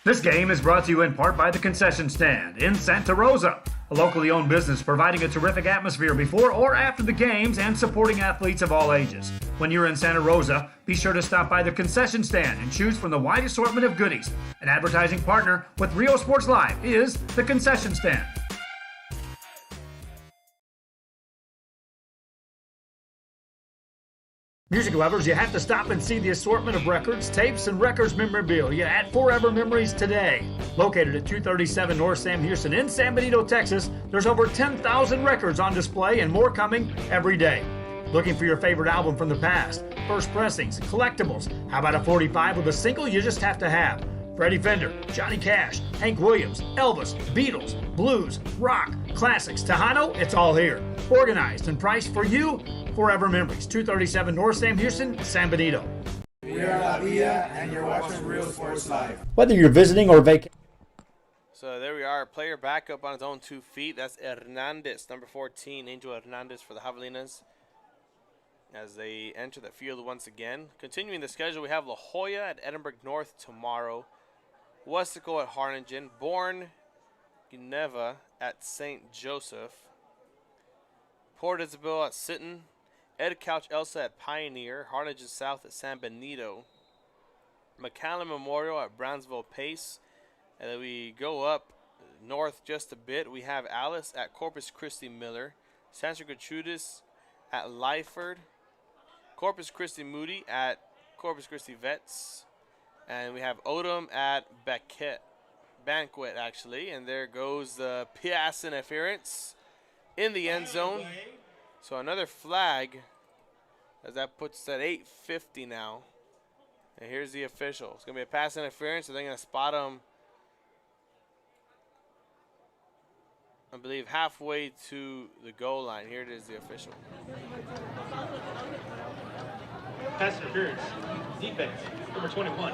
This game is brought to you in part by the Concession Stand in Santa Rosa, a locally owned business providing a terrific atmosphere before or after the games and supporting athletes of all ages. When you're in Santa Rosa, be sure to stop by the Concession Stand and choose from the wide assortment of goodies. An advertising partner with Rio Sports Live is the Concession Stand. Music lovers, you have to stop and see the assortment of records, tapes, and records memorabilia at Forever Memories today. Located at 237 North Sam Houston in San Benito, Texas, there's over 10,000 records on display and more coming every day. Looking for your favorite album from the past, first pressings, collectibles? How about a 45 with a single you just have to have? Freddie Fender, Johnny Cash, Hank Williams, Elvis, Beatles, blues, rock, classics, Tejano, it's all here. Organized and priced for you. Forever Memories, 237 North Sam Houston, San Benito. We are La Villa, and you're watching Real Sports Live. Whether you're visiting or vacationing. So there we are, player back up on his own 2 feet. That's Hernandez, number 14, Angel Hernandez for the Javelinas as they enter the field once again. Continuing the schedule, we have La Jolla at Edinburgh North tomorrow. Westaco at Harlingen, Bourne, Geneva at St. Joseph, Port Isabel at Sinton, Ed Couch Elsa at Pioneer, Harlingen South at San Benito, McAllen Memorial at Brownsville Pace, and then we go up north just a bit. We have Alice at Corpus Christi Miller, Santa Gertrudis at Lyford, Corpus Christi Moody at Corpus Christi Vets, and we have Odom at Banquet actually, and there goes the pass interference in the end zone. So another flag as that puts us at 8:50 now. And here's the official. It's going to be a pass interference, so they're going to spot him, I believe, halfway to the goal line. Here it is, the official. Pass interference, defense, number 21.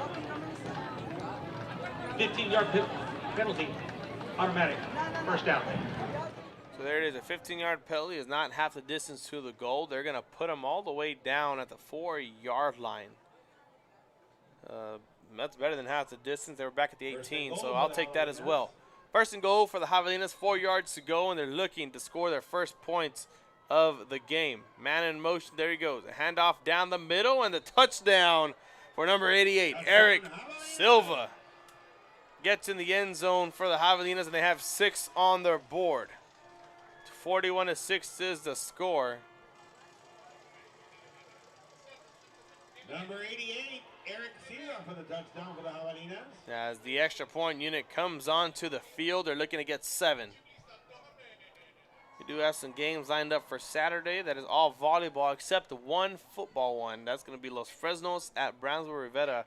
15-yard penalty, automatic, first down. So there it is, a 15-yard penalty is not half the distance to the goal. They're going to put them all the way down at the 4-yard line. That's better than half the distance. They were back at the 18, so I'll take that as well. First and goal for the Javelinas, 4 yards to go, and they're looking to score their first points of the game. Man in motion, there he goes. A handoff down the middle, and the touchdown for number 88, Eric Silva. Gets in the end zone for the Javelinas, and they have 6 on their board. 41-6 is the score. Number 88, Eric Silva for the touchdown for the Javelinas. As the extra point unit comes onto the field, they're looking to get 7. We do have some games lined up for Saturday. That is all volleyball except the one football one. That's going to be Los Fresnos at Brownsville Rivera.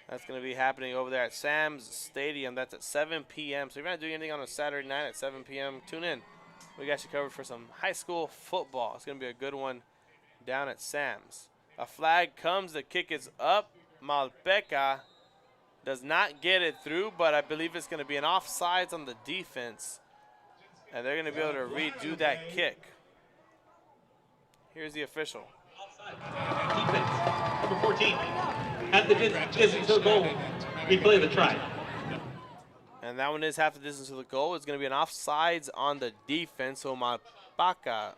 That's going to be happening over there at Sam's Stadium. That's at 7 p.m. So if you're not doing anything on a Saturday night at 7 p.m., tune in. We got you covered for some high school football. It's going to be a good one down at Sam's. A flag comes. The kick is up. Malpeca does not get it through, but I believe it's going to be an offsides on the defense. And they're going to be able to redo that kick. Here's the official. Defense, number 14. At the distance to the goal, replay the try. And that one is half the distance to the goal. It's going to be an offsides on the defense. So Malpica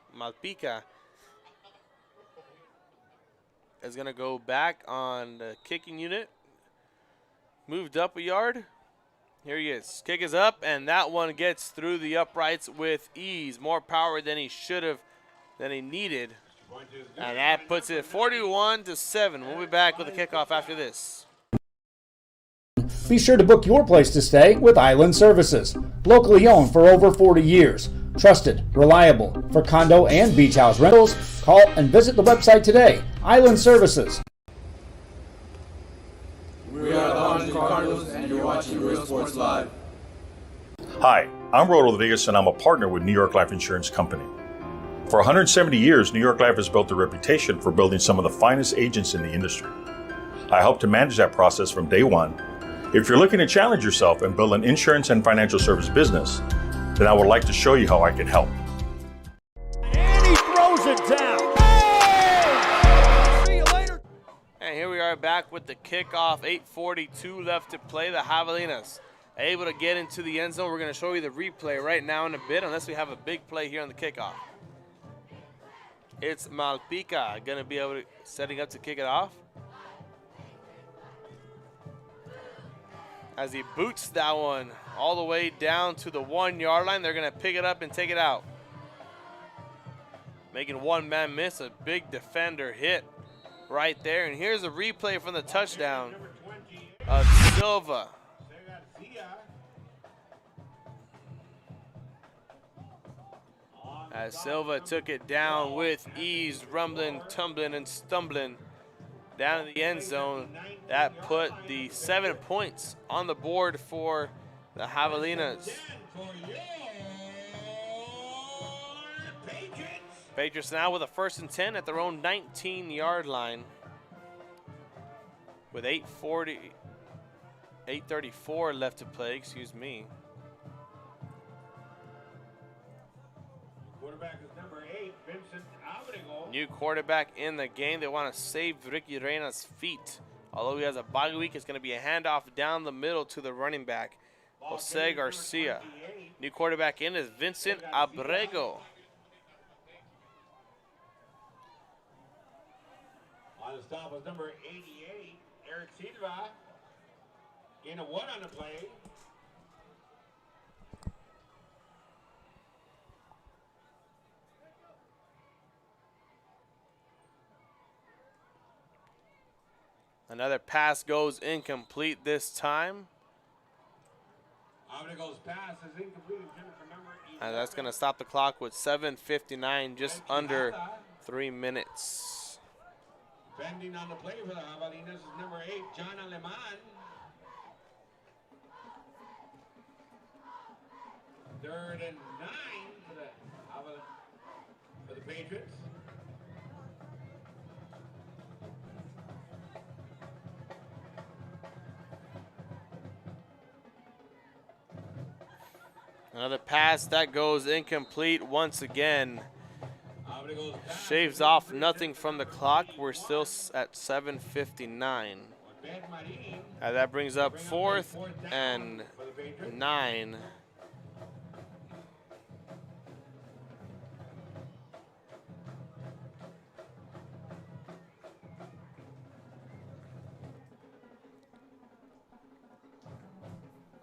is going to go back on the kicking unit. Moved up a yard. Here he is. Kick is up, and that one gets through the uprights with ease. More power than he should have, than he needed. And that puts it 41-7. We'll be back with the kickoff after this. Be sure to book your place to stay with Island Services. Locally owned for over 40 years. Trusted, reliable for condo and beach house rentals. Call and visit the website today. Island Services. We are the Orange Cardinals, and you're watching Real Sports Live. Hi, I'm Rodo Rodriguez, and I'm a partner with New York Life Insurance Company. For 170 years, New York Life has built a reputation for building some of the finest agents in the industry. I help to manage that process from day one. If you're looking to challenge yourself and build an insurance and financial service business, then I would like to show you how I can help. And he throws it down. Oh! See you later. And here we are back with the kickoff. 8:42 left to play. The Javelinas able to get into the end zone. We're going to show you the replay right now in a bit, unless we have a big play here on the kickoff. It's Malpica going to be able to setting up to kick it off. As he boots that one all the way down to the 1 yard line, they're going to pick it up and take it out. Making one man miss, a big defender hit right there. And here's a replay from the touchdown of Silva. As Silva took it down with ease, rumbling, tumbling, and stumbling down in the end zone. That put the 7 points on the board for the Javelinas. Patriots now with a 1st and 10 at their own 19-yard line with 8:34 left to play, excuse me. Quarterback is number 8, Vincent Abrego. New quarterback in the game. They want to save Ricky Reina's feet. Although he has a bye week, it's going to be a handoff down the middle to the running back, Jose Garcia. New quarterback in is Vincent Abrego. On the stop was number 88, Eric Silva. Gain of 1 on the play. Another pass goes incomplete this time. Abrego's pass is incomplete. And that's going to stop the clock with 7:59, just under 3 minutes. Defending on the play for the Javelinas is number 8, John Aleman. 3rd and 9 for the Patriots. Another pass that goes incomplete once again. Shaves off nothing from the clock. We're still at 7:59. That brings up 4th and 9.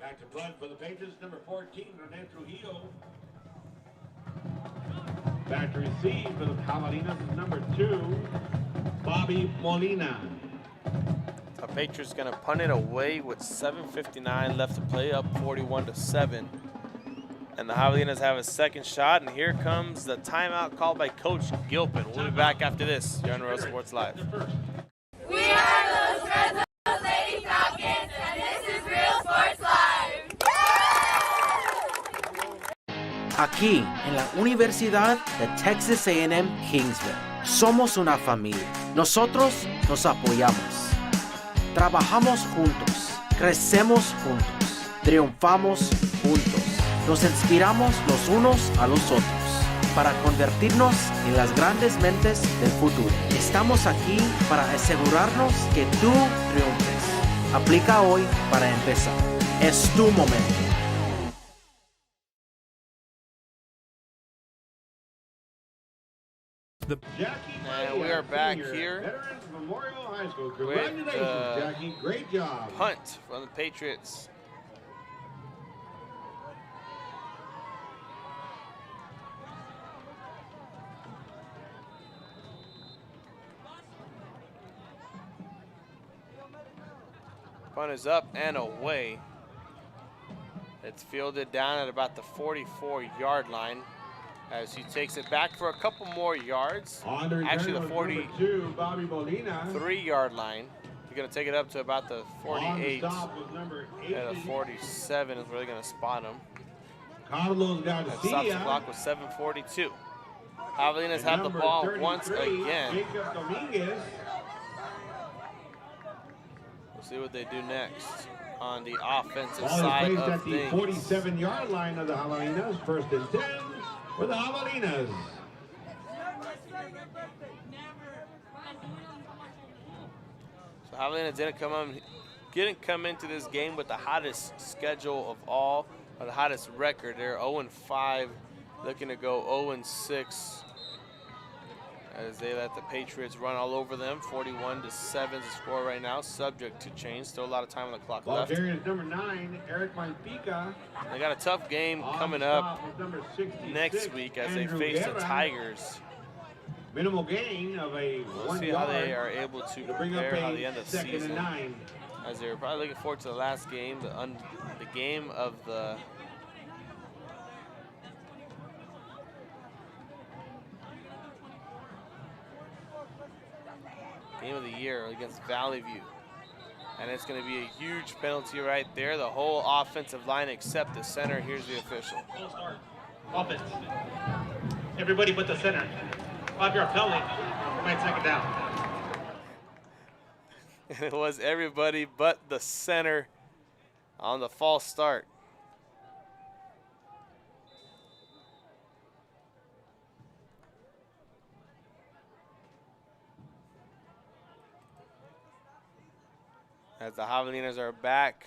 Back to blood for the Patriots, number 14, René Trujillo. Back to receive for the Javelinas is number 2, Bobby Molina. The Patriots going to punt it away with 7:59 left to play, up 41-7. And the Javelinas have a second shot, and here comes the timeout called by Coach Gilpin. We'll be back after this. You're on Real Sports Live. We are those Reds of those Lady Falcons, and this is Real Sports Live. Aquí, en la Universidad de Texas A&M Kingsville, somos una familia. Nosotros nos apoyamos. Trabajamos juntos. Crecemos juntos. Triunfamos juntos. Nos inspiramos los unos a los otros para convertirnos en las grandes mentes del futuro. Estamos aquí para asegurarnos que tú triunfes. Aplica hoy para empezar. Es tu momento. And we are back here Veterans Memorial High School. with Congratulations, Jackie. Great job. punt from the Patriots. one is up and away. It's fielded down at about the 44-yard line as he takes it back for a couple more yards. Actually, the 43-yard line. He's going to take it up to about the 48. And the 47 is where they're going to spot him. That stops the clock with 7:42. Javelinas have the ball once again. We'll see what they do next on the offensive side of things. 47-yard line of the Javelinas. 1st and 10 for the Javelinas. So Javelinas didn't come into this game with the hottest schedule of all, or the hottest record. They're 0-5, looking to go 0-6 as they let the Patriots run all over them. 41-7 is the score right now, subject to change. Still a lot of time on the clock left. Carrier is number 9, Eric Manfica. They got a tough game coming up next week as they face the Tigers. Minimal gain of a 1 yard. We'll see how they are able to prepare how the end of the season. As they're probably looking forward to the last game, the game of the year against Valley View. And it's going to be a huge penalty right there. The whole offensive line except the center. Here's the official. Offense. Everybody but the center. 5-yard penalty. Right, 2nd down. It was everybody but the center on the false start. As the Javelinas are back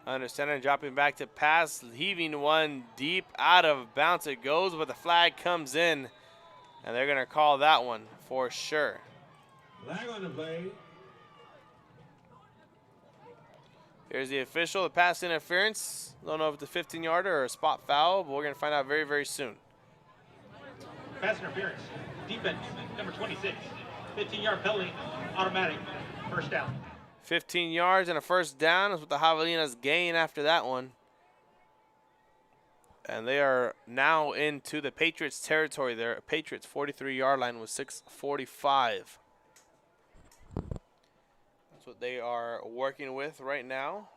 under center, dropping back to pass, heaving one deep out of bounds. It goes, but the flag comes in, and they're going to call that one for sure. Flag on the play. Here's the official, the pass interference. Don't know if it's a 15-yarder or a spot foul, but we're going to find out very, very soon. Pass interference. Defense, number 26. 15-yard penalty, automatic. 1st down. 15 yards and a 1st down is what the Javelinas gain after that one. And they are now into the Patriots territory there. Patriots 43-yard line with 6:45. That's what they are working with right now.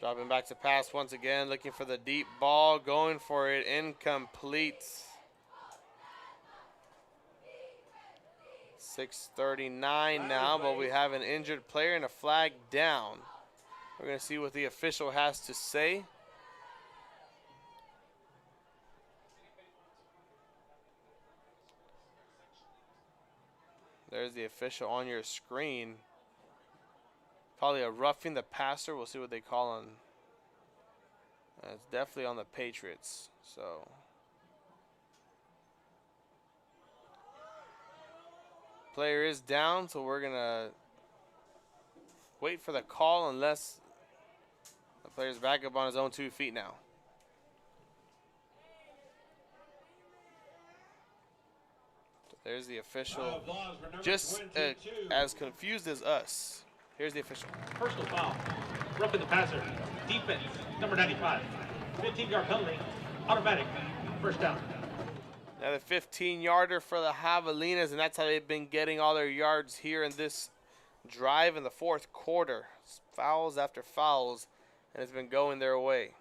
Dropping back to pass once again, looking for the deep ball, going for it, incomplete. 6:39 now, but we have an injured player and a flag down. We're going to see what the official has to say. There's the official on your screen. Probably a roughing the passer. We'll see what they call on. It's definitely on the Patriots. So player is down, so we're gonna wait for the call unless the player's back up on his own 2 feet now. There's the official, just as confused as us. Here's the official. Personal foul. Roughing the passer. Defense, number 95. 15-yard penalty, automatic. 1st down. Another 15-yarder for the Javelinas, and that's how they've been getting all their yards here in this drive in the 4th quarter. Fouls after fouls, and it's been going their way.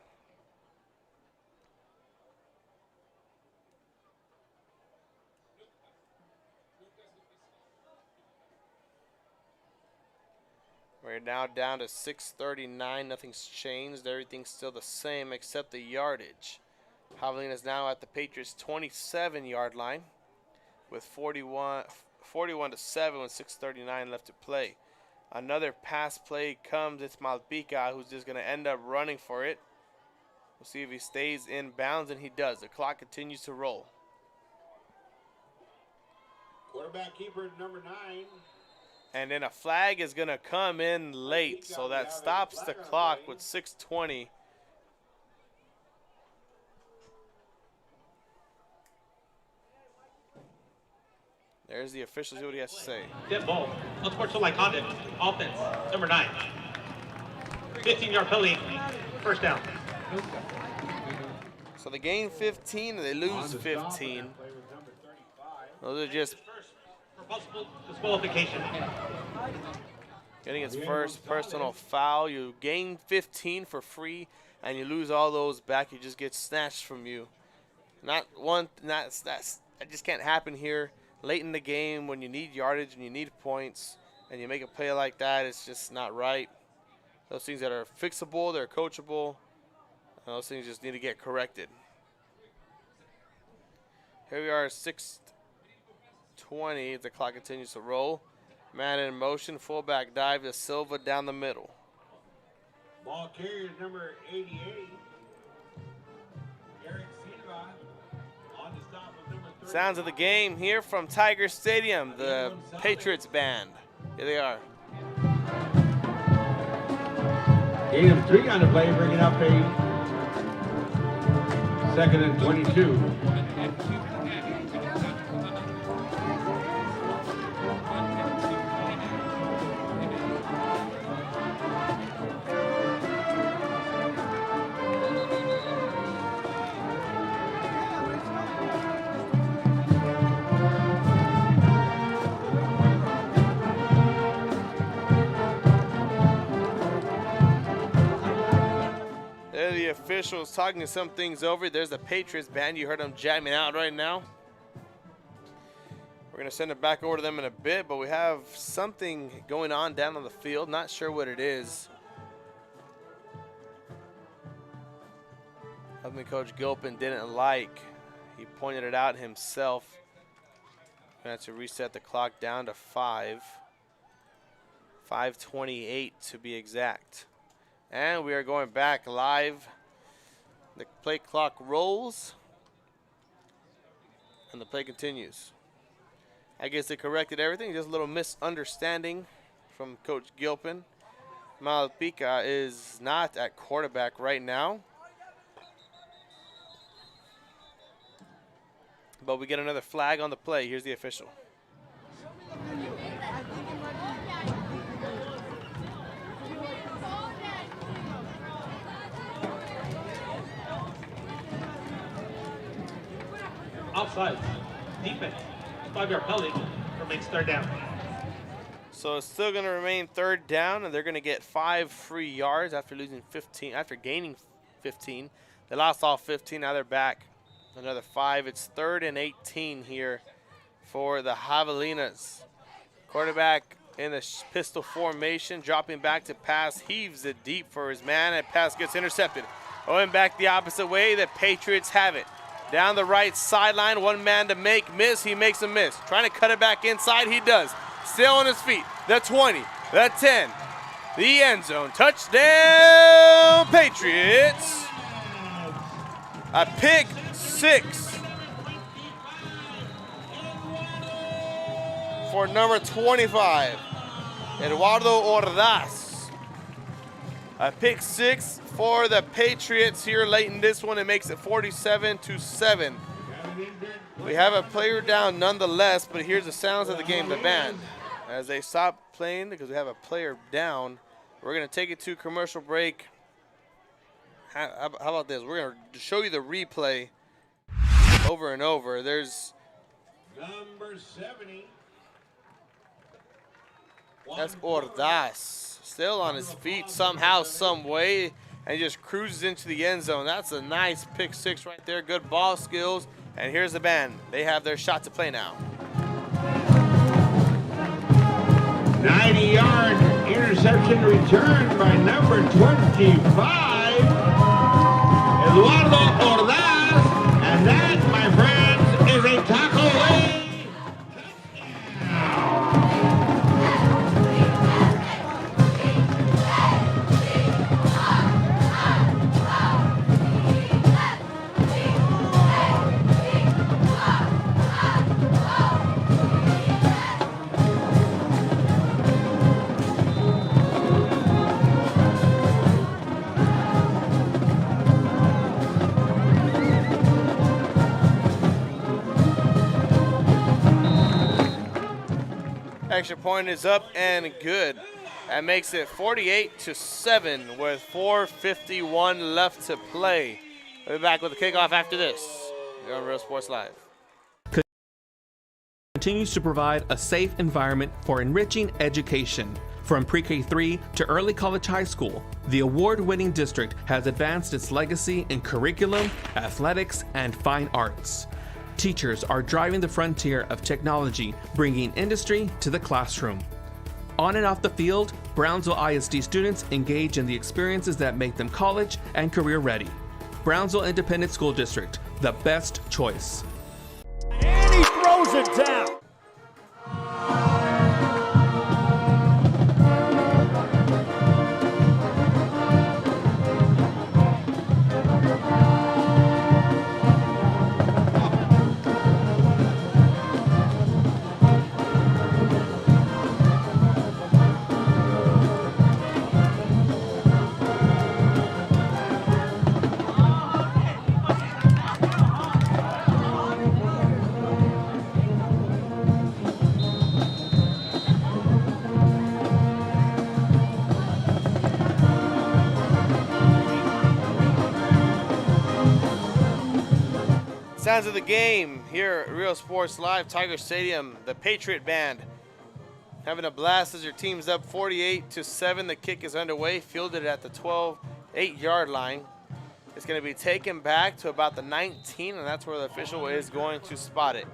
We're now down to 6:39. Nothing's changed. Everything's still the same except the yardage. Javelinas now at the Patriots' 27-yard line with 41 to 7 with 6:39 left to play. Another pass play comes. It's Malpica who's just going to end up running for it. We'll see if he stays in bounds, and he does. The clock continues to roll. Quarterback keeper number 9. And then a flag is going to come in late, so that stops the clock with 6:20. There's the official. See what he has to say. Dead ball. Unsportsmanlike conduct. Offense. Number 9. 15-yard penalty. First down. So they gain 15 and they lose 15. Those are just For possible disqualification. getting his first personal foul. You gain 15 for free and you lose all those back. You just get snatched from you. That just can't happen here late in the game when you need yardage and you need points and you make a play like that. It's just not right. Those things that are fixable, they're coachable. And those things just need to get corrected. Here we are, 6:20. The clock continues to roll. Man in motion, fullback dive to Silva down the middle. Ball carrier number 88. Eric Silva on the stop of number 30. Sounds of the game here from Tiger Stadium, the Patriots band. Here they are. Gain of 3 on the play, bringing up a 2nd and 22. There are the officials talking some things over. There's the Patriots band. You heard them jamming out right now. We're going to send it back over to them in a bit, but we have something going on down on the field. Not sure what it is. Something Coach Gilpin didn't like. He pointed it out himself. We're going to have to reset the clock down to 5:28 to be exact. And we are going back live. The play clock rolls. And the play continues. I guess they corrected everything. Just a little misunderstanding from Coach Gilpin. Malpica is not at quarterback right now. But we get another flag on the play. Here's the official. Offside. Defense. 5-yard penalty. Remains 3rd down. So it's still going to remain 3rd down, and they're going to get 5 free yards after losing 15. After gaining 15, they lost all 15. Now they're back another 5. It's 3rd and 18 here for the Javelinas. Quarterback in the pistol formation, dropping back to pass, heaves it deep for his man, and pass gets intercepted. Going back the opposite way, the Patriots have it. Down the right sideline, one man to make miss. He makes a miss. Trying to cut it back inside. He does. Still on his feet. The 20, the 10, the end zone. Touchdown, Patriots. A pick 6 for number 25, Eduardo Ordaz. A pick 6 for the Patriots here late in this one. It makes it 47-7. We have a player down nonetheless, but here's the sounds of the game, the band. As they stop playing because we have a player down, we're going to take it to commercial break. How about this? We're going to show you the replay over and over. There's number 70. That's Ordaz. Still on his feet somehow, some way, and he just cruises into the end zone. That's a nice pick 6 right there. Good ball skills. And here's the band. They have their shot to play now. 90-yard interception returned by number 25, Eduardo Ordaz. And that, my friends, is a tackle away. Extra point is up and good. That makes it 48-7 with 4:51 left to play. We'll be back with the kickoff after this. You're on Real Sports Live. Continues to provide a safe environment for enriching education. From pre-K3 to early college high school, the award-winning district has advanced its legacy in curriculum, athletics, and fine arts. Teachers are driving the frontier of technology, bringing industry to the classroom. On and off the field, Brownsville ISD students engage in the experiences that make them college and career ready. Brownsville Independent School District, the best choice. And he throws it down. Sounds of the game here at Real Sports Live, Tiger Stadium. The Patriot Band having a blast as your team's up 48-7. The kick is underway, fielded at the 8-yard line. It's going to be taken back to about the 19, and that's where the official is going to spot it.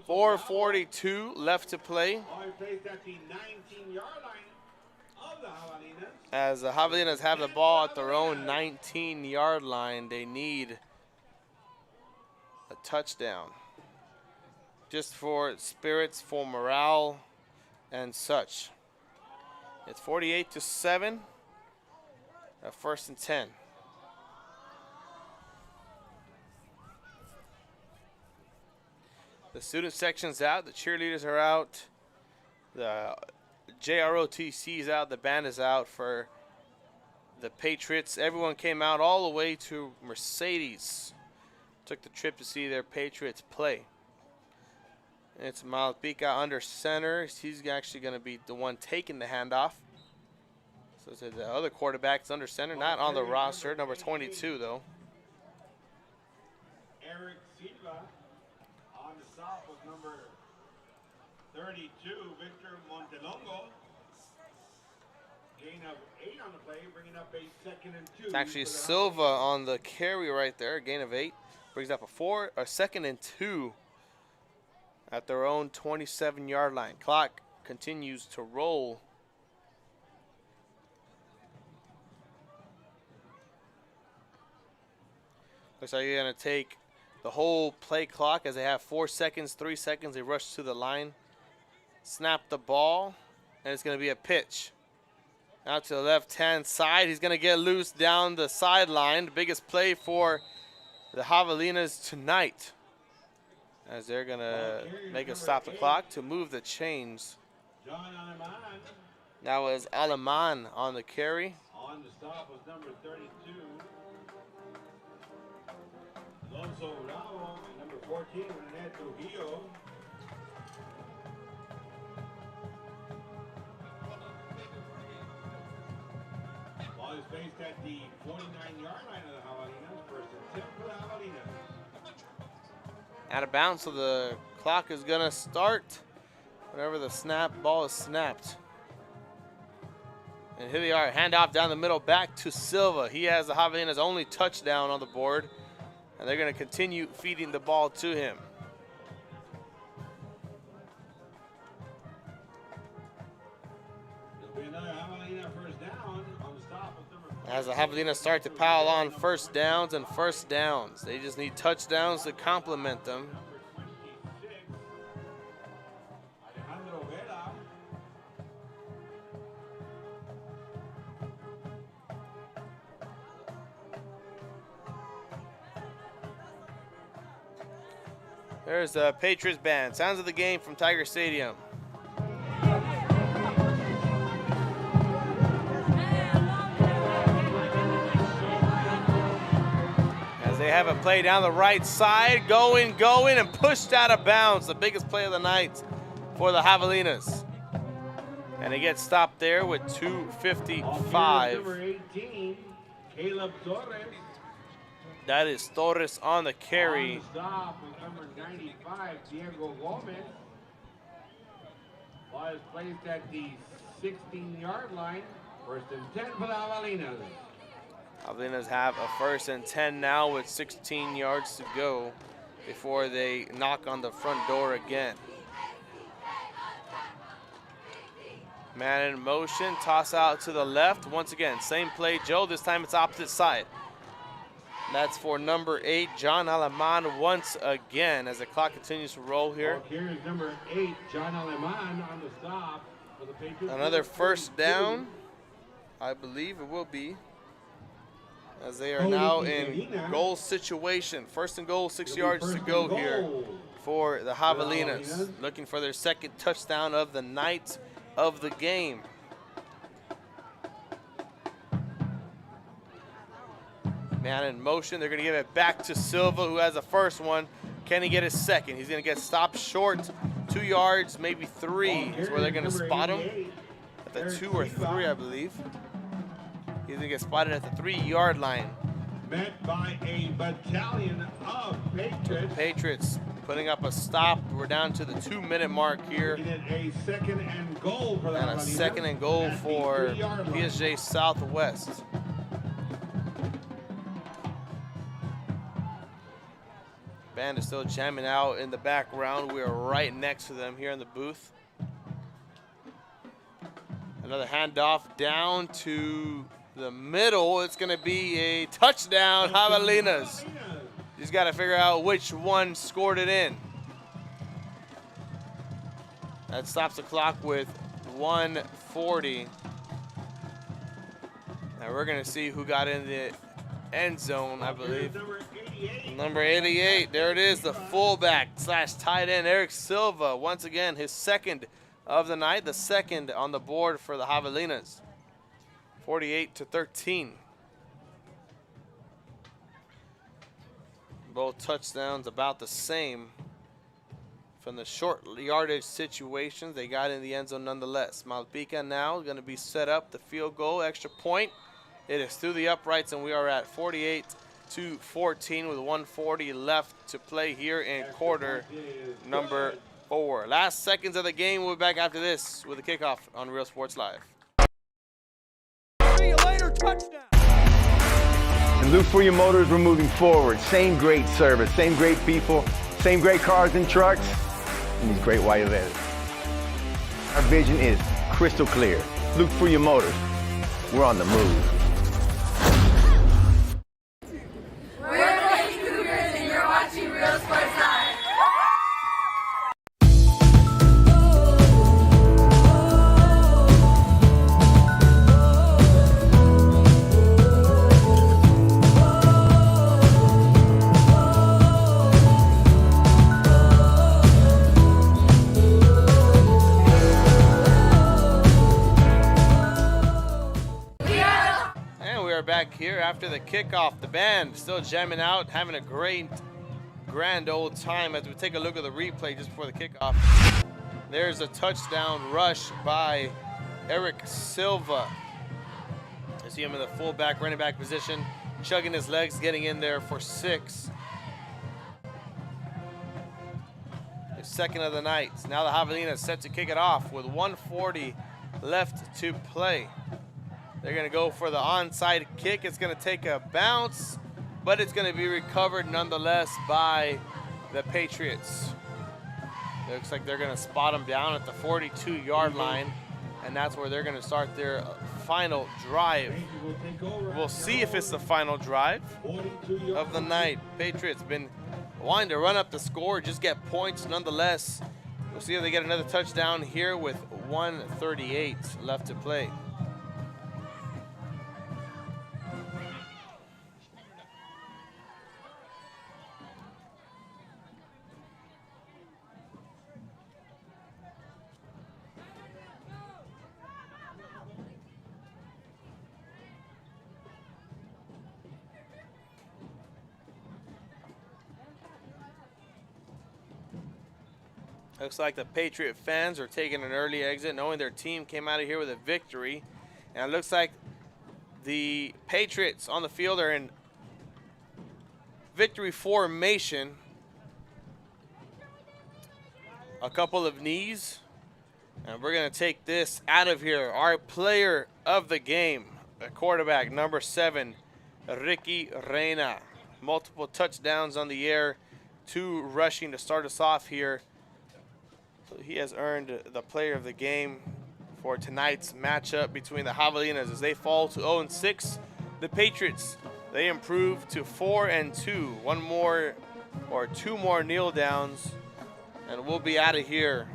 4:42 left to play. As the Javelinas have the ball at their own 19-yard line, they need a touchdown. Just for spirits, for morale, and such. It's 48-7. A 1st and 10. The student section's out. The cheerleaders are out. The JROTC is out. The band is out for the Patriots. Everyone came out all the way to Mercedes. Took the trip to see their Patriots play. And it's Malpica under center. He's actually going to be the one taking the handoff. So the other quarterback's under center, not on the roster. Number 22, though. Eric Silva on the stop with number 32, Victor Montelongo. Gain of 8 on the play, bringing up a 2nd and 2. It's actually Silva on the carry right there. Gain of 8. Brings up a 2nd and 2 at their own 27-yard line. Clock continues to roll. Looks like you're going to take the whole play clock as they have 4 seconds, 3 seconds. They rush to the line, snap the ball, and it's going to be a pitch. Out to the left-hand side. He's going to get loose down the sideline. The biggest play for the Javelinas tonight, as they're going to make a stop the clock to move the chains. That was Aleman on the carry. On the stop was number 32. Alonso Bravo and number 14, René Trujillo. Ball is placed at the 49-yard line of the Javelinas. 1st and 10 for the Javelinas. Out of bounds, so the clock is going to start whenever the ball is snapped. And here they are, handoff down the middle back to Silva. He has the Javelinas' only touchdown on the board. And they're going to continue feeding the ball to him. As the Javelinas start to pile on first downs and first downs. They just need touchdowns to complement them. There's the Patriots band. Sounds of the game from Tiger Stadium. have a play down the right side, going, and pushed out of bounds. The biggest play of the night for the Javelinas. And he gets stopped there with 2:55. Number 18, Caleb Torres. That is Torres on the carry. On the stop with number 95, Diego Gomez. Ball is placed at the 16-yard line. First and 10 for the Javelinas. Javelinas have a 1st and 10 now with 16 yards to go before they knock on the front door again. Man in motion, toss out to the left. Once again, same play, Joe. This time it's opposite side. That's for number 8, John Aleman, once again as the clock continues to roll here. Here's number 8, John Aleman on the stop for the Patriots. Another 1st down, I believe it will be, as they are now in goal situation. 1st and goal, 6 yards to go here for the Javelinas, looking for their 2nd touchdown of the night of the game. Man in motion, they're gonna give it back to Silva, who has the 1st one. Can he get his 2nd? He's gonna get stopped short, 2 yards, maybe 3 is where they're gonna spot him. At the 2 or 3, I believe. He's gonna get spotted at the 3-yard line. Met by a battalion of Patriots. Patriots putting up a stop. We're down to the 2-minute mark here. A 2nd and goal for the And a 2nd and goal for PSJA Southwest. Band is still jamming out in the background. We are right next to them here in the booth. Another handoff down to the middle. It's going to be a touchdown, Javelinas. Just got to figure out which one scored it in. That stops the clock with 1:40. Now we're going to see who got in the end zone, I believe. Number 88, there it is, the fullback / tight end, Eric Silva. Once again, his 2nd of the night, the 2nd on the board for the Javelinas. 48-13. Both touchdowns about the same. From the short yardage situations, they got in the end zone nonetheless. Malpica now going to be set up, the field goal, extra point. It is through the uprights, and we are at 48-14 with 1:40 left to play here in quarter number 4. Last seconds of the game. We'll be back after this with the kickoff on Real Sports Live. See you later, touchdown. And Luke for your motors, we're moving forward. Same great service, same great people, same great cars and trucks, and these great white letters. Our vision is crystal clear. Luke for your motors. We're on the move. We're the Lady Cougars, and you're watching Real Sports Live. Back here after the kickoff. The band still jamming out, having a great grand old time as we take a look at the replay just before the kickoff. There's a touchdown rush by Eric Silva. You see him in the fullback, running back position, chugging his legs, getting in there for 6. His 2nd of the night. Now the Javelinas set to kick it off with 1:40 left to play. They're going to go for the onside kick. It's going to take a bounce, but it's going to be recovered nonetheless by the Patriots. It looks like they're going to spot them down at the 42-yard line, and that's where they're going to start their final drive. We'll see if it's the final drive of the night. Patriots been wanting to run up the score, just get points nonetheless. We'll see if they get another touchdown here with 1:38 left to play. Looks like the Patriot fans are taking an early exit, knowing their team came out of here with a victory. And it looks like the Patriots on the field are in victory formation. A couple of knees. And we're going to take this out of here. Our player of the game, the quarterback, number 7, Ricky Reina. Multiple touchdowns on the air, 2 rushing to start us off here. So he has earned the player of the game for tonight's matchup between the Javelinas as they fall to 0-6. The Patriots, they improve to 4-2. 1 more or 2 more kneel downs, and we'll be out of here.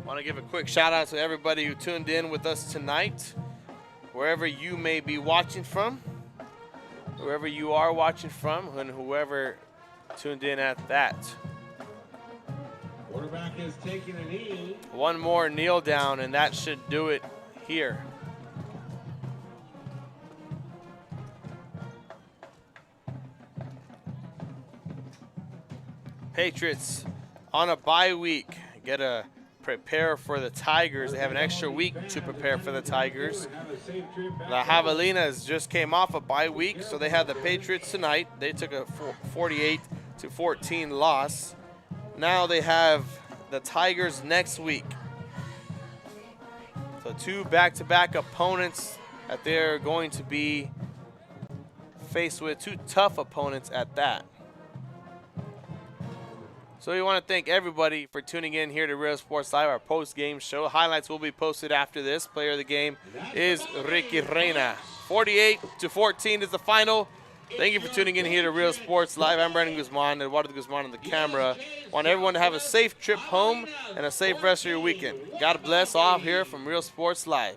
Want to give a quick shout out to everybody who tuned in with us tonight, wherever you may be watching from, whoever you are watching from, and whoever tuned in at that. Quarterback is taking a knee. 1 more kneel down, and that should do it here. Patriots on a bye week get to prepare for the Tigers. They have an extra week to prepare for the Tigers. The Javelinas just came off a bye week, so they had the Patriots tonight. They took a 48-14 loss. Now they have the Tigers next week. So 2 back-to-back opponents that they're going to be faced with, 2 tough opponents at that. So we want to thank everybody for tuning in here to Real Sports Live, our post-game show. Highlights will be posted after this. Player of the game is Ricky Reina. 48-14 is the final. Thank you for tuning in here to Real Sports Live. I'm Brandon Guzman, Eduardo Guzman on the camera. Want everyone to have a safe trip home and a safe rest of your weekend. God bless all here from Real Sports Live.